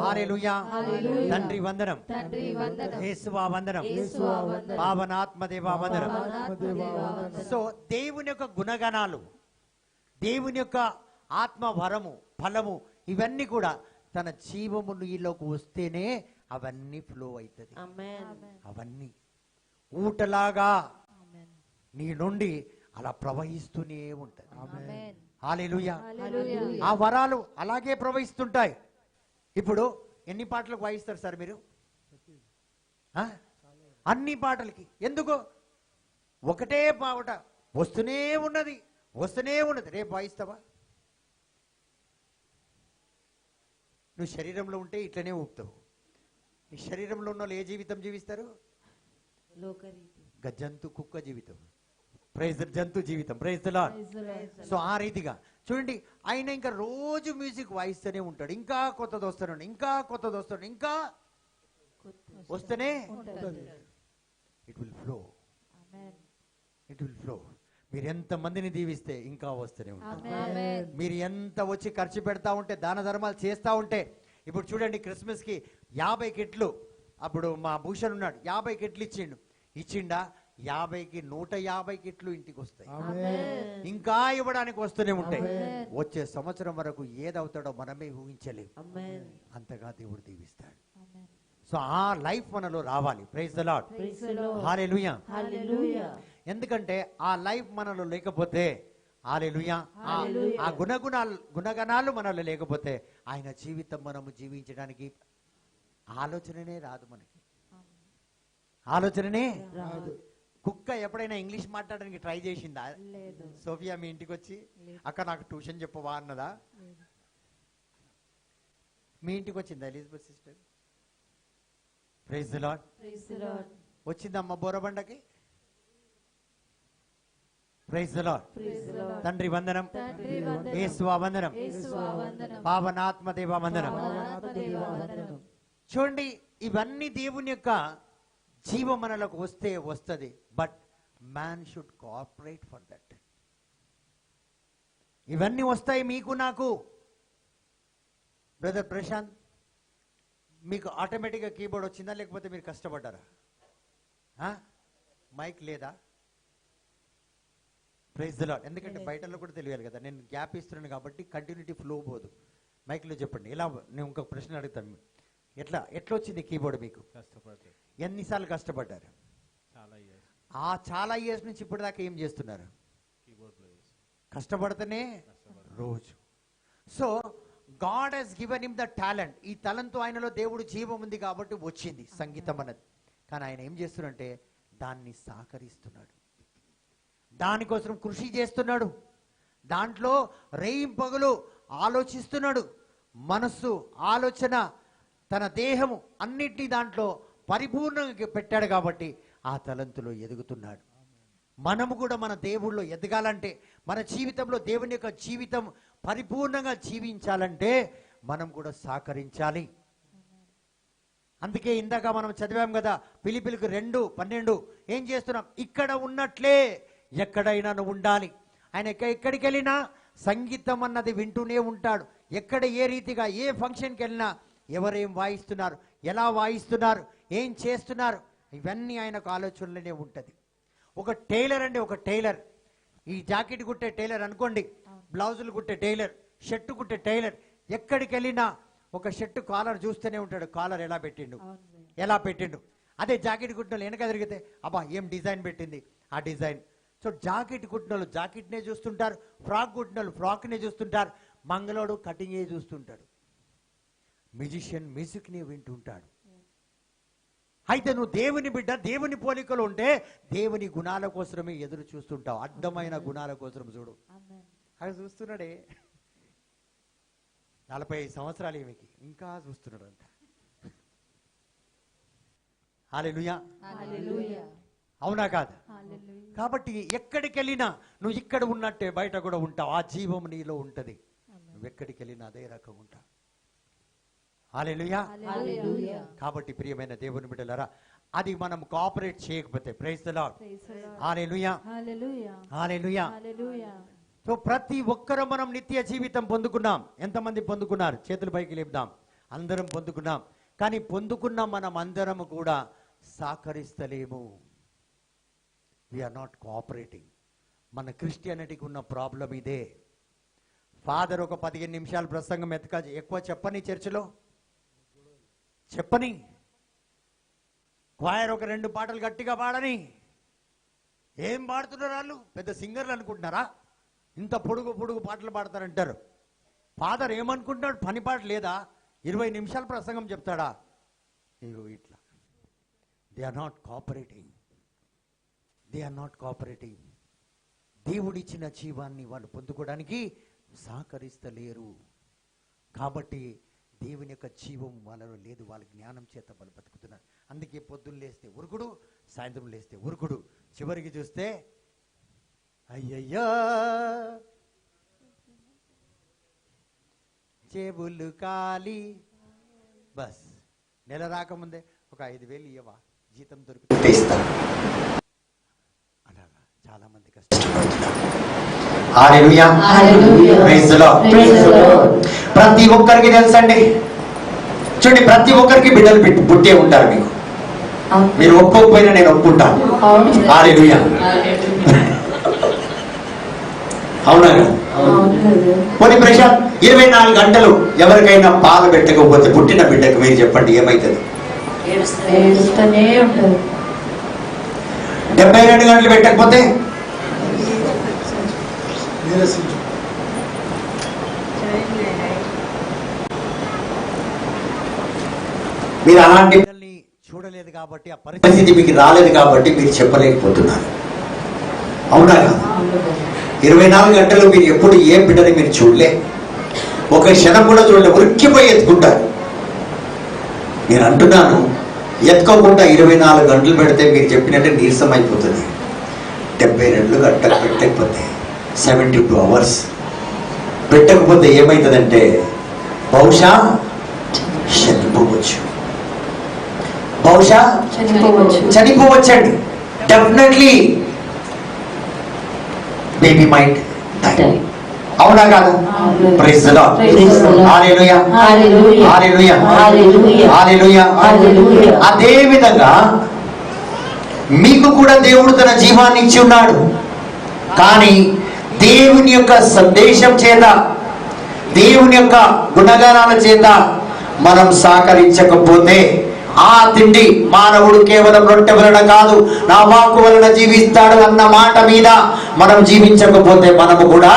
హల్లెలూయా. తండ్రి వందనం, యేసువా వందనం, పావనాత్మదేవా వందనం. సో దేవుని యొక్క గుణగణాలు, దేవుని యొక్క ఆత్మ వరము, ఫలము, ఇవన్నీ కూడా తన జీవము నీలోకి వస్తేనే అవన్నీ ఫ్లో అవుతుంది. అవన్నీ ఊటలాగా నీ నుండి అలా ప్రవహిస్తూనే ఉంటది. హల్లెలూయా. ఆ వరాలు అలాగే ప్రవహిస్తుంటాయి. ఇప్పుడు ఎన్ని పాటలకు వాయిస్తారు సార్ మీరు? అన్ని పాటలకి. ఎందుకు? ఒకటే పాట వస్తూనే ఉన్నది, వస్తూనే ఉన్నది. రేపు వాయిస్తావా? నువ్వు శరీరంలో ఉంటే ఇట్లనే ఊపుతావు. నీ శరీరంలో ఉన్న వాళ్ళు ఏ జీవితం జీవిస్తారు? జంతు, కుక్క జీవితం. ప్రైజ్ జంతు జీవితం. Praise the Lord. సో ఆ రీతిగా చూడండి, ఆయన ఇంకా రోజు మ్యూజిక్ వాయిస్తూనే ఉంటాడు. ఇంకా కొత్తది వస్తాడు, ఇంకా కొత్తది వస్తాడు, ఇంకా వస్తూనే it will flow. It will flow. మీరు ఎంత మందిని దీవిస్తే ఇంకా వస్తూనే ఉంటారు. మీరు ఎంత వచ్చి ఖర్చు పెడతా ఉంటే, దాన ధర్మాలు చేస్తూ ఉంటే. ఇప్పుడు చూడండి, క్రిస్మస్కి 50 కిట్లు, అప్పుడు మా భూషణ్ ఉన్నాడు, 50 కిట్లు ఇచ్చిండా? 50కి 150 కిట్లు ఇంటికి వస్తాయి. ఇంకా ఇవ్వడానికి వస్తూనే ఉంటాయి. వచ్చే సంవత్సరం వరకు ఏదవుతాడో మనమే ఊహించలేము. అంతగా దేవుడు దీవిస్తాడు. సో ఆ లైఫ్ మనలో రావాలి. Praise the Lord. Praise the Lord. Hallelujah. Hallelujah. ఎందుకంటే ఆ లైఫ్ మనలో లేకపోతే, హల్లెలూయా, ఆ గుణగణాలు మనలో లేకపోతే ఆయన జీవితం మనము జీవించడానికి ఆలోచననే రాదు. మనకి ఆలోచననే రాదు. కుక్క ఎప్పుడైనా ఇంగ్లీష్ మాట్లాడడానికి ట్రై చేసిందా? లేదు. సోఫియా మీ ఇంటికి వచ్చి అక్క నాకు ట్యూషన్ చెప్పవా అన్నదా? మీ ఇంటికి వచ్చిందా Elizabeth sister? Praise the Lord. Praise the Lord. వచ్చిందమ్మ బోరబండకి? Praise the Lord. Praise the Lord. తండ్రి వందనం, తండ్రి వందనం. యేసువా వందనం, యేసువా వందనం. పావనాత్మ దేవా వందనం. పావనాత్మ దేవా వందనం. చూడండి, ఇవన్నీ దేవుని యొక్క జీవం మనలకు వస్తే వస్తుంది. But man should cooperate for that. ఇవన్నీ వస్తాయి మీకు నాకు. బ్రదర్ ప్రశాంత్, మీకు ఆటోమేటిక్గా కీబోర్డ్ వచ్చిందా లేకపోతే మీరు కష్టపడ్డారా? మైక్ లేదా? Praise the Lord. ఎందుకంటే బయటలో కూడా తెలియాలి కదా, నేను గ్యాప్ ఇస్తున్నాను కాబట్టి కంటిన్యూటీ ఫ్లో పోదు. మైక్లో చెప్పండి. ఎలా, నేను ఇంకొక ప్రశ్న అడుగుతాను. ఎట్లా వచ్చింది కీబోర్డ్ మీకు? కష్టపడతారు. ఎన్నిసార్లు కష్టపడ్డారు? చాలా ఇయర్స్ ఆ చాలా ఇయర్స్ నుంచి ఇప్పటిదాకా ఏం చేస్తున్నారు? కీబోర్డ్ ప్లే చేసి కష్టపడితేనే రోజు. So God he's given him the talent. ఈ తలంతో ఆయనలో దేవుడు జీవం ఉంది కాబట్టి వచ్చింది సంగీతం అన్నది. కానీ ఆయన ఏం చేస్తున్నాడంటే దాన్ని సహకరిస్తున్నాడు, దానికోసం కృషి చేస్తున్నాడు, దాంట్లో రేయింపగలు ఆలోచిస్తున్నాడు. మనస్సు, ఆలోచన, తన దేహము అన్నిటినీ దాంట్లో పరిపూర్ణంగా పెట్టాడు కాబట్టి ఆ తలంతులో ఎదుగుతున్నాడు. మనము కూడా మన దేవుళ్ళో ఎదగాలంటే, మన జీవితంలో దేవుని యొక్క జీవితం పరిపూర్ణంగా జీవించాలంటే మనం కూడా సహకరించాలి. అందుకే ఇందాక మనం చదివాం కదా, ఫిలిప్పీయులకు 2:12 ఏం చేస్తున్నాం? ఇక్కడ ఉన్నట్లే ఎక్కడైనా నువ్వు ఉండాలి. ఆయన ఎక్కడికి వెళ్ళినా సంగీతం అన్నది వింటూనే ఉంటాడు. ఎక్కడ ఏ రీతిగా ఏ ఫంక్షన్కి వెళ్ళినా ఎవరేం వాయిస్తున్నారు, ఎలా వాయిస్తున్నారు, ఏం చేస్తున్నారు, ఇవన్నీ ఆయనకు ఆలోచనలోనే ఉంటుంది. ఒక టైలర్ అండి, ఒక టైలర్, ఈ జాకెట్ కుట్టే టైలర్ అనుకోండి, బ్లౌజులు కుట్టే టైలర్, షర్టు కుట్టే టైలర్, ఎక్కడికి వెళ్ళినా ఒక షర్టు కాలర్ చూస్తూనే ఉంటాడు. కాలర్ ఎలా పెట్టిండు. అదే జాకెట్ కుట్టిన వాళ్ళు వెనక తిరిగితే అబ్బా ఏం డిజైన్ పెట్టింది, ఆ డిజైన్. సో జాకెట్ కుట్టిన వాళ్ళు జాకెట్నే చూస్తుంటారు, ఫ్రాక్ కుట్టిన వాళ్ళు ఫ్రాక్నే చూస్తుంటారు, మంగళోడు కటింగే చూస్తుంటాడు, మ్యూజిషియన్ మ్యూజిక్ని వింటుంటాడు. అయితే నువ్వు దేవుని బిడ్డ, దేవుని పోలికలు ఉంటే దేవుని గుణాల కోసమే ఎదురు చూస్తుంటావు. అడ్డమైన గుణాల కోసం చూడు. అక్కడ చూస్తున్నాడే 45 సంవత్సరాలు ఏమికి ఇంకా చూస్తున్నాడు అంట. హల్లెలూయా. అవునా కాదు? కాబట్టి ఎక్కడికి వెళ్ళినా నువ్వు ఇక్కడ ఉన్నట్టే బయట కూడా ఉంటావు. ఆ జీవం నీలో ఉంటది. నువ్వు ఎక్కడికి వెళ్ళినా అదే రకం ఉంటావు. హల్లెలూయా. కాబట్టి ప్రియమైన దేవుని బిడ్డలారా, అది మనం కోఆపరేట్ చేయకపోతే, praise the Lord, hallelujah, hallelujah. So ప్రతి ఒక్కరూ మనం నిత్య జీవితం పొందుకున్నాం. ఎంతమంది పొందుకున్నారు? చేతుల పైకి లేపుదాం. అందరం పొందుకున్నాం. కానీ పొందుకున్న మనం అందరం కూడా సహకరిస్తలేము. We are not cooperating. మన క్రిస్టియానిటీకి ఉన్న ప్రాబ్లం ఇదే. ఫాదర్ ఒక 15 నిమిషాలు ప్రసంగం ఎక్కువ చెప్పని, చర్చిలో చెప్పని, క్వైర్ ఒక 2 పాటలు గట్టిగా పాడని. ఏం పాడుతున్నారు వాళ్ళు? పెద్ద సింగర్లు అనుకుంటున్నారా? ఇంత పొడుగు పాటలు పాడతారంటారు. ఫాదర్ ఏమనుకుంటున్నాడు? పని పాట లేదా? 20 నిమిషాలు ప్రసంగం చెప్తాడా? ఇట్లా. They are not cooperating. దేవుడిచ్చిన జీవాన్ని వాళ్ళు పొందుకోవడానికి సహకరిస్తలేరు. కాబట్టి దేవుని యొక్క జీవం వాళ్ళలో లేదు. వాళ్ళ జ్ఞానం చేత వాళ్ళు బతుకుతున్నారు. అందుకే పొద్దున్న లేస్తే ఉరుకుడు, సాయంత్రం లేస్తే ఉరుకుడు, చివరికి చూస్తే అయ్యయ్యా జేబులు ఖాళీ. బస్ నెల రాకముందే ఒక 5,000 ఇవ్వవా, జీతం దొరుకుతుంది. అలాగా చాలా మంది కష్టపడుతున్నారు. హల్లెలూయా. Praise the Lord. ప్రతి ఒక్కరికి తెలుసండి, చూడండి, ప్రతి ఒక్కరికి బిడ్డలు పుట్టే ఉంటారు. మీరు ఒప్పుకోకపోయినా నేను ఒప్పుకుంటాను. హల్లెలూయా. అవునా? కొన్ని ప్రశాంత్ 24 గంటలు ఎవరికైనా పాలు పెట్టకపోతే పుట్టిన బిడ్డకు మీరు చెప్పండి ఏమైతుంది? ఏడుస్తూనే ఉంటారు. 72 గంటలు పెట్టకపోతే మీరు అలాంటి పిల్లల్ని చూడలేదు కాబట్టి ఆ పరిస్థితి పరిస్థితి మీకు రాలేదు కాబట్టి మీరు చెప్పలేకపోతున్నారు. అవునా కాదా? 24 గంటలు మీరు ఎప్పుడు ఏ బిడ్డని మీరు చూడలే, ఒక క్షణం కూడా చూడలే, ఉరిక్కిపోయి ఎత్తుకుంటారు. నేను అంటున్నాను, ఎత్తుకోకుండా 24 గంటలు పెడితే మీరు చెప్పినట్టే నీరసం అయిపోతుంది. 72 గంటలు పెట్టకపోతే 72 అవర్స్ పెట్టకపోతే ఏమవుతుందంటే బహుశా చనిపోవచ్చు, బహుశా చనిపోవచ్చండి. డెఫినెట్లీ బేబీ మైండ్ అవునా కాదు? Praise the Lord. Hallelujah hallelujah hallelujah. అదే విధంగా మీకు కూడా దేవుడు తన జీవాన్ని ఇచ్చి ఉన్నాడు. కానీ దేవుని యొక్క సందేశం చేత, దేవుని యొక్క గుణగణాల చేత మనం సహకరించకపోతే, ఆ తిండి మానవుడు కేవలం రొట్టె వలన కాదు నా వాక్కు వలన జీవిస్తాడు అన్న మాట మీద మనం జీవించకపోతే మనము కూడా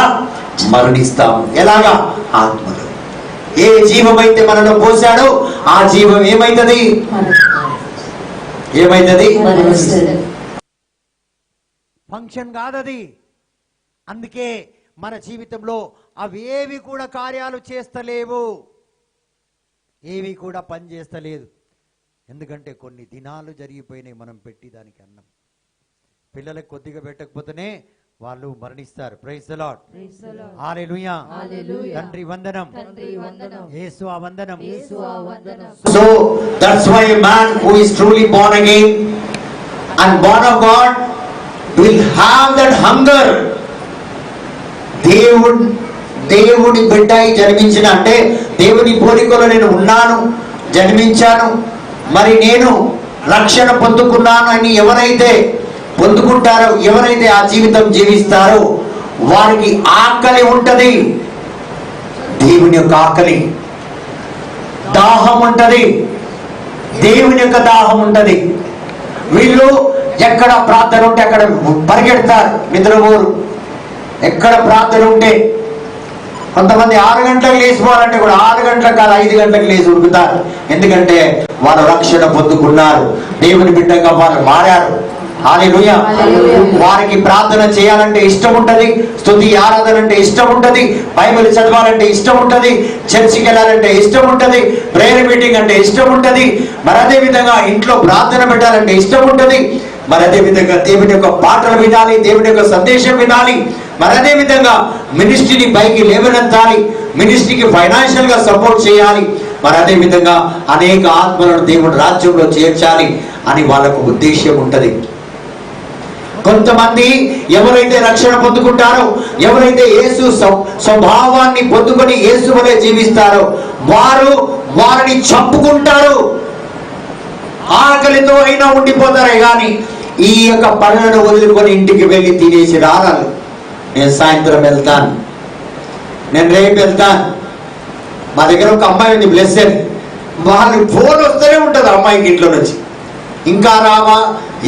మరణిస్తాము. ఎలాగా? ఆత్మలో. ఏ జీవమైతే మనలో పోసాడో ఆ జీవం ఏమైతుంది? ఏమైతుంది? ఫంక్షన్ కాదది. అందుకే మన జీవితంలో అవేవి కూడా కార్యాలు చేస్తలేవు, ఏవి కూడా పని చేస్తలేదు. ఎందుకంటే కొన్ని దినాలు జరిగిపోయినాయి మనం పెట్టి దానికి అన్నం. పిల్లలకు కొద్దిగా పెట్టకపోతేనే వాళ్ళు మరణిస్తారు. Praise the Lord. హల్లెలూయా. తండ్రి వందనం, యేసు వందనం. So that's why a man who is truly born again and born of God will have that hunger. దేవుడి బిడ్డ జన్మించిన అంటే దేవుని పోలికలో నేను ఉన్నాను, జన్మించాను, మరి నేను రక్షణ పొందుకున్నాను అని ఎవరైతే పొందుకుంటారో, ఎవరైతే ఆ జీవితం జీవిస్తారో వారికి ఆకలి ఉంటది. దేవుని యొక్క ఆకలి, దాహం ఉంటది, దేవుని యొక్క దాహం ఉంటది. వీళ్ళు ఎక్కడ ప్రార్థన ఉంటే అక్కడ పరిగెడతారు, నిద్రపోరు. ఎక్కడ ప్రార్థన ఉంటే, కొంతమంది 6 గంటలకు లేచిపోవాలంటే కూడా 6 గంటలకు కాదు 5 గంటలకు లేచి ఉరుకుతారు. ఎందుకంటే వాళ్ళు రక్షణ పొందుకున్నారు, దేవుని బిడ్డగా వాళ్ళు మారారు. హల్లెలూయా. వారికి ప్రార్థన చేయాలంటే ఇష్టం ఉంటది, స్తుతి ఆరాధన అంటే ఇష్టం ఉంటది, బైబిల్ చదవాలంటే ఇష్టం ఉంటది, చర్చికి వెళ్ళాలంటే ఇష్టం ఉంటది, ప్రేయర్ మీటింగ్ అంటే ఇష్టం ఉంటది, మరి అదే విధంగా ఇంట్లో ప్రార్థన పెట్టాలంటే ఇష్టం ఉంటది, మరి అదే విధంగా దేవుని యొక్క పాటలు వినాలి, దేవుని యొక్క సందేశం వినాలి, మరి అదే విధంగా మినిస్ట్రీని పైకి లేవనెత్తాలి, మినిస్ట్రీకి ఫైనాన్షియల్ గా సపోర్ట్ చేయాలి, మరి అదే విధంగా అనేక ఆత్మలను దేవుడి రాజ్యంలో చేర్చాలి అని వాళ్ళకు ఉద్దేశం ఉంటది. కొంతమంది ఎవరైతే రక్షణ పొందుకుంటారో, ఎవరైతే యేసు స్వభావాన్ని పొందుకొని యేసు వలె జీవిస్తారో వారిని చంపుకుంటారు. ఆకలితో అయినా ఉండిపోతారే కానీ ఈ యొక్క పనులను వదులుకొని ఇంటికి వెళ్ళి తినేసి రారాలు. నేను సాయంత్రం వెళ్తాను, నేను రేపు వెళ్తాను. మా దగ్గర ఒక అమ్మాయి ఉంది, బ్లెస్సెడ్. వాళ్ళు ఫోన్ వస్తూనే ఉంటుంది అమ్మాయికి ఇంట్లో నుంచి, ఇంకా రావా,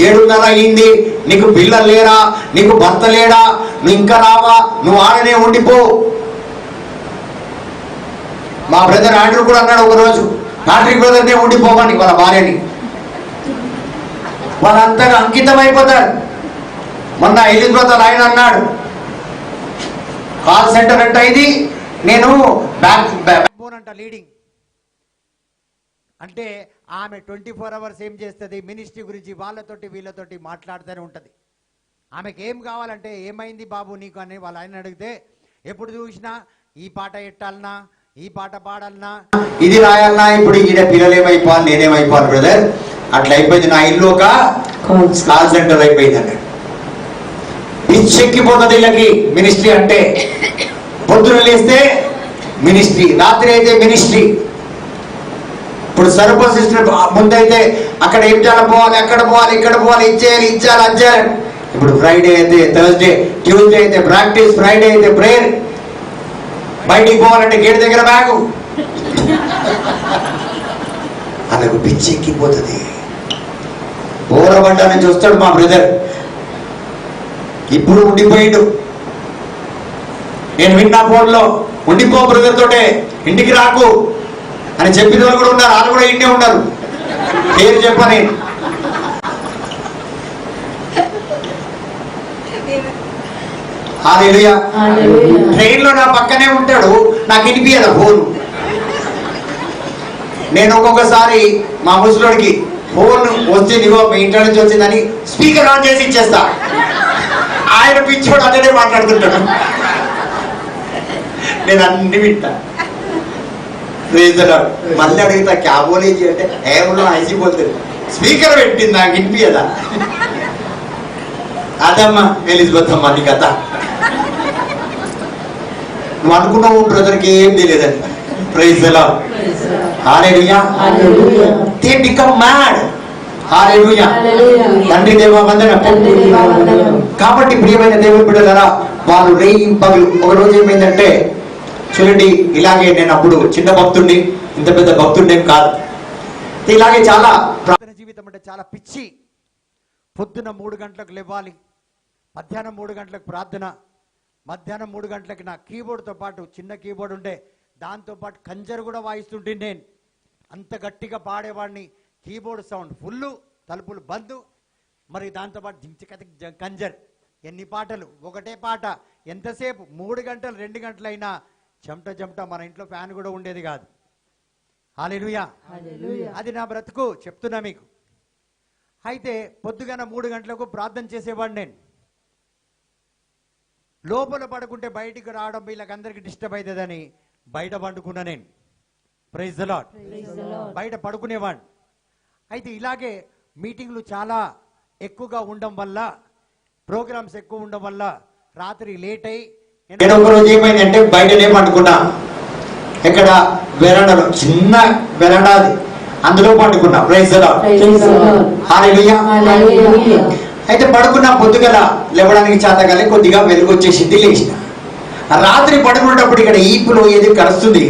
7:30 అయింది, నీకు పిల్లలు లేరా, నీకు భర్త లేడా, నువ్వు ఇంకా రావా, నువ్వు ఆడనే ఉండిపో. మా బ్రదర్ ఆండ్రూ కూడా అన్నాడు ఒకరోజు, ప్యాట్రిక్ బ్రదర్నే ఉండిపోమని వాళ్ళ భార్యని. వాళ్ళంతగా అంకితం అయిపోతారు. మొన్న ఎలిజబెత్ ఆయన అన్నాడు, కాల్ సెంటర్ అంటే ఇది, నేను అంట లీడింగ్ అంటే ఆమె 24 అవర్స్ ఏం చేస్తుంది, మినిస్ట్రీ గురించి వాళ్ళతోటి వీళ్ళతోటి మాట్లాడుతూనే ఉంటుంది. ఆమెకి ఏం కావాలంటే, ఏమైంది బాబు నీకు అని వాళ్ళు ఆయన అడిగితే, ఎప్పుడు చూసినా ఈ పాట ఎట్టాలన్నా, ఈ పాట పాడాలన్నా, ఇది రాయాలన్నా, ఇప్పుడు ఈయన పిల్లలు ఏమైపోవాలి, నేనేమైపోవాలి బ్రదర్, అట్లా అయిపోయింది, నా ఇల్లు ఒక కాల్ సెంటర్ అయిపోయింది అన్నాడు. పిచ్చెక్కిపోతుంది వీళ్ళకి మినిస్ట్రీ అంటే. పొద్దున లేస్తే మినిస్ట్రీ, రాత్రి అయితే మినిస్ట్రీ. ఇప్పుడు సర్ప సిస్టర్ ముందైతే అక్కడ ఏం పోవాలి, అక్కడ పోవాలి, ఇక్కడ పోవాలి, ఇచ్చేయాలి, ఇచ్చాలి, అచ్చేయాలి. ఇప్పుడు ఫ్రైడే అయితే థర్స్డే, ట్యూస్డే అయితే ప్రాక్టీస్, ఫ్రైడే అయితే ప్రేయర్. బయటికి పోవాలంటే గేట్ దగ్గర బ్యాగు. ఆయనకు పిచ్చి ఎక్కిపోతుంది. బోరబండ నుంచి వస్తాడు మా బ్రదర్, ఇప్పుడు ఉండిపోయిండు. నేను విన్నా ఫోన్లో, ఉండిపో బ్రదర్ తోటే, ఇంటికి రాకు అని చెప్పిన వాళ్ళు కూడా ఉన్నారు. వాళ్ళు కూడా ఇంటే ఉన్నారు, పేరు చెప్పని. హల్లెలూయా. ట్రైన్ లో నా పక్కనే ఉంటాడు, నాకు వినిపించదు ఫోన్. నేను ఒక్కొక్కసారి మా ముసలోడికి ఫోన్ వస్తే నీవో మీ ఇంట్లో నుంచి వచ్చిందని స్పీకర్ ఆన్ చేసి ఇచ్చేస్తా. ఆయన పిచ్చోడు అతడే మాట్లాడుతుంటాడు, నేను అన్ని వింటా. మళ్ళీ అడుగుతా క్యాబోలేజీ అంటే ఏమో ఐసిపోతుంది, స్పీకర్ పెట్టింది నాకు వినిపించదా. అదమ్మా ఎలిజబెత్ అమ్మ నీ కథ. నువ్వు అనుకున్నావు బ్రదర్కి ఏం తెలియదని. Praise the Lord. Hallelujah. They become mad. Hallelujah. తండ్రి దేవా వందనం. కాబట్టి ప్రియమైన దేవుని బిడ్డలారా, వారు రేయి పగలు. ఒక రోజు ఏమైందంటే చూడండి, ఇలాగే నేను అప్పుడు చిన్న భక్తుడిని, ఇంత పెద్ద భక్తుడిని కాదు. ఇలాగే చాలా ప్రార్థన జీవితం అంటే చాలా పిచ్చి. పొద్దున 3 గంటలకు లేవాలి, మధ్యాహ్నం 3 గంటలకు ప్రార్థన, మధ్యాహ్నం 3 గంటలకి నా కీబోర్డ్తో పాటు చిన్న కీబోర్డ్ ఉండే, దాంతోపాటు కంజర్ కూడా వాయిస్తుంటే నేను అంత గట్టిగా పాడేవాడిని. కీబోర్డ్ సౌండ్ ఫుల్, తలుపులు బంద్, మరి దాంతోపాటు జించిక కంజర్. ఎన్ని పాటలు, ఒకటే పాట ఎంతసేపు, 3 గంటలు 2 గంటలైనా చెమట చెమట. మన ఇంట్లో ఫ్యాన్ కూడా ఉండేది కాదు. హల్లెలూయా. అది నా బ్రతుకు చెప్తున్నా మీకు. అయితే పొద్దుగాన 3 గంటలకు ప్రార్థన చేసేవాడిని నేను. లోపల పడుకుంటే బయటికి రావడం వీళ్ళకందరికీ డిస్టర్బ్ అవుతుందని బయట పండుకున్నా నేను. Praise the Lord. బయట పడుకునేవాడిని. అయితే ఇలాగే మీటింగ్లు చాలా ఎక్కువగా ఉండడం వల్ల, ప్రోగ్రామ్స్ ఎక్కువ ఉండడం వల్ల రాత్రి లేట్ అయ్యి నేను ఒక రోజు ఏమైందంటే బయటనే పండుకున్నా. ఇక్కడ వెరాండాలో, చిన్న వెరాండా, అందులో పండుకున్నా. Praise the Lord. హల్లెలూయా. అయితే పడుకున్నా. పొద్దుగల లేవడానికి చేతగానే కొద్దిగా వెలుగు వచ్చేసింది, లేచిన. రాత్రి పడుకునేటప్పుడు ఇక్కడ ఈపులో ఏది కరుస్తుంది,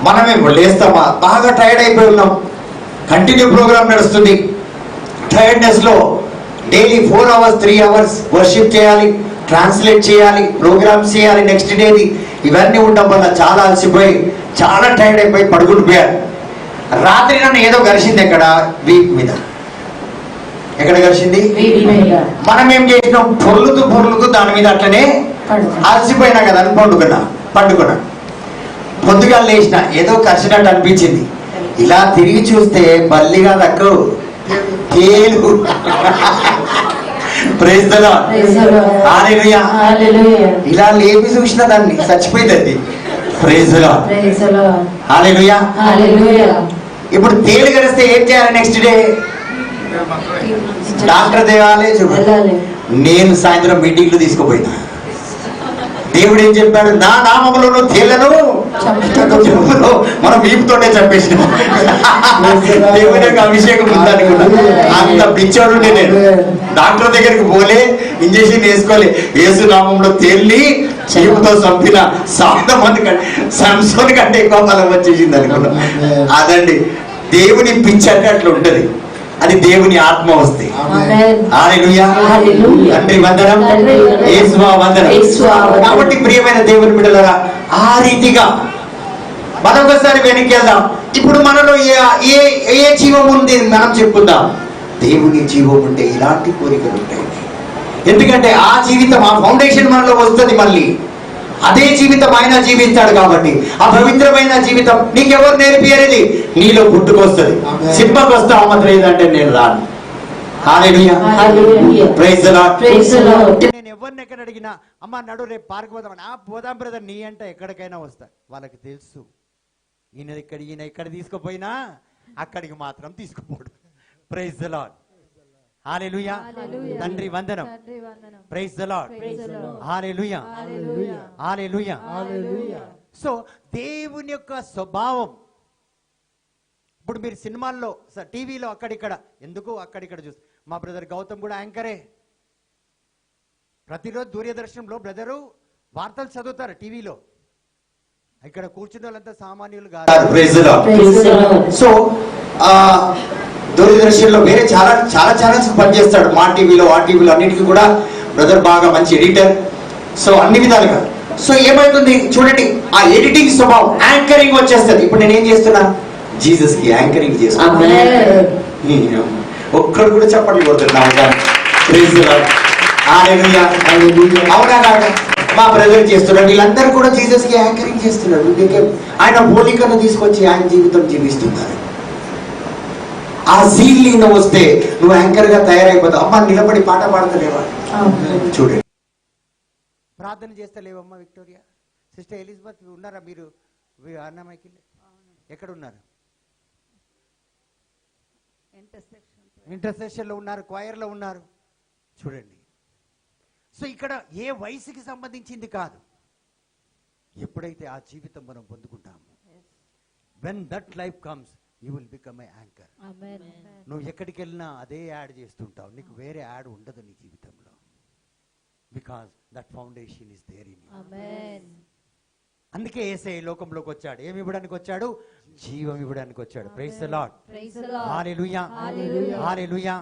మనమేమో లేస్తామా, బాగా టైర్డ్ అయిపోయి ఉన్నాం. కంటిన్యూ ప్రోగ్రామ్ నడుస్తుంది. టైర్డ్నెస్ లో డైలీ 4 hours 3 hours వర్షిప్ చేయాలి, ట్రాన్స్లేట్ చేయాలి, ప్రోగ్రామ్స్ చేయాలి, నెక్స్ట్ డేది. ఇవన్నీ ఉండడం వల్ల చాలా అలసిపోయి చాలా టైర్డ్ అయిపోయి పడుకుంటుపోయారు. రాత్రి నన్ను ఏదో గరిచింది, ఎక్కడ వీప్ మీద. ఎక్కడ కలిసింది? మనం ఏం చేసినాం, పొర్లుతూ దాని మీద అట్లనే అలసిపోయినా కదా అని పండుకున్నా. పొద్దుగా లేచిన ఏదో కలిసినట్టు అనిపించింది. ఇలా తిరిగి చూస్తే బల్లిగా దక్కు తేలు. Praise the Lord. హల్లెలూయా. ఇలా లేపి చూసిన దాన్ని, చచ్చిపోయింది అది. Praise the Lord. హల్లెలూయా. ఇప్పుడు తేలు కలిస్తే ఏం చేయాలి నెక్స్ట్ డే? డాక్టర్ దేవాలే చూడాలి. నేను సాయంత్రం మీటింగ్లు తీసుకుపోయినా. దేవుడు ఏం చెప్పాడు, నా నామములో తేలను చెప్పులో మనం వీపుతోనే చంపేసిన. దేవుని యొక్క అభిషేకం ఉందనుకున్నా. అంత పిచ్చోడు నేను. డాక్టర్ దగ్గరికి పోలే, ఇంజక్షన్ వేసుకోలే, యేసు నామంలో తేల్ని వీపుతో చంపిన 100 మంది కంటే, సంసోన్ కంటే ఎక్కువ బలం వచ్చేసింది అనుకున్నా. అదండి దేవుని పిచ్చి అంటే అట్లా ఉంటది. అది దేవుని ఆత్మ వస్తే. హల్లెలూయా. తండ్రి వందనం, యేసువా వందనం. కాబట్టి ప్రియమైన దేవుని బిడ్డలారా, ఆ రీతిగా మరొకసారి వెనక్కి వెళ్దాం. ఇప్పుడు మనలో ఏ జీవం ఉంది మనం చెప్పుకుందాం. దేవుని జీవం ఉంటే ఇలాంటి కోరికలు ఉంటాయి. ఎందుకంటే ఆ జీవితం, ఆ ఫౌండేషన్ మనలో వస్తుంది. మళ్ళీ అదే జీవితం ఆయన జీవిస్తాడు. కాబట్టి ఆ పవిత్రమైన జీవితం నీకెవరు నేర్పియరేది, నీలో పుట్టుకొస్తుంది. సినిమాకి వస్తావు మాత్రం ఏదంటే నేను రాను. హల్లెలూయా. Praise the Lord. నేను ఎవరిని ఎక్కడ అడిగినా, అమ్మ నడు రేపు పార్క్ పోదామని, పోదాం బ్రదర్ నీ అంటే ఎక్కడికైనా వస్తా. వాళ్ళకి తెలుసు ఈయన ఇక్కడ తీసుకుపోయినా అక్కడికి మాత్రం తీసుకుపోడు. Praise the Lord. హల్లెలూయా. తండ్రి వందనం. Praise the Lord. Hallelujah. Hallelujah. So దేవుని యొక్క స్వభావం. ఇప్పుడు మీరు సినిమాల్లో, టీవీలో అక్కడిక్కడ, ఎందుకు అక్కడిక్కడ చూస్తారు. మా బ్రదర్ గౌతమ్ కూడా యాంకరే. ప్రతిరోజు దూరదర్శనంలో బ్రదరు వార్తలు చదువుతారు టీవీలో. ఇక్కడ కూర్చున్న వాళ్ళంతా సామాన్యులు కాదు. సో దూరదర్శన్లో వేరే చాలా చాలా ఛానల్స్ పనిచేస్తాడు. మా టీవీలో ఆ టీవీలో అన్నిటికీ కూడా బ్రదర్ బాగా మంచి ఎడిటర్. సో అన్ని విధాలుగా. సో ఏమవుతుంది చూడండి, ఆ ఎడిటింగ్ స్వభావం యాంకరింగ్ వచ్చేస్తుంది. ఇప్పుడు నేను ఏం చేస్తున్నా, జీసస్ కి యాంకరింగ్ చేస్తున్నా. ఒక్కడు కూడా చెప్పండి కొడుతున్నా. అవునా కాక మా బ్రదర్ చేస్తున్నాడు, వీళ్ళందరూ కూడా జీసస్ కి యాంకరింగ్ చేస్తున్నాడు. ఆయన పోలికను తీసుకొచ్చి ఆయన జీవితం జీవిస్తున్నారు. ఆ జీల్ నువ్వు వస్తే నువ్వు యాంకర్ గా తయారైపోతావు. అమ్మ నిలబడి పాట పాడతలేవా? చూడండి, ప్రార్థన చేస్తలేవమ్మా విక్టోరియా? సిస్టర్ ఎలిజబెత్ ఉన్నారా మీరు? అన్నమైకి ఎక్కడ ఉన్నారు? ఇంటర్సెషన్లో ఉన్నారు, క్వైర్లో ఉన్నారు. చూడండి, సో ఇక్కడ ఏ వయసుకి సంబంధించింది కాదు. ఎప్పుడైతే ఆ జీవితం మనం పొందుకుంటామో, when that life comes you will become a anchor. నువ్వు ఎక్కడికి వెళ్ళినా అదే యాడ్ చేస్తుంటావు, నీకు వేరే యాడ్ ఉండదు నీ జీవితంలో. Because that foundation is there in you. అందుకే యేసయ్య లోకంలోకి వచ్చాడు. ఏమి ఇవ్వడానికి వచ్చాడు? జీవం ఇవ్వడానికి వచ్చాడు. Praise the Lord. Hallelujah, hallelujah.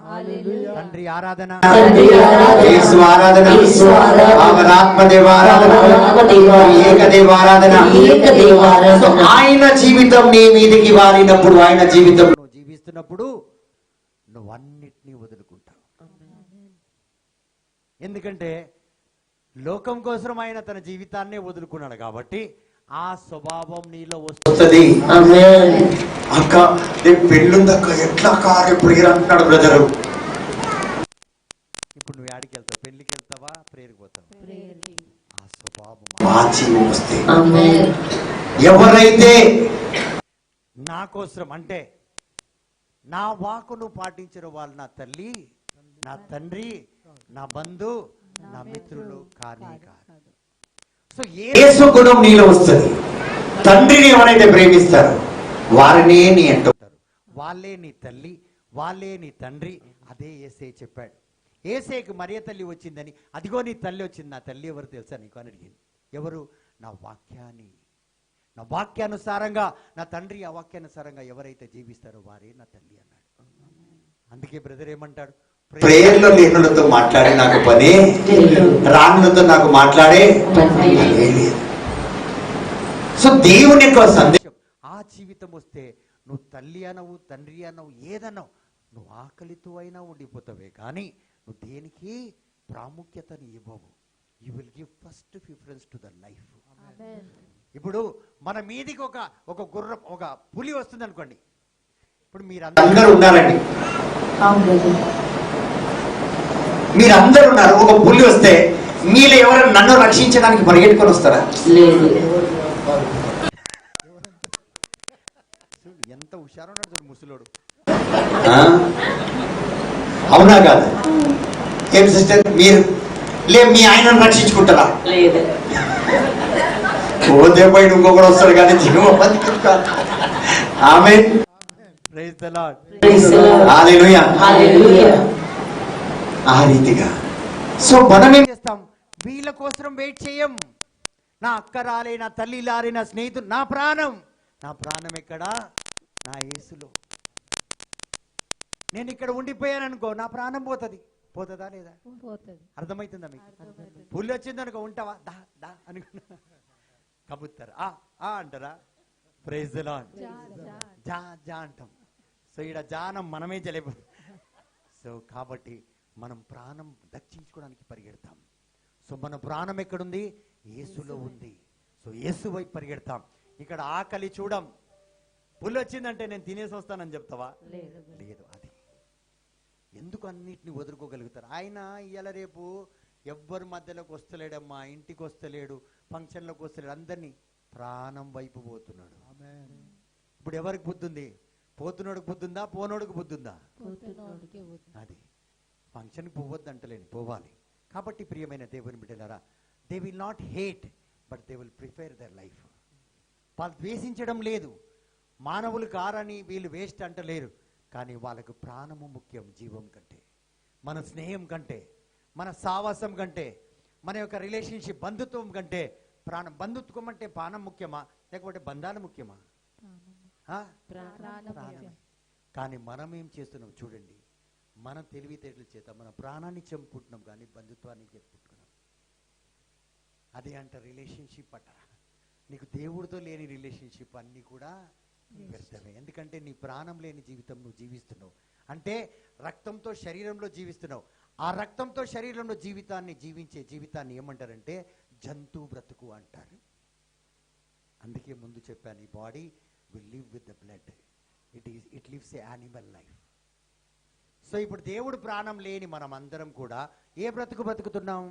తండ్రి ఆరాధన, యేసు ఆరాధన, ఆత్మదేవ ఆరాధన, ఏకదేవ ఆరాధన. ఆయన జీవితం నీ మీదకి వారినప్పుడు, ఆయన జీవితం నువ్వు జీవిస్తున్నప్పుడు నువ్వు అన్నిటినీ వదులుకుంటావు. ఎందుకంటే లోకం కోసం ఆయన తన జీవితాన్నే వదులుకున్నాడు కాబట్టి ఆ స్వభావం నీలో వస్తుంది. అక్క నేను పెళ్ళుందక్క, ఎట్లా కారు ఎప్పుడు అంటున్నాడు బ్రదరు. ఇప్పుడు నువ్వు యాడికి వెళ్తావు? పెళ్లికి వెళ్తావా, ప్రేయర్కి పోతావా? ఆ స్వభావం మా జీవం వస్తే ఎవరైతే నా కోసం అంటే నా వాకును పాటించిన వాళ్ళు నా తల్లి, నా తండ్రి, నా బంధు, నా మిత్రులు కానే కాదు. సో యేసు గుణం నీలో వస్తుంది. తండ్రిని ఎవరైతే ప్రేమిస్తారో వారినే నీ అంటారు. వాళ్ళే నీ తల్లి, వాళ్ళే నీ తండ్రి. అదే యేసయ్య చెప్పాడు. యేసయ్యకి మరియ తల్లి వచ్చిందని, అదిగో నీ తల్లి వచ్చింది. నా తల్లి ఎవరు తెలుసా నీకు అని అడిగింది. ఎవరు? నా వాక్యాన్ని, నా వాక్యానుసారంగా, నా తండ్రి ఆ వాక్యానుసారంగా ఎవరైతే జీవిస్తారో వారే నా తల్లి అన్నాడు. అందుకే బ్రదర్ ఏమంటాడు? ప్రేయర్లో లేనులతో మాట్లాడే నాకు పని, రానులతో నాకు మాట్లాడే లేదు. సో దేవుని యొక్క సందేశం, ఆ జీవితం వస్తే నువ్వు తల్లి అనవు, తండ్రి అనవు, ఏదన్నావు, నువ్వు ఆకలితో అయినా ఉండిపోతావే కానీ నువ్వు దేనికి ప్రాముఖ్యతని ఇవ్వవు. You will give first preference to the life. ఇప్పుడు మన మీదికి ఒక గుర్రం, ఒక పులి వస్తుంది అనుకోండి. ఇప్పుడు మీరందరూ ఉన్నారండి, మీరందరూ ఉన్నారు. ఒక పులి వస్తే మీలో ఎవరైనా నన్ను రక్షించడానికి పరిగెట్టుకొని వస్తారా? లేదు. ఎంత హుషారు ఉన్నాడు చూడు ముసలోడు. అవునా కాదు? ఏం సిస్టర్ మీరు మీ ఆయనను రక్షించుకుంటారా? లేదు. పోతే పోయి ఇంకొకడు వస్తాడు కానీ జీవం amen. Praise the Lord. Hallelujah. Hallelujah. ఆ రీతిగా సో మనం ఏం చేస్తాం? వీళ్ళ కోసం వెయిట్ చేయం. నా అక్క రాలే, నా తల్లి లారే, నా స్నేహితుడు, నా ప్రాణం ఎక్కడా? నా యేసులో. నేను ఇక్కడ ఉండిపోయాను అనుకో, నా ప్రాణం పోతుందా లేదా? అర్థమవుతుందా మీకు? పుల్లి వచ్చింది అనుకో, ఉంటావా? దా దా అనుకున్నా కబుతారు, ఆ అంటారా? Praise the Lord. జా జా అంటాం. సో ఈడ జానం మనమే జలేపోతాం. సో కాబట్టి మనం ప్రాణం దక్కించుకోవడానికి పరిగెడతాం. సో మన ప్రాణం ఎక్కడుంది? యేసులో ఉంది. సో యేసు వైపు పరిగెడతాం. ఇక్కడ ఆకలి చూడం. పుల్లి వచ్చిందంటే నేను తినేసి వస్తానని చెప్తావా? లేదు. అది ఎందుకు అన్నిటిని వదులుకోగలుగుతారు? ఆయన ఇవాళ రేపు ఎవ్వరి మధ్యలోకి వస్తలేడమ్మా, ఇంటికి వస్తలేడు, ఫంక్షన్లోకి వస్తలేడు, అందరినీ ప్రాణం వైపు పోతున్నాడు. ఇప్పుడు ఎవరికి బుద్ధి ఉంది? పోతున్నోడికి బుద్ధి ఉందా, పోనోడికి బుద్ధి ఉందా? అది ఫంక్షన్కి పోవద్దు అంటలేని, పోవాలి. కాబట్టి ప్రియమైన దేవుని బిడ్డలారా, they will not hate but they will prefer their life. వాళ్ళు ద్వేషించడం లేదు. మానవులు కారని వీళ్ళు వేస్ట్ అంటలేరు, కానీ వాళ్ళకు ప్రాణము ముఖ్యం. జీవం కంటే, మన స్నేహం కంటే, మన సావాసం కంటే, మన యొక్క రిలేషన్షిప్, బంధుత్వం కంటే ప్రాణం. బంధుత్వం అంటే ప్రాణం ముఖ్యమా లేకపోతే బంధాలు ముఖ్యమా? కానీ మనం ఏం చేస్తున్నాం చూడండి, మన తెలివితేటల చేత మన ప్రాణాన్ని చంపుకుంటున్నాం కానీ బంధుత్వాన్ని చెప్పుకుంటున్నాం. అదే అంట రిలేషన్షిప్ అట. నీకు దేవుడితో లేని రిలేషన్షిప్ అన్నీ కూడా వ్యర్థమే. ఎందుకంటే నీ ప్రాణం లేని జీవితం నువ్వు జీవిస్తున్నావు. అంటే రక్తంతో శరీరంలో జీవిస్తున్నావు. ఆ రక్తంతో శరీరంలో జీవించే జీవితాన్ని ఏమంటారంటే జంతు బ్రతుకు అంటారు. అందుకే ముందు చెప్పాను, ఈ body will live with the blood, it lives A animal life. So ఇప్పుడు దేవుడు ప్రాణం లేని మనం అందరం కూడా ఏ బ్రతుకు బతుకుతున్నాం?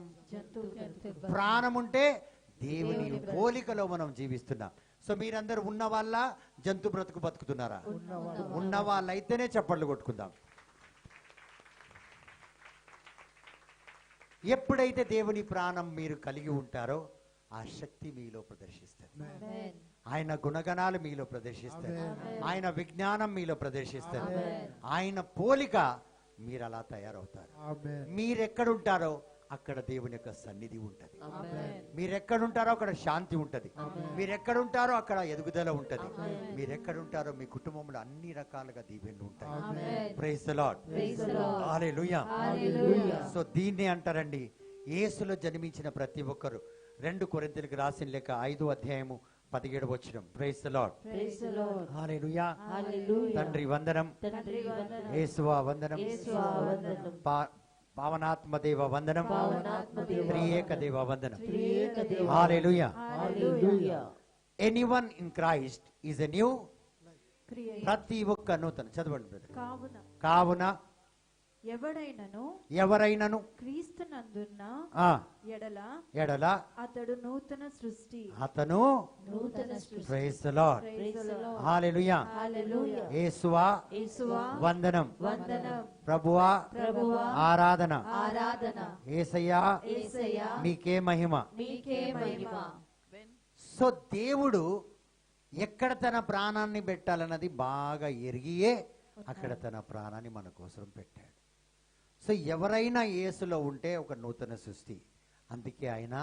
ప్రాణం ఉంటే దేవుని పోలికలో మనం జీవిస్తున్నాం. సో మీరందరూ ఉన్న వాళ్ళ జంతు బ్రతుకు బతుకుతున్నారా? ఉన్న వాళ్ళైతేనే చప్పట్లు కొట్టుకుందాం. ఎప్పుడైతే దేవుని ప్రాణం మీరు కలిగి ఉంటారో ఆ శక్తి మీలో ప్రదర్శిస్తుంది. ఆయన గుణగణాలు మీలో ప్రదర్శిస్తారు. ఆయన విజ్ఞానం మీలో ప్రదర్శిస్తారు. ఆయన పోలిక మీరు అలా తయారవుతారు. మీరెక్కడుంటారో అక్కడ దేవుని యొక్క సన్నిధి ఉంటది. మీరెక్కడుంటారో అక్కడ శాంతి ఉంటది. మీరెక్కడుంటారో అక్కడ ఎదుగుదల ఉంటది. మీరెక్కడుంటారో మీ కుటుంబంలో అన్ని రకాలుగా దీవెనలు ఉంటాయి. Praise the Lord. Hallelujah. So దీన్నే అంటారండి, యేసులో జన్మించిన ప్రతి ఒక్కరు. 2 కొరింథీయులకు రాసిన లేఖ 5వ అధ్యాయము 17వ వచనం. Praise the Lord. హల్లెలూయా. తండ్రి వందనం, యేసువా వందనం, పావనాత్మ దేవ వందనం, త్రియేక దేవ వందనం. Hallelujah. Anyone in Christ is a new. ప్రతి ఒక్క నూతన. చదవండి బ్రదర్. కావున ఎవరైనను క్రీస్తునందున్న ఎడల అతడు నూతన సృష్టి. అతను ప్రైజ్ ది లార్డ్. హల్లెలూయా. యేసువా వందనం, ప్రభువా ఆరాధన, యేసయ్యా మీకే మహిమ. సో దేవుడు ఎక్కడ తన ప్రాణాన్ని పెట్టాలన్నది బాగా ఎరిగియే అక్కడ తన ప్రాణాన్ని మన కోసం పెట్టాడు. సో ఎవరైనా యేసులో ఉంటే ఒక నూతన సృష్టి. అందుకే ఆయన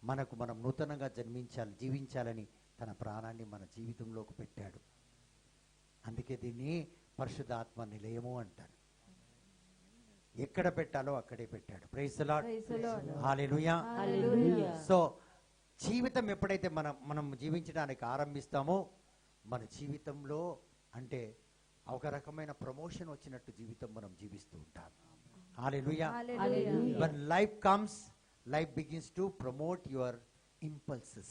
మనం నూతనంగా జీవించాలని తన ప్రాణాన్ని మన జీవితంలోకి పెట్టాడు. అందుకే దీన్ని పరిశుద్ధాత్మ నిలయము అంటారు. ఎక్కడ పెట్టాలో అక్కడే పెట్టాడు. Praise the Lord. Hallelujah. So జీవితం ఎప్పుడైతే మనం జీవించడానికి ఆరంభిస్తామో మన జీవితంలో అంటే ఒక రకమైన ప్రమోషన్ వచ్చినట్టు జీవితం మనం జీవిస్తూ ఉంటాం. హల్లెలూయా. When life comes, life begins to promote your impulses.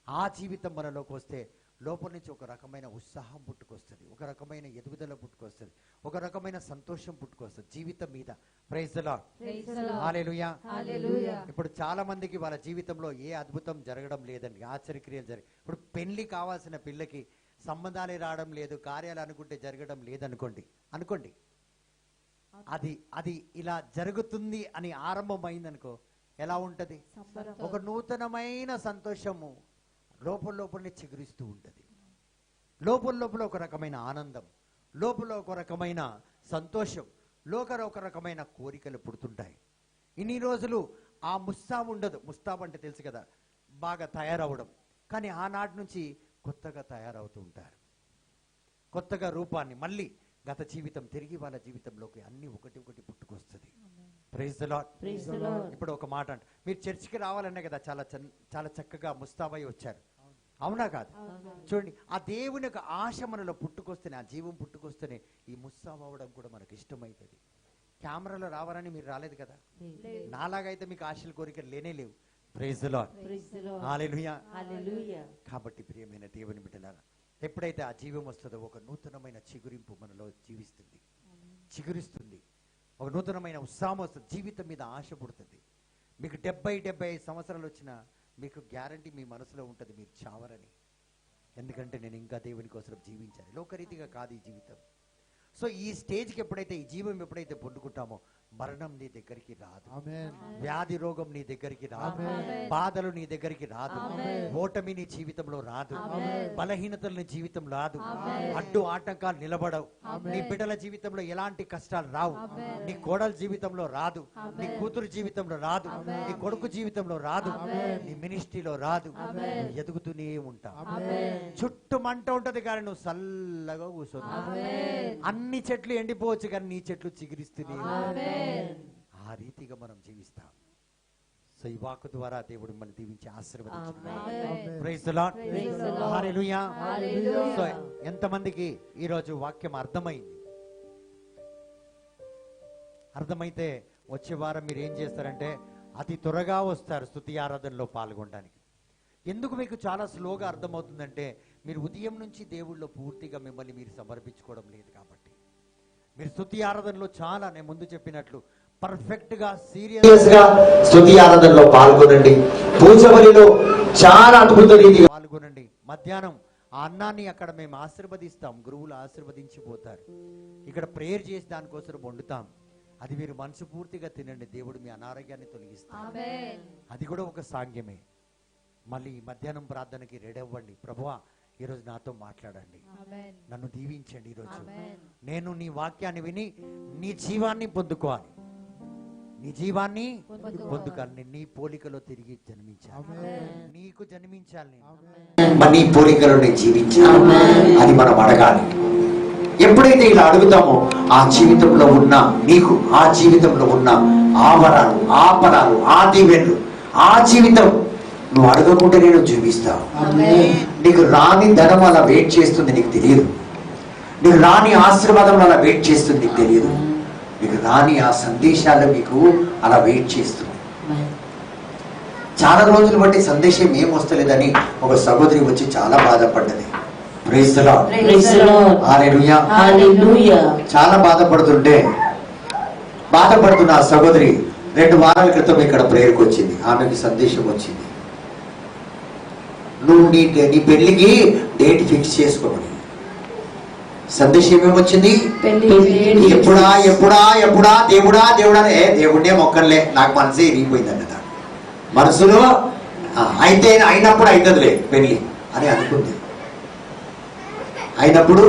ఆ జీవితం మనలోకి వస్తే లోపల నుంచి ఒక రకమైన ఉత్సాహం పుట్టుకొస్తుంది, ఒక రకమైన ఎదుగుదల పుట్టుకొస్తుంది, ఒక రకమైన సంతోషం పుట్టుకొస్తుంది జీవితం మీద. Praise the Lord. హల్లెలూయా. ఇప్పుడు చాలా మందికి వాళ్ళ జీవితంలో ఏ అద్భుతం జరగడం లేదండి, ఆశ్చర్యక్రియలు ఇప్పుడు పెళ్లి కావాల్సిన పిల్లకి సంబంధాలే రావడం లేదు, కార్యాలు అనుకుంటే జరగడం లేదనుకోండి. అది ఇలా జరుగుతుంది అని ఆరంభమైందనుకో ఎలా ఉంటది? ఒక నూతనమైన సంతోషము లోపలనే చిగురిస్తూ ఉంటది. లోపల ఒక రకమైన ఆనందం, లోపల ఒక రకమైన సంతోషం, ఒక రకమైన కోరికలు పుడుతుంటాయి. ఇన్ని రోజులు ఆ ముస్తాబు ఉండదు. ముస్తాబు అంటే తెలుసు కదా, బాగా తయారవడం. కానీ ఆనాటి నుంచి కొత్తగా తయారవుతూ ఉంటారు. కొత్తగా రూపాన్ని మళ్ళీ గత జీవితం తిరిగి వాళ్ళ జీవితంలోకి అన్ని ఒకటి పుట్టుకొస్తుంది. Praise the lord. ఇప్పుడు ఒక మాట అంటే మీరు చర్చికి రావాలనే కదా చాలా చక్కగా ముస్తాబై వచ్చారు, అవునా కాదు? చూడండి, ఆ దేవుని యొక్క ఆశ మనలో పుట్టుకొస్తేనే, ఆ జీవం పుట్టుకొస్తేనే ఈ ముస్తాబ్ అవ్వడం కూడా మనకు ఇష్టమవుతుంది. కెమెరాలో రావాలని మీరు రాలేదు కదా, నాలాగైతే మీకు ఆశలు కోరికలు లేనే లేవు. Praise the Lord. హల్లెలూయా. కాబట్టి ప్రియమైన దేవుని బిడ్డలారా, ఎప్పుడైతే ఆ జీవం వస్తుందో ఒక నూతనమైన చిగురింపు మనలో చిగురిస్తుంది, ఒక నూతనమైన ఉత్సాహం వస్తుంది, జీవితం మీద ఆశ పుడుతుంది. మీకు 70-75 సంవత్సరాలు వచ్చినా మీకు గ్యారంటీ మీ మనసులో ఉంటుంది మీరు చావరని. ఎందుకంటే నేను ఇంకా దేవుని కోసం జీవించాలి, లోకరీతిగా కాదు ఈ జీవితం. సో ఈ స్టేజ్కి ఎప్పుడైతే ఈ జీవం ఎప్పుడైతే పొందుకుంటామో మరణం నీ దగ్గరికి రాదు, ఆమేన్. వ్యాధి రోగం నీ దగ్గరికి రాదు, ఆమేన్. బాధలు నీ దగ్గరికి రాదు, ఆమేన్. ఓటమి నీ జీవితంలో రాదు, ఆమేన్. బలహీనతలు నీ జీవితం రాదు, ఆమేన్. అడ్డు ఆటంకాలు నిలబడవు, ఆమేన్. నీ బిడ్డల జీవితంలో ఎలాంటి కష్టాలు రావు, ఆమేన్. నీ కోడల జీవితంలో రాదు, నీ ఆమేన్. కూతురు జీవితంలో రాదు, ఆమేన్. నీ కొడుకు జీవితంలో రాదు, ఆమేన్. నీ మినిస్ట్రీలో రాదు, ఆమేన్. నువ్వు ఎదుగుతూనే ఉంటావు. ఆమేన్. చుట్టూ మంట ఉంటది కానీ నువ్వు చల్లగా కూర్చున్నావు. ఆమేన్. అన్ని చెట్లు ఎండిపోవచ్చు కానీ నీ చెట్లు చిగురిస్తూనే ఉంటాయి. ఆమేన్. ఆ రీతిగా మనం జీవిస్తాం. సో ఈ వాక్కు ద్వారా దేవుడు మనం దీవించి ఆశీర్వదించాడు. Amen. Praise the Lord. Praise the Lord. Hallelujah. Hallelujah. So ఎంతమందికి ఈరోజు వాక్యం అర్థమైంది? అర్థమైతే వచ్చే వారం మీరు ఏం చేస్తారంటే అతి త్వరగా వస్తారు స్తుతి ఆరాధనలో పాల్గొనడానికి. ఎందుకు మీకు చాలా స్లోగా అర్థమవుతుందంటే మీరు ఉదయం నుంచి దేవుళ్ళలో పూర్తిగా మిమ్మల్ని మీరు సమర్పించుకోవడం లేదు కాబట్టి. మీరు స్తుతి ఆరాధనలో చాలా నేను ముందు చెప్పినట్లు పర్ఫెక్ట్ గా సీరియస్ గా స్తుతి ఆరాధనలో పాల్గొనండి. పూజ బలిలో చాలా అద్భుత రీతిగా పాల్గొనండి. మధ్యాహ్నం ఆ అన్నాన్ని అక్కడ మేము ఆశీర్వదిస్తాం, గురువులు ఆశీర్వదించిపోతారు. ఇక్కడ ప్రేయర్ చేసి దానికోసం వండుతాం. అది మీరు మనసు పూర్తిగా తినండి, దేవుడు మీ అనారోగ్యాన్ని తొలగిస్తారు. ఆమేన్. అది కూడా ఒక సాంగ్యమే. మళ్ళీ మధ్యాహ్నం ప్రార్థనకి రెడీ అవ్వండి. ప్రభువా ఈరోజు నాతో మాట్లాడండి, ఆమేన్. నన్ను దీవించండి. ఈరోజు ఆమేన్. నేను నీ వాక్యాన్ని విని నీ జీవాన్ని పొందుకోవాలి, నీ జీవాన్ని పొందుకోవాలి. నీ పోలికలో తిరిగి జన్మించాలి, నీకు జన్మించాలి నేను. మరి నీ పోలికలో నేను జీవించాలి, అది మనం అడగాలి. ఎప్పుడైతే ఇలా అడుగుతామో ఆ జీవితంలో ఉన్న నీకు, ఆ జీవితంలో ఉన్న ఆవరాలు, ఆపరాలు, ఆ దీవెన్లు, ఆ జీవితం నువ్వు అడగకుండా నేను జీవిస్తావు. నీకు రాని ధనం అలా వెయిట్ చేస్తుంది, నీకు తెలియదు. నీకు రాని ఆశీర్వాదం అలా వెయిట్ చేస్తుంది, నీకు తెలియదు. నీకు రాని ఆ సందేశాలు మీకు అలా వెయిట్ చేస్తుంది. చాలా రోజులు బట్టి సందేశం ఏం వస్తలేదని ఒక సహోదరి వచ్చి చాలా బాధపడ్డది. Praise the Lord. Praise the Lord. Hallelujah. Hallelujah. చాలా బాధపడుతున్న ఆ సహోదరి 2 వారాల క్రితం ఇక్కడ ప్రేయర్కి వచ్చింది. ఆమెకి సందేశం వచ్చింది, నువ్వు నీ పెళ్లికి డేట్ ఫిక్స్ చేసుకోమని. సందేశం ఏమొచ్చింది? ఎప్పుడా ఎప్పుడా ఎప్పుడా దేవుడా దేవుడా. దేవుడే మొక్కలే, నాకు మనసే ఇరిగిపోయింది అన్నదా. మనసులో అయితే అయినప్పుడు అవుతుందిలే పెళ్లి అని అనుకుంది. అయినప్పుడు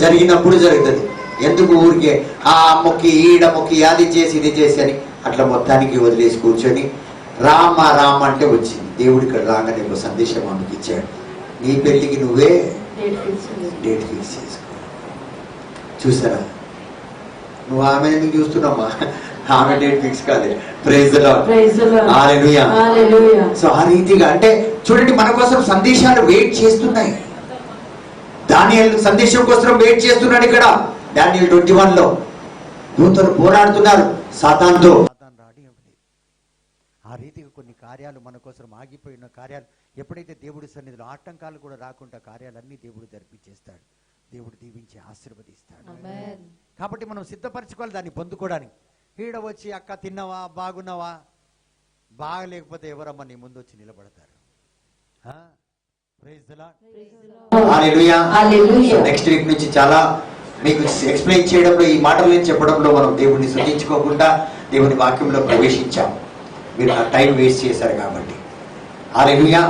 జరిగినప్పుడు జరుగుతుంది. ఎందుకు ఊరికే ఆ మొక్కి ఈడ మొక్కి అది చేసి ఇది చేసి అని అట్లా మొత్తానికి వదిలేసి కూర్చొని రామ రామ అంటే వచ్చింది. దేవుడు ఇక్కడ రాగానే ఒక సందేశం ఆమెకి ఇచ్చాడు, నీ పెళ్లికి నువ్వే డేట్ ఫిక్స్ చేసుకో. చూసారా, నువ్వు ఆమె ఎందుకు చూస్తున్నావా? ఆమె డేట్ ఫిక్స్ కాలేదు. Praise the Lord. Hallelujah. So ఆ రీతిగా అంటే చూడండి, మన కోసం సందేశాలు వెయిట్ చేస్తున్నాయి. దానియేలు సందేశం కోసం వెయిట్ చేస్తున్నాడు. ఇక్కడ దానియేలు 21లో దూతలు పోరాడుతున్నారు సాతానుతో. సాతాను రాడి ఒకటి. ఆ రీతిగా కొన్ని కార్యాలు మన కోసం ఆగిపోయిన కార్యాలు ఎప్పుడైతే దేవుడి సన్నిధిలో ఆటంకాలు కూడా రాకుండా కార్యాలన్నీ దేవుడు జరిపించేస్తాడు. దేవుడు దీవించి ఆశీర్వదిస్తాడు. ఆమేన్. కాబట్టి మనం సిద్ధపరచుకోవాలి దాన్ని పొందుకోవడానికి. ఈడ వచ్చి అక్క తిన్నావా, బాగున్నావా, బాగలేకపోతే ఎవరమ్మా నీ ముందు వచ్చి నిలబడతారు? Praise the Lord. Hallelujah. Hallelujah. Next week నుంచి చాలా మీకు ఎక్స్ప్లెయిన్ చేయడంలో, ఈ మాటలను చెప్పడంలో మనం దేవుడిని స్తుతించుకోకుండా దేవుని వాక్యంలో ప్రవేశించాం. మీరు నా టైం వేస్ట్ చేశారు కాబట్టి. హల్లెలూయా.